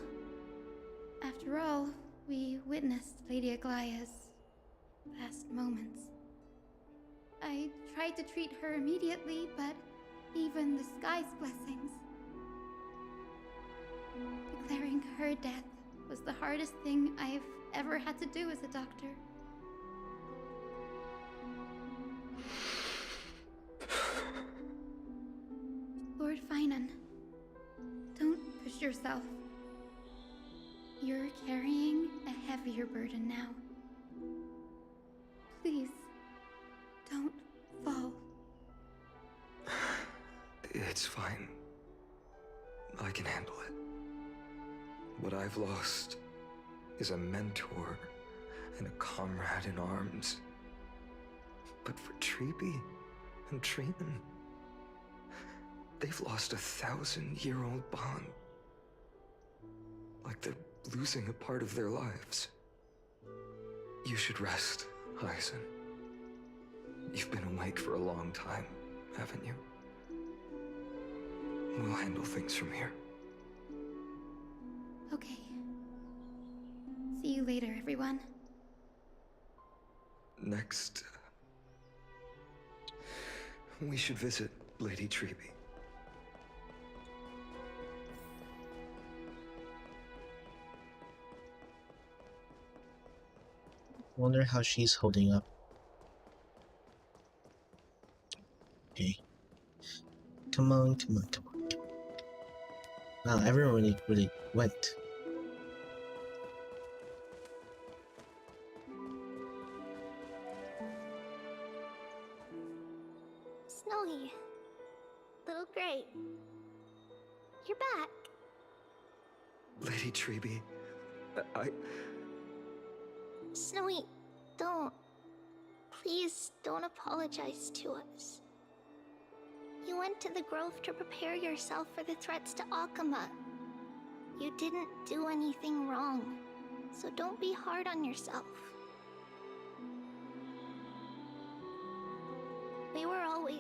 After all, we witnessed Lady Aglaya's last moments. I tried to treat her immediately, but even the sky's blessings. Declaring her death was the hardest thing I've ever had to do as a doctor. Lord Finan, don't push yourself. You're carrying a heavier burden now. Please, don't fall. It's fine. I can handle it. What I've lost is a mentor and a comrade in arms. But for Treby and Trinan, they've lost a 1,000-year-old bond. Like they're losing a part of their lives. You should rest, Hyacinth. You've been awake for a long time, haven't you? We'll handle things from here. Okay. See you later, everyone. Next, we should visit Lady Treby. Wonder how she's holding up. Okay. Come on, come on, come on. Wow, everyone really went. Snowy. Little Gray. You're back. Lady Treby, Snowy, don't. Please don't apologize to us. You went to the Grove to prepare yourself for the threats to Akama. You didn't do anything wrong, so don't be hard on yourself.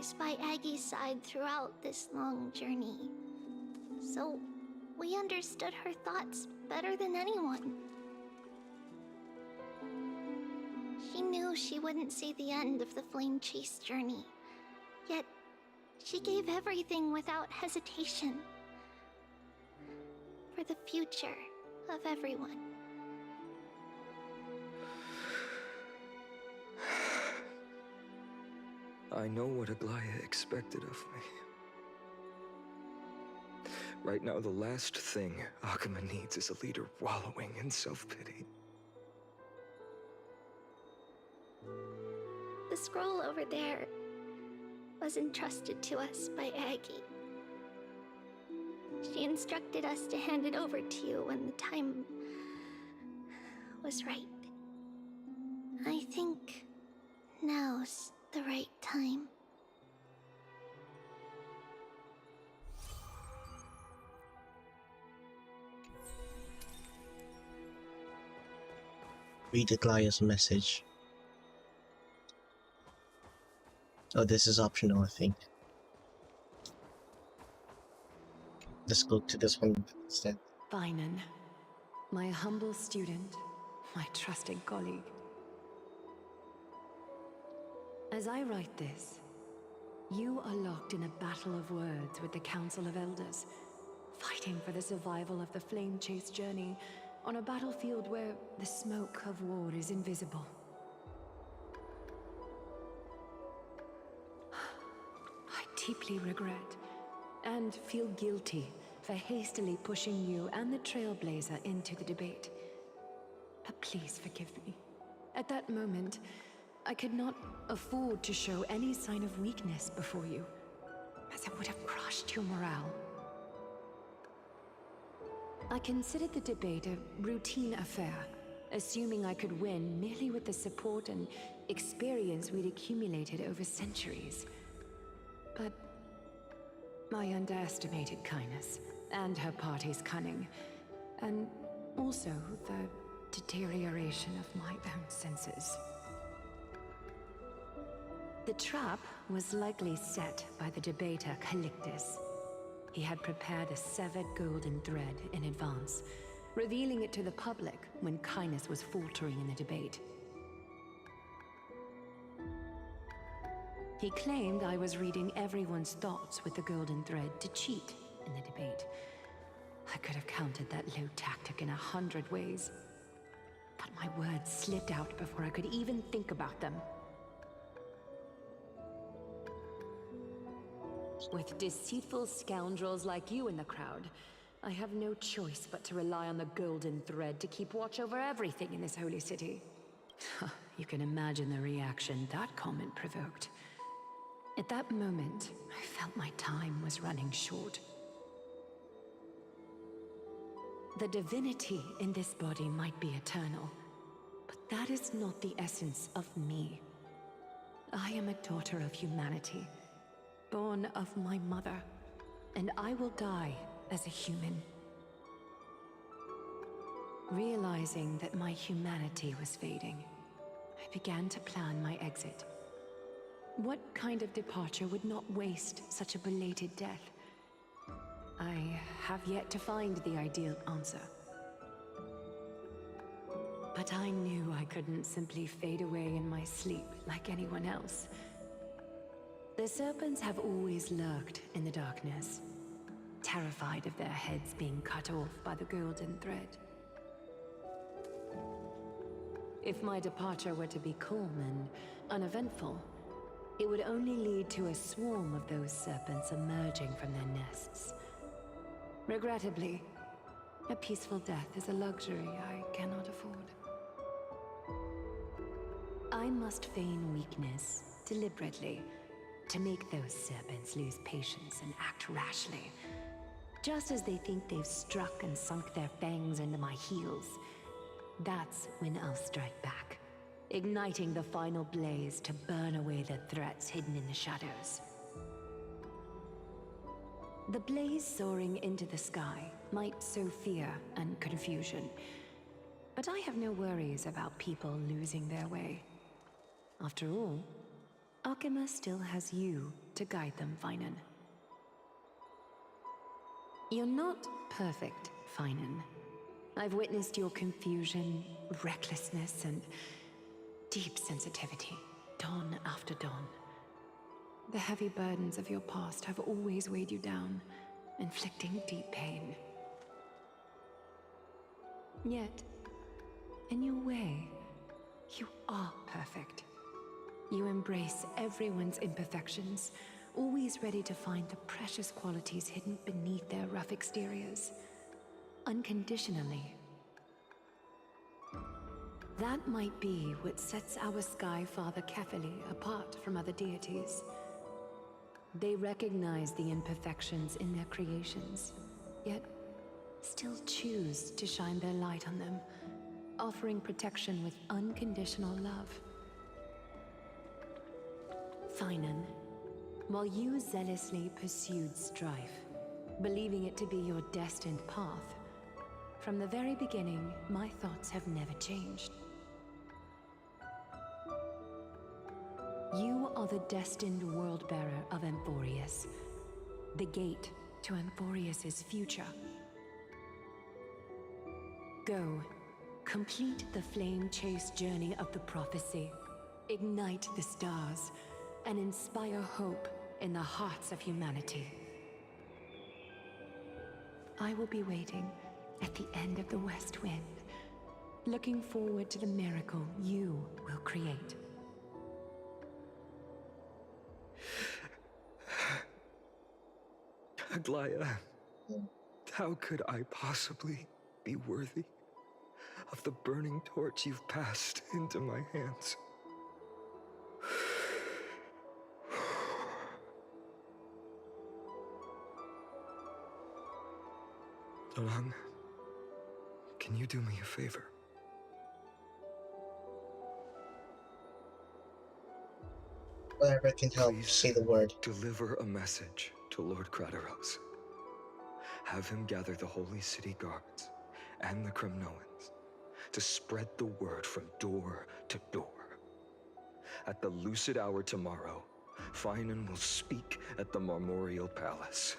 always by Aggie's side throughout this long journey. So, we understood her thoughts better than anyone. She knew she wouldn't see the end of the Flame Chase journey. Yet, she gave everything without hesitation. For the future of everyone. I know what Aglaya expected of me. Right now, the last thing Akuma needs is a leader wallowing in self-pity. The scroll over there was entrusted to us by Aggie. She instructed us to hand it over to you when the time was right. I think now's the right time. Read Aglaya's message. Oh, this is optional, I think. Let's go to this one instead. Finan, my humble student, my trusted colleague. As I write this, you are locked in a battle of words with the Council of Elders, fighting for the survival of the Flame Chase journey on a battlefield where the smoke of war is invisible. I deeply regret and feel guilty for hastily pushing you and the Trailblazer into the debate. But please forgive me. At that moment, I could not afford to show any sign of weakness before you, as it would have crushed your morale. I considered the debate a routine affair, assuming I could win merely with the support and experience we'd accumulated over centuries. But I underestimated Kindness and her party's cunning, and also the deterioration of my own senses. The trap was likely set by the debater Calictus. He had prepared a severed golden thread in advance, revealing it to the public when Kindness was faltering in the debate. He claimed I was reading everyone's thoughts with the golden thread to cheat in the debate. I could have countered that low tactic in 100 ways, but my words slipped out before I could even think about them. With deceitful scoundrels like you in the crowd, I have no choice but to rely on the golden thread to keep watch over everything in this holy city. You can imagine the reaction that comment provoked. At that moment, I felt my time was running short. The divinity in this body might be eternal, but that is not the essence of me. I am a daughter of humanity, born of my mother, and I will die as a human. Realizing that my humanity was fading, I began to plan my exit. What kind of departure would not waste such a belated death? I have yet to find the ideal answer. But I knew I couldn't simply fade away in my sleep like anyone else. The serpents have always lurked in the darkness, terrified of their heads being cut off by the golden thread. If my departure were to be calm and uneventful, it would only lead to a swarm of those serpents emerging from their nests. Regrettably, a peaceful death is a luxury I cannot afford. I must feign weakness deliberately to make those serpents lose patience and act rashly. Just as they think they've struck and sunk their fangs into my heels, that's when I'll strike back, igniting the final blaze to burn away the threats hidden in the shadows. The blaze soaring into the sky might sow fear and confusion, but I have no worries about people losing their way. After all, Akuma still has you to guide them, Finan. You're not perfect, Finan. I've witnessed your confusion, recklessness, and deep sensitivity, dawn after dawn. The heavy burdens of your past have always weighed you down, inflicting deep pain. Yet, in your way, you are perfect. You embrace everyone's imperfections, always ready to find the precious qualities hidden beneath their rough exteriors. Unconditionally. That might be what sets our Sky Father Kefili apart from other deities. They recognize the imperfections in their creations, yet still choose to shine their light on them, offering protection with unconditional love. Finan, while you zealously pursued strife, believing it to be your destined path, from the very beginning, my thoughts have never changed. You are the destined world-bearer of Amphorius, the gate to Amphorius's future. Go, complete the flame-chased journey of the prophecy, ignite the stars, and inspire hope in the hearts of humanity. I will be waiting at the end of the West Wind, looking forward to the miracle you will create. Aglaya, how could I possibly be worthy of the burning torch you've passed into my hands? Donhung, can you do me a favor? Whatever can help, Please say the word. deliver a message to Lord Krateros. Have him gather the Holy City guards and the Kremnoans to spread the word from door to door. At the lucid hour tomorrow, Finan will speak at the Marmorial Palace.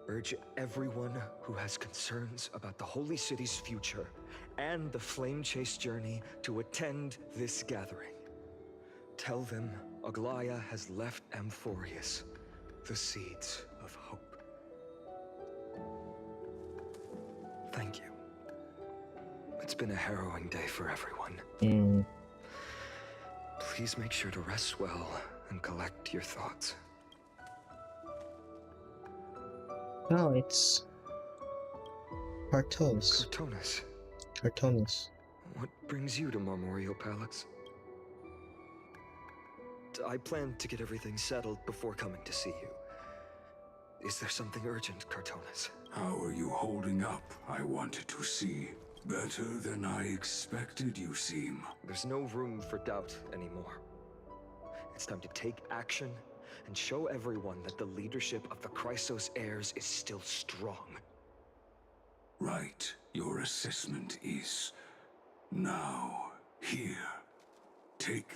Urge everyone who has concerns about the Holy City's future and the Flame Chase journey to attend this gathering. Tell them Aglaya has left Amphorius the seeds of hope. Thank you. It's been a harrowing day for everyone. Please make sure to rest well and collect your thoughts. No, it's Cartos. Cartonis. Cartonis. What brings you to Marmorial Palace? I plan to get everything settled before coming to see you. Is there something urgent, Cartonis? How are you holding up? I wanted to see. Better than I expected, you seem. There's no room for doubt anymore. It's time to take action and show everyone that the leadership of the Chrysos heirs is still strong. Right. Your assessment is now here. Take.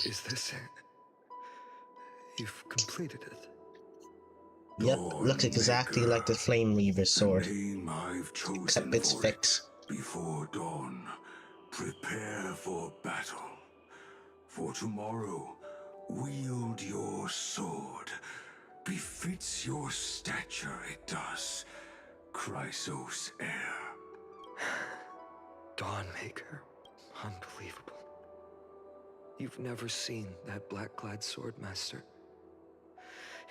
Is this it? You've completed it. Yep, looks exactly like the Flame Reaver's sword. The name I've chosen Except it's for fixed. it. Before dawn, prepare for battle. For tomorrow, wield your sword. Befits your stature, it does. Chrysos heir. Dawnmaker. Unbelievable. You've never seen that black-clad sword master.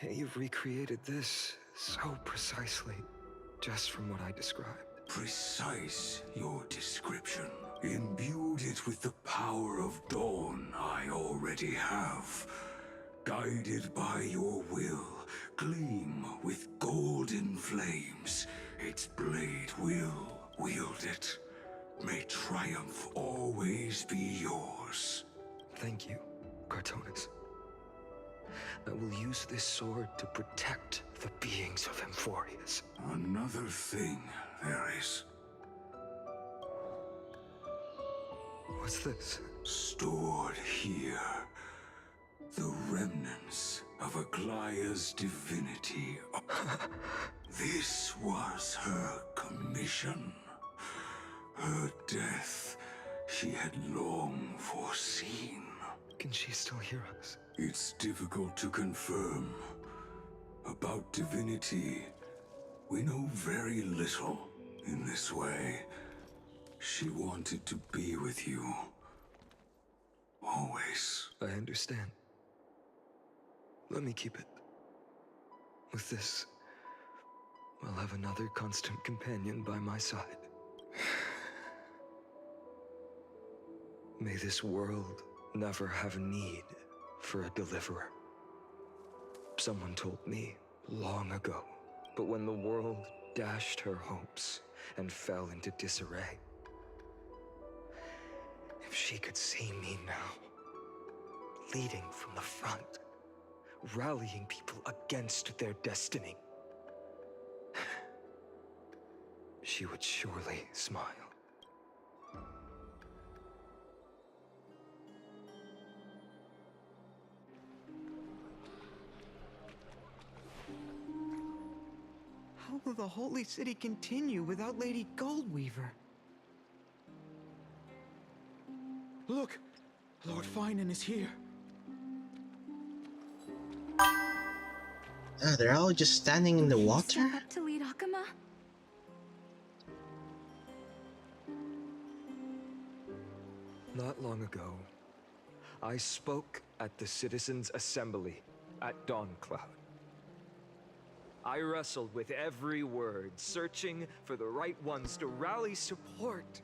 You've recreated this so precisely, just from what I described. Precise, your description. Imbued it with the power of dawn I already have. Guided by your will, gleam with golden flames. Its blade will wield it. May triumph always be yours. Thank you, Cartonis. I will use this sword to protect the beings of Amphorius. Another thing there is. What's this? Stored here. The remnants of Aglaya's divinity. This was her commission. Her death she had long foreseen. Can she still hear us? It's difficult to confirm. About divinity, we know very little in this way. She wanted to be with you. Always. I understand. Let me keep it. With this, I'll have another constant companion by my side. May this world never have need for a deliverer. Someone told me long ago, but when the world dashed her hopes and fell into disarray, if she could see me now, leading from the front, rallying people against their destiny, she would surely smile. How will the Holy City continue without Lady Goldweaver? Look! Lord Finan is here. Ah, they're all just standing in the water? Step up to lead Akama? Not long ago, I spoke at the Citizens' Assembly at Dawncloud. I wrestled with every word, searching for the right ones to rally support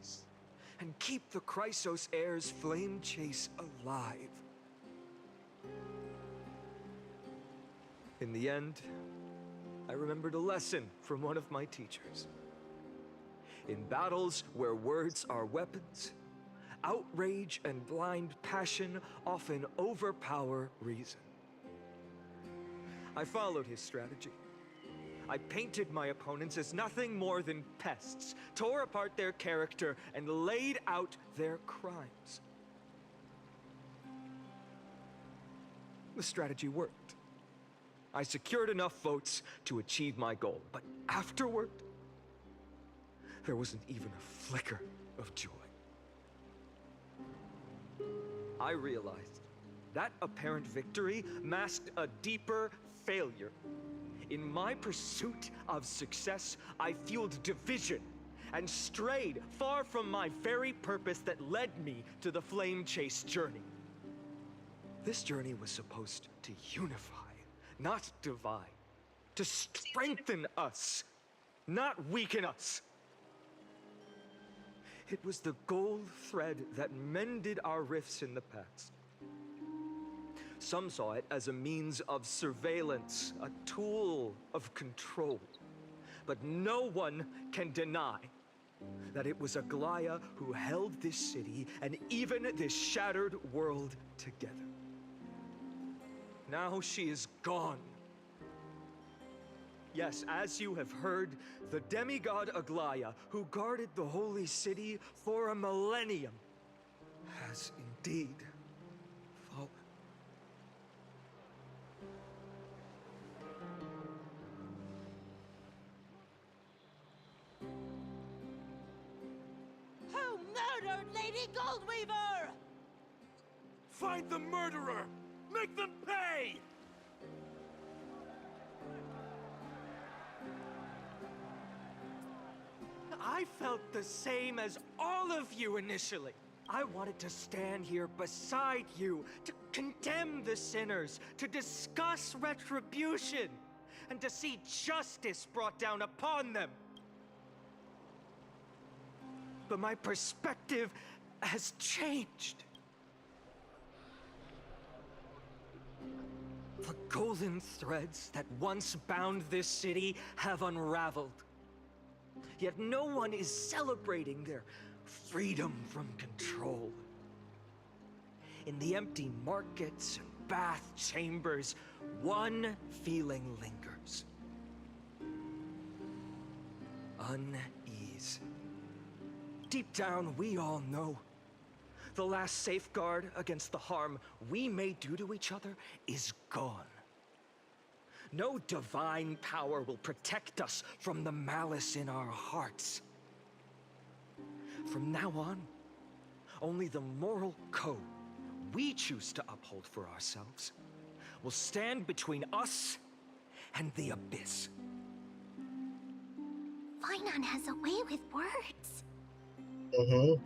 and keep the Chrysos heir's flame chase alive. In the end, I remembered a lesson from one of my teachers. In battles where words are weapons, outrage and blind passion often overpower reason. I followed his strategy. I painted my opponents as nothing more than pests, tore apart their character, and laid out their crimes. The strategy worked. I secured enough votes to achieve my goal, but afterward, there wasn't even a flicker of joy. I realized that apparent victory masked a deeper failure. In my pursuit of success, I fueled division and strayed far from my very purpose that led me to the Flame Chase journey. This journey was supposed to unify, not divide, to strengthen us, not weaken us. It was the gold thread that mended our rifts in the past. Some saw it as a means of surveillance, a tool of control. But no one can deny that it was Aglaya who held this city and even this shattered world together. Now she is gone. Yes, as you have heard, the demigod Aglaya, who guarded the holy city for a millennium, has indeed fallen. Who murdered Lady Goldweaver? Find the murderer! Make them pay! I felt the same as all of you initially. I wanted to stand here beside you, to condemn the sinners, to discuss retribution, and to see justice brought down upon them. But my perspective has changed. The golden threads that once bound this city have unraveled. Yet no one is celebrating their freedom from control. In the empty markets and bath chambers, one feeling lingers. Unease. Deep down, we all know The last safeguard against the harm we may do to each other is gone. No divine power will protect us from the malice in our hearts. From now on, only the moral code we choose to uphold for ourselves will stand between us and the abyss. Finon has a way with words. Mm-hmm.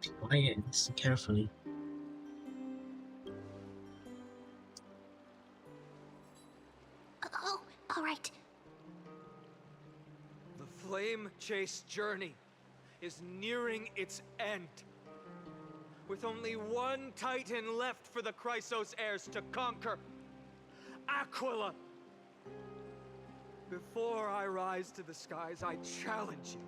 Be quiet and listen carefully. Oh, all right. The flame-chased journey is nearing its end. With only one Titan left for the Chrysos heirs to conquer, Aquila. Before I rise to the skies, I challenge you.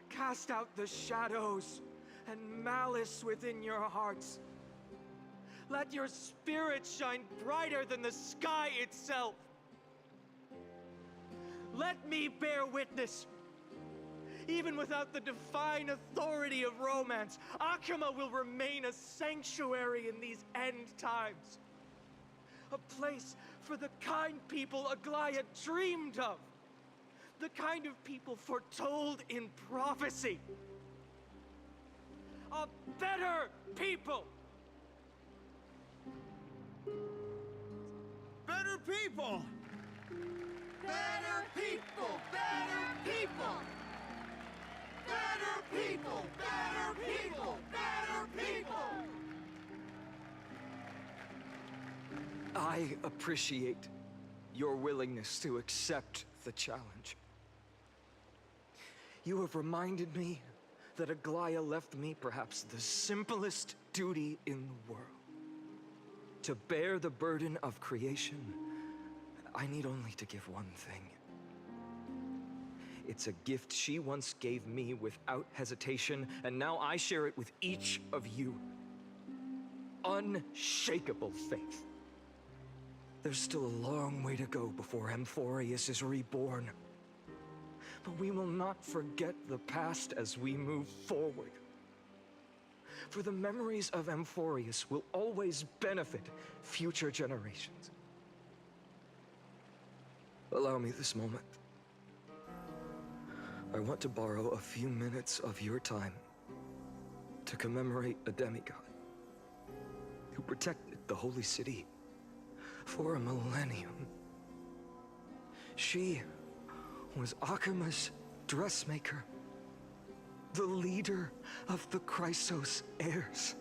Cast out the shadows and malice within your hearts. Let your spirit shine brighter than the sky itself. Let me bear witness. Even without the divine authority of romance, Akima will remain a sanctuary in these end times. A place for the kind people Aglaya dreamed of. The kind of people foretold in prophecy. A better people! Better people! Better people! Better people! Better people! Better people! Better people! I appreciate your willingness to accept the challenge. You have reminded me that Aglaya left me perhaps the simplest duty in the world. To bear the burden of creation, I need only to give one thing. It's a gift she once gave me without hesitation, and now I share it with each of you. Unshakable faith. There's still a long way to go before Amphorius is reborn. But we will not forget the past as we move forward. For the memories of Amphorius will always benefit future generations. Allow me this moment. I want to borrow a few minutes of your time to commemorate a demigod who protected the Holy City for a millennium. She was Akima's dressmaker, the leader of the Chrysos heirs,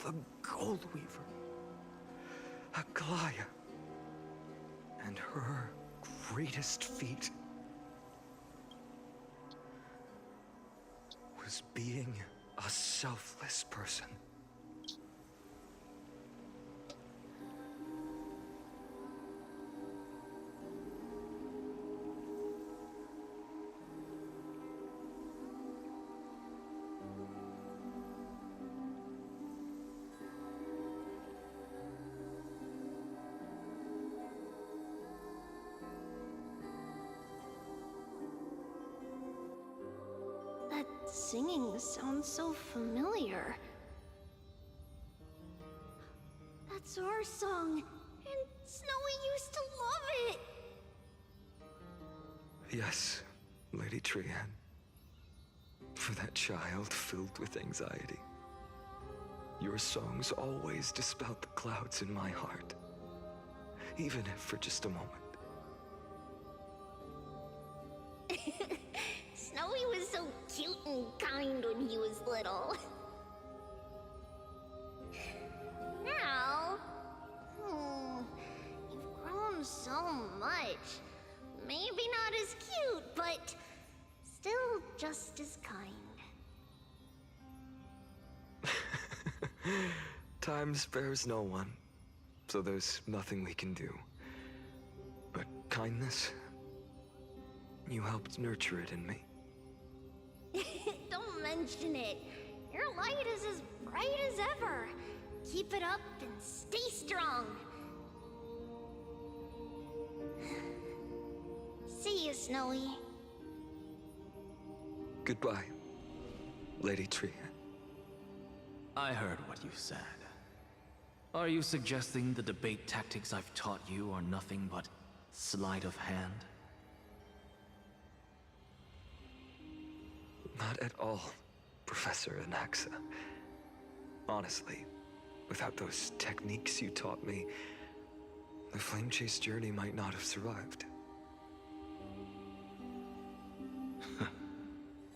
the Gold Weaver, Aglaya, and her greatest feat was being a selfless person. That singing sounds so familiar. That's our song, and Snowy used to love it. Yes, Lady Trian. For that child filled with anxiety. Your songs always dispelled the clouds in my heart. Even if for just a moment. Snowy was so cute and kind when he was little. Now, you've grown so much. Maybe not as cute, but still just as kind. Time spares no one, so there's nothing we can do. But kindness, you helped nurture it in me. Don't mention it. Your light is as bright as ever. Keep it up and stay strong. See you, Snowy. Goodbye, Lady Tree. I heard what you said. Are you suggesting the debate tactics I've taught you are nothing but sleight of hand? Not at all, Professor Anaxa. Honestly, without those techniques you taught me, the Flame Chase journey might not have survived.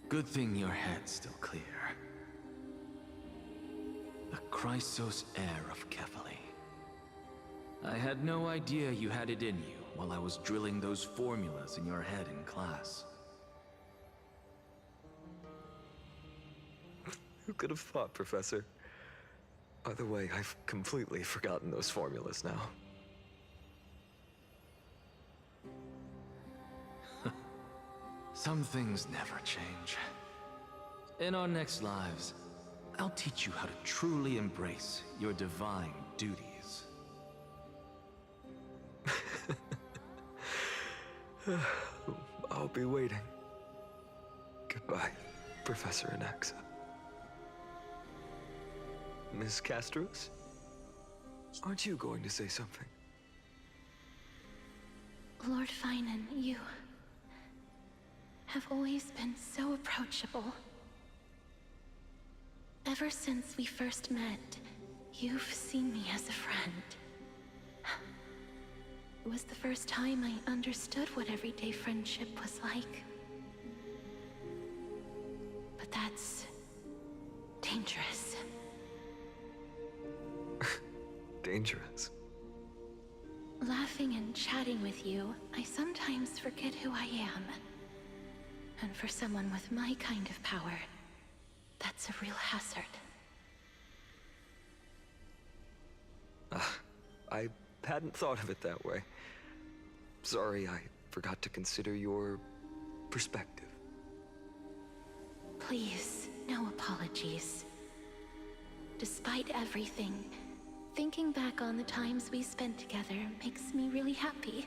Good thing your head's still clear. The Chrysos heir of Kefali. I had no idea you had it in you while I was drilling those formulas in your head in class. Who could have thought, Professor? By the way, I've completely forgotten those formulas now. Some things never change. In our next lives, I'll teach you how to truly embrace your divine duties. I'll be waiting. Goodbye, Professor Anaxa. Miss Castros? Aren't you going to say something? Lord Finan, you have always been so approachable. Ever since we first met, you've seen me as a friend. It was the first time I understood what everyday friendship was like. But that's dangerous. Dangerous? Laughing and chatting with you, I sometimes forget who I am. And for someone with my kind of power, that's a real hazard. I hadn't thought of it that way. Sorry, I forgot to consider your perspective. Please, no apologies. Despite everything, thinking back on the times we spent together makes me really happy.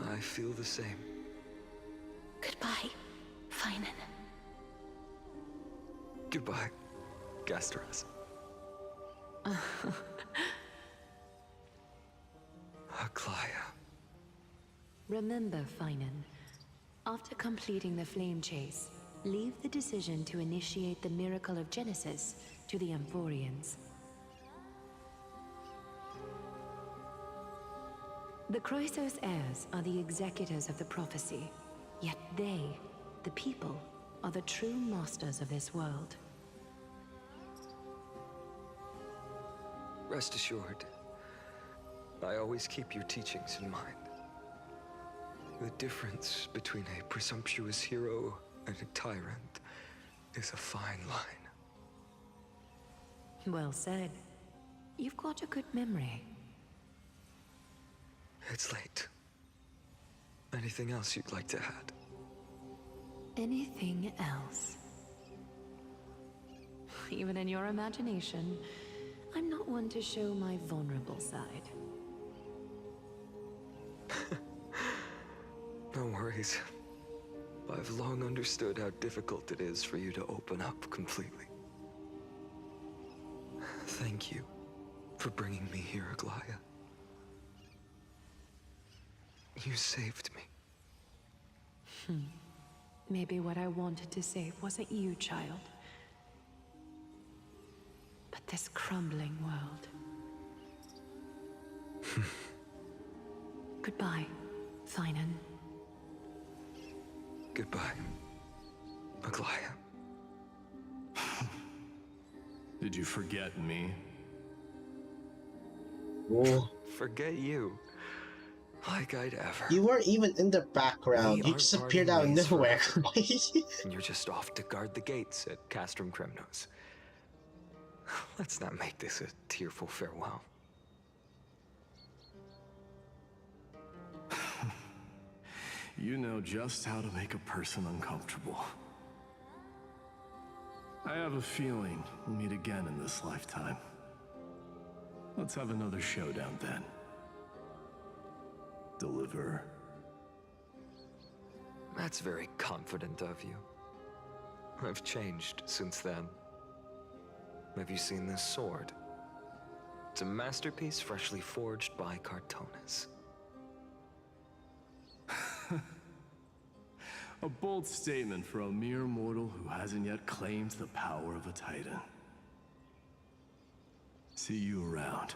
I feel the same. Goodbye, Finan. Goodbye, Gasteras. Aglaya. Remember, Finan, after completing the Flame Chase, leave the decision to initiate the Miracle of Genesis to the Amphorians. The Chrysos heirs are the executors of the prophecy, yet they, the people, are the true masters of this world. Rest assured, I always keep your teachings in mind. The difference between a presumptuous hero and a tyrant is a fine line. Well said. You've got a good memory. It's late. Anything else you'd like to add? Anything else? Even in your imagination, I'm not one to show my vulnerable side. No worries. I've long understood how difficult it is for you to open up completely. Thank you for bringing me here, Aglaya. You saved me. Maybe what I wanted to save wasn't you, child, but this crumbling world. Goodbye, Finan. Goodbye, Aglaya. Did you forget me? Whoa. Forget you. Like I'd ever. You weren't even in the background. You just appeared out of nowhere. And you're just off to guard the gates at Castrum Kremnos. Let's not make this a tearful farewell. You know just how to make a person uncomfortable. I have a feeling we'll meet again in this lifetime. Let's have another showdown then. Deliver. That's very confident of you. I've changed since then. Have you seen this sword? It's a masterpiece freshly forged by Cartonis. A bold statement for a mere mortal who hasn't yet claimed the power of a titan. See you around.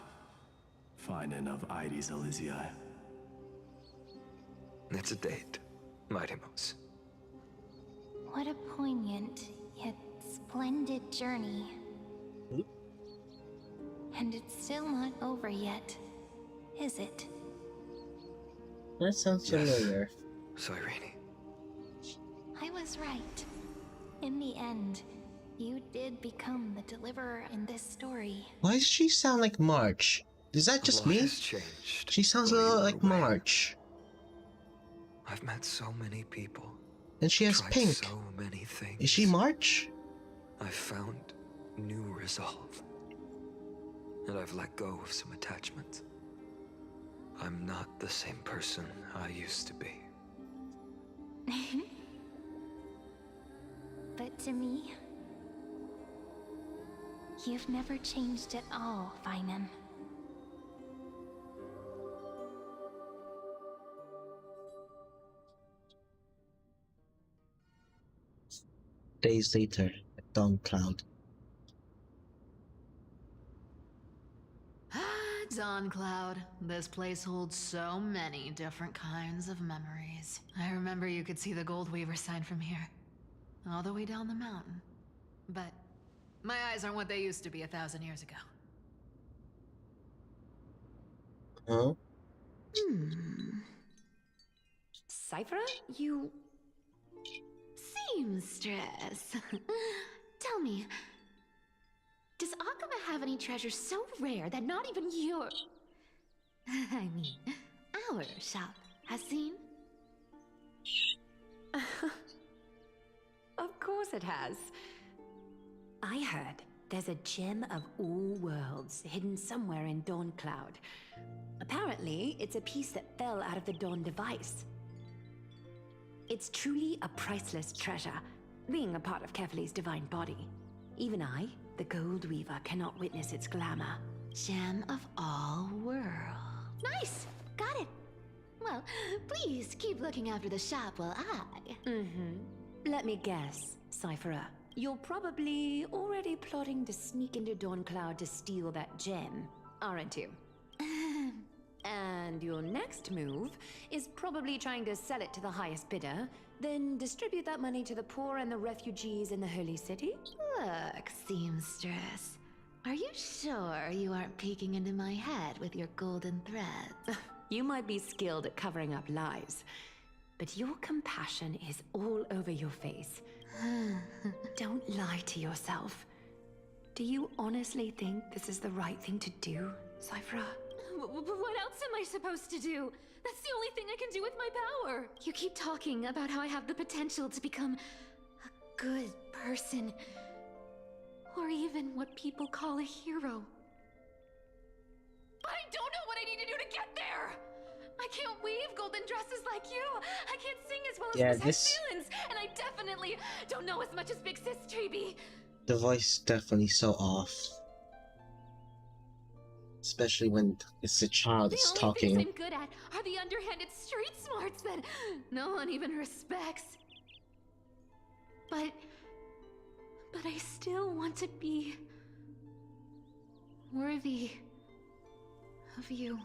Finan of Ides Elysiae. It's a date, Mightimos. What a poignant, yet splendid journey. And it's still not over yet, is it? That sounds familiar. Cyrene. I was right. In the end, you did become the deliverer in this story. Why does she sound like March? Is that just me? Has changed. She sounds a little like March. I've met so many people. And she has tried pink. So many things. Is she March? I've found new resolve. And I've let go of some attachments. I'm not the same person I used to be. But to me, you've never changed at all, Finan. Days later, at Dawn Cloud. Dawn Cloud. This place holds so many different kinds of memories. I remember you could see the Gold Weaver sign from here, all the way down the mountain. But my eyes aren't what they used to be 1,000 years ago. Huh? Cypher, you... Seamstress. Tell me, does Akama have any treasures so rare that not even your... I mean, our shop has seen? Of course it has. I heard there's a gem of all worlds hidden somewhere in Dawn Cloud. Apparently, it's a piece that fell out of the Dawn device. It's truly a priceless treasure, being a part of Kefali's divine body. Even I, the Gold Weaver, cannot witness its glamour. Gem of all worlds. Nice! Got it! Well, please keep looking after the shop while I... Let me guess, Cypherer. You're probably already plotting to sneak into Dawn Cloud to steal that gem, aren't you? And your next move is probably trying to sell it to the highest bidder, then distribute that money to the poor and the refugees in the Holy City? Look, seamstress. Are you sure you aren't peeking into my head with your golden threads? You might be skilled at covering up lies, but your compassion is all over your face. Don't lie to yourself. Do you honestly think this is the right thing to do, Cypher? What else am I supposed to do? That's the only thing I can do with my power. You keep talking about how I have the potential to become a good person. Or even what people call a hero. But I don't know what I need to do to get there! I can't weave golden dresses like you! I can't sing as well as Miss feelings, and I definitely don't know as much as Big Sis Treeby. The voice is definitely so off. Especially when it's a child that's talking. The only things I'm good at are the underhanded street smarts that no one even respects. But I still want to be worthy of you.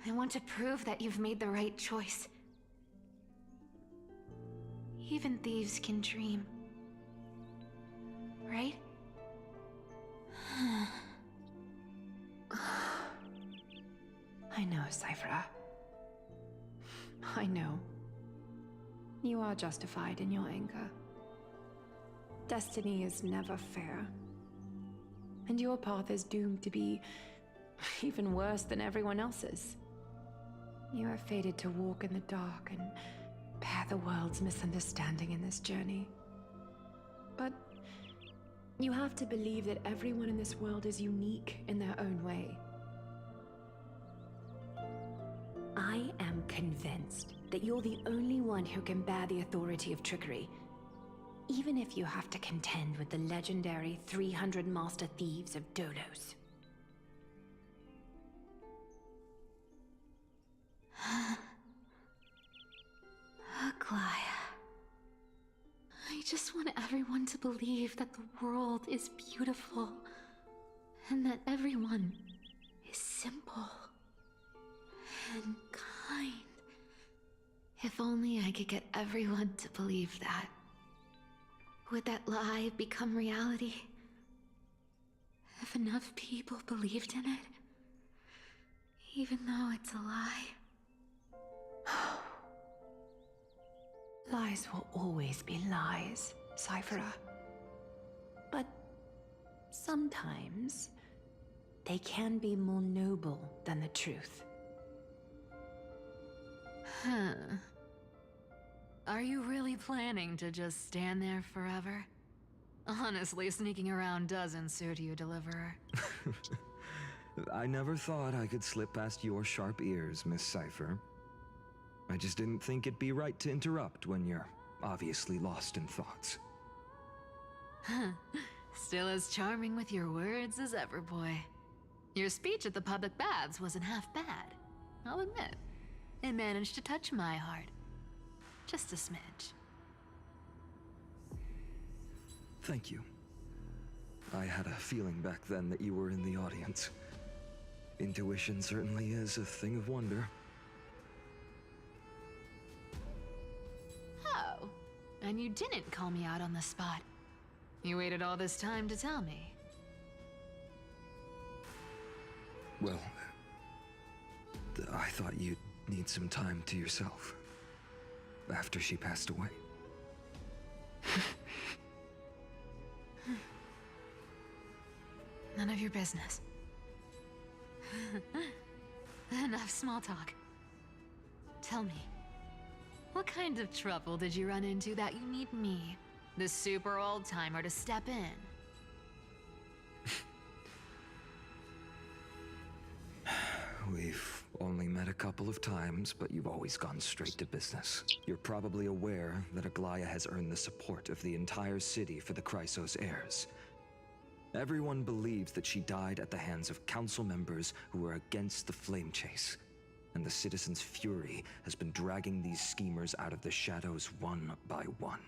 I want to prove that you've made the right choice. Even thieves can dream. Right? I know, Cypher. I know. You are justified in your anger. Destiny is never fair. And your path is doomed to be even worse than everyone else's. You are fated to walk in the dark and bear the world's misunderstanding in this journey. But you have to believe that everyone in this world is unique in their own way. I am convinced that you're the only one who can bear the authority of trickery, even if you have to contend with the legendary 300 master thieves of Dolos. Aglaya. I just want everyone to believe that the world is beautiful and that everyone is simple and kind. If only I could get everyone to believe that. Would that lie become reality? If enough people believed in it, even though it's a lie. Lies will always be lies, Cyphera. But sometimes they can be more noble than the truth. Huh. Are you really planning to just stand there forever? Honestly, sneaking around doesn't suit you, Deliverer. I never thought I could slip past your sharp ears, Miss Cypher. I just didn't think it'd be right to interrupt when you're obviously lost in thoughts. Still as charming with your words as ever, boy. Your speech at the public baths wasn't half bad, I'll admit. It managed to touch my heart. Just a smidge. Thank you. I had a feeling back then that you were in the audience. Intuition certainly is a thing of wonder. Oh, and you didn't call me out on the spot. You waited all this time to tell me. Well, I thought you'd need some time to yourself after she passed away. None of your business. Enough small talk. Tell me, what kind of trouble did you run into that you need me, the super old-timer, to step in? We've only met a couple of times, but you've always gone straight to business. You're probably aware that Aglaya has earned the support of the entire city for the Chrysos heirs. Everyone believes that she died at the hands of council members who were against the flame chase. And the citizens' fury has been dragging these schemers out of the shadows one by one.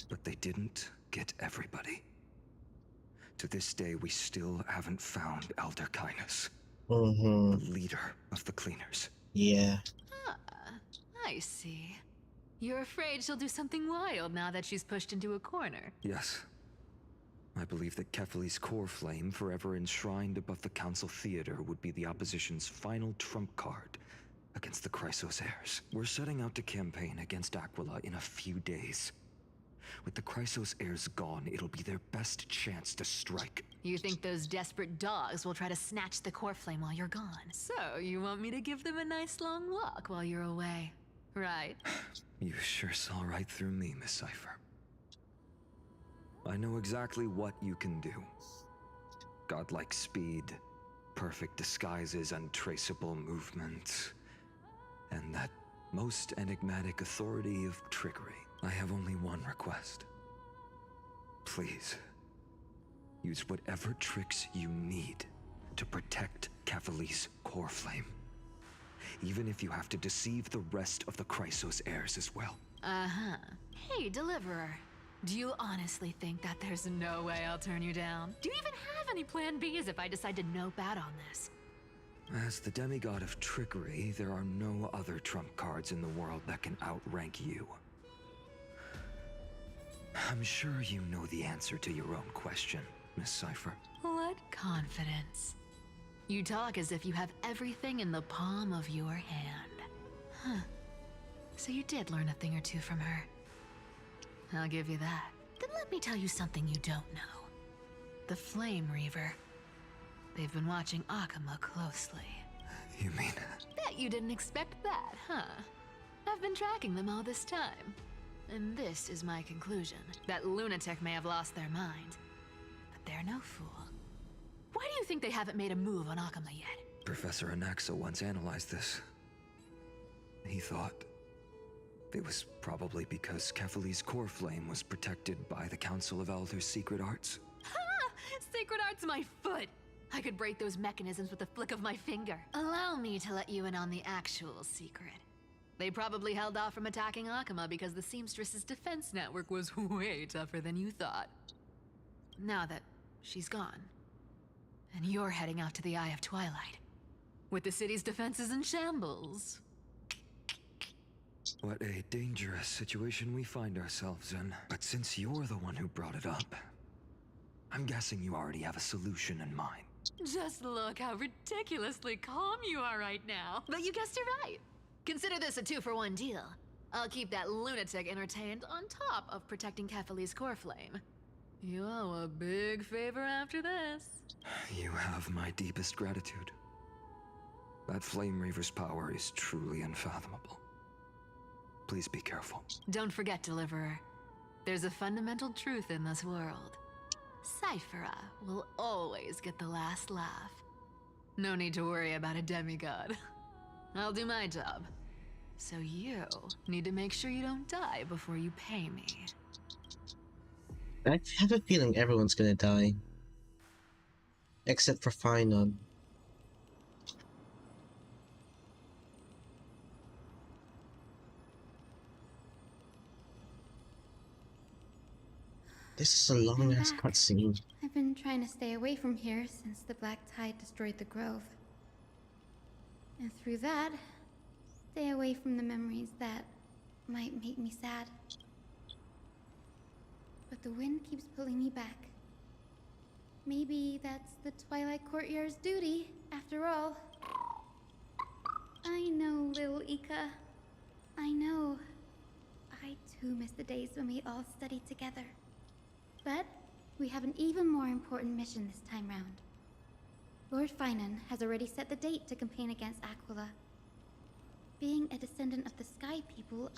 But they didn't get everybody. To this day, we still haven't found Elder Kynus, the leader of the cleaners. Yeah. Ah, I see. You're afraid she'll do something wild now that she's pushed into a corner. Yes. I believe that Kefali's core flame, forever enshrined above the council theater, would be the opposition's final trump card against the Chrysos heirs. We're setting out to campaign against Aquila in a few days. With the Chrysos heirs gone, it'll be their best chance to strike. You think those desperate dogs will try to snatch the core flame while you're gone? So, you want me to give them a nice long walk while you're away, right? You sure saw right through me, Miss Cypher. I know exactly what you can do. Godlike speed, perfect disguises, untraceable movement, and that most enigmatic authority of trickery. I have only one request. Please, use whatever tricks you need to protect Kefali's core flame. Even if you have to deceive the rest of the Chrysos heirs as well. Uh-huh. Hey, Deliverer. Do you honestly think that there's no way I'll turn you down? Do you even have any plan Bs if I decide to nope out on this? As the demigod of trickery, there are no other trump cards in the world that can outrank you. I'm sure you know the answer to your own question, Miss Cypher. What confidence. You talk as if you have everything in the palm of your hand. Huh. So you did learn a thing or two from her. I'll give you that. Then let me tell you something you don't know. The Flame Reaver. They've been watching Akama closely. You mean? Bet you didn't expect that, huh? I've been tracking them all this time. And this is my conclusion. That lunatic may have lost their mind, but they're no fool. Why do you think they haven't made a move on Akama yet? Professor Anaxa once analyzed this. He thought it was probably because Kefali's core flame was protected by the Council of Elders' secret arts. Ha! Sacred art's my foot! I could break those mechanisms with a flick of my finger. Allow me to let you in on the actual secret. They probably held off from attacking Akama because the Seamstress's defense network was way tougher than you thought. Now that she's gone, and you're heading out to the Eye of Twilight, with the city's defenses in shambles. What a dangerous situation we find ourselves in. But since you're the one who brought it up, I'm guessing you already have a solution in mind. Just look how ridiculously calm you are right now. But you guessed it right. Consider this a 2-for-1 deal. I'll keep that lunatic entertained on top of protecting Kefali's core flame. You owe a big favor after this. You have my deepest gratitude. That Flame Reaver's power is truly unfathomable. Please be careful. Don't forget, Deliverer. There's a fundamental truth in this world. Cyphera will always get the last laugh. No need to worry about a demigod. I'll do my job. So you need to make sure you don't die before you pay me. I have a feeling everyone's gonna die. Except for Finon. This is a long-ass cutscene. I've been trying to stay away from here since the Black Tide destroyed the Grove. And through that, stay away from the memories that might make me sad. But the wind keeps pulling me back. Maybe that's the Twilight Courtyard's duty, after all. I know, little Ika. I know. I too miss the days when we all studied together. But we have an even more important mission this time round. Lord Finon has already set the date to campaign against Aquila. Being a descendant of the Sky People,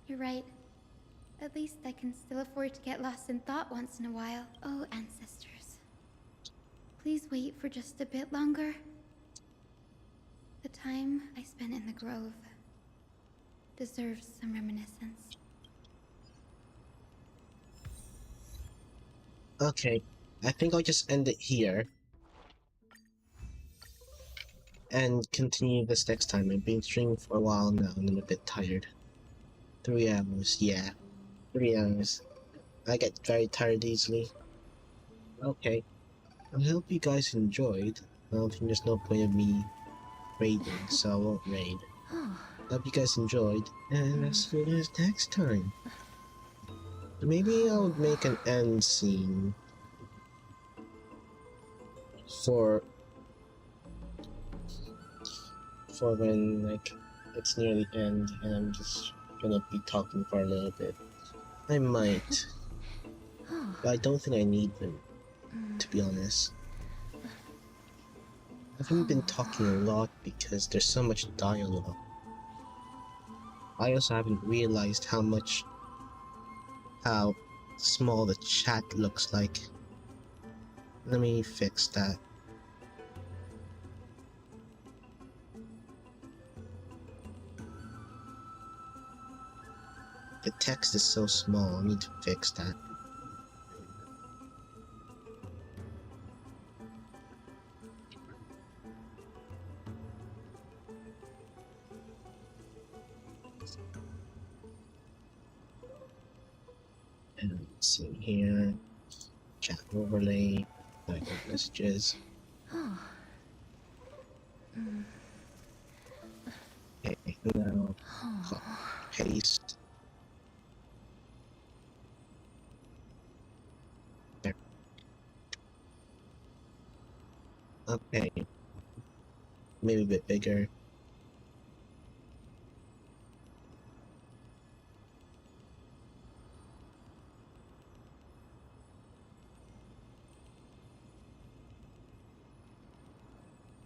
You're right. At least I can still afford to get lost in thought once in a while. Oh, ancestors. Please wait for just a bit longer. The time I spent in the Grove deserves some reminiscence. Okay, I think I'll just end it here. And continue this next time. I've been streaming for a while now and I'm a bit tired. 3 hours, yeah. 3 hours. I get very tired easily. Okay. I hope you guys enjoyed. I don't think there's no point of me raiding, so I won't raid. Hope you guys enjoyed, and I'll see you guys next time. Maybe I'll make an end scene for when like it's near the end and I'm just gonna be talking for a little bit. I might, but I don't think I need them, to be honest. I haven't been talking a lot because there's so much dialogue. I also haven't realized how small the chat looks like. Let me fix that. The text is so small, I need to fix that. And let's see here. Chat overlay. Private messages. Okay, now paste. There. Okay. Maybe a bit bigger.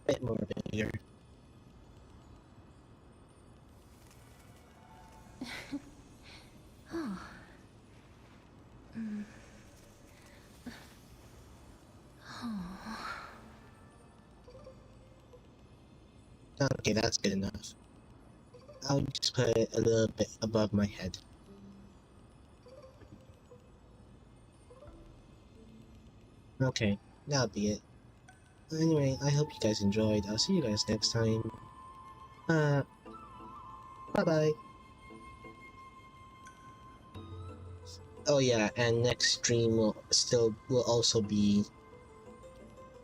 Bit more bigger. Okay, that's good enough. I'll just put it a little bit above my head. Okay, that'll be it. Anyway, I hope you guys enjoyed. I'll see you guys next time. Bye-bye. Oh yeah, and next stream will also be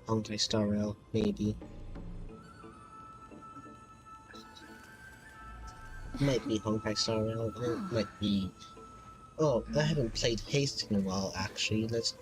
Honkai Star Rail, maybe. Might be Honkai Star Rail, or it might be... Oh, I haven't played Haste in a while, actually. Let's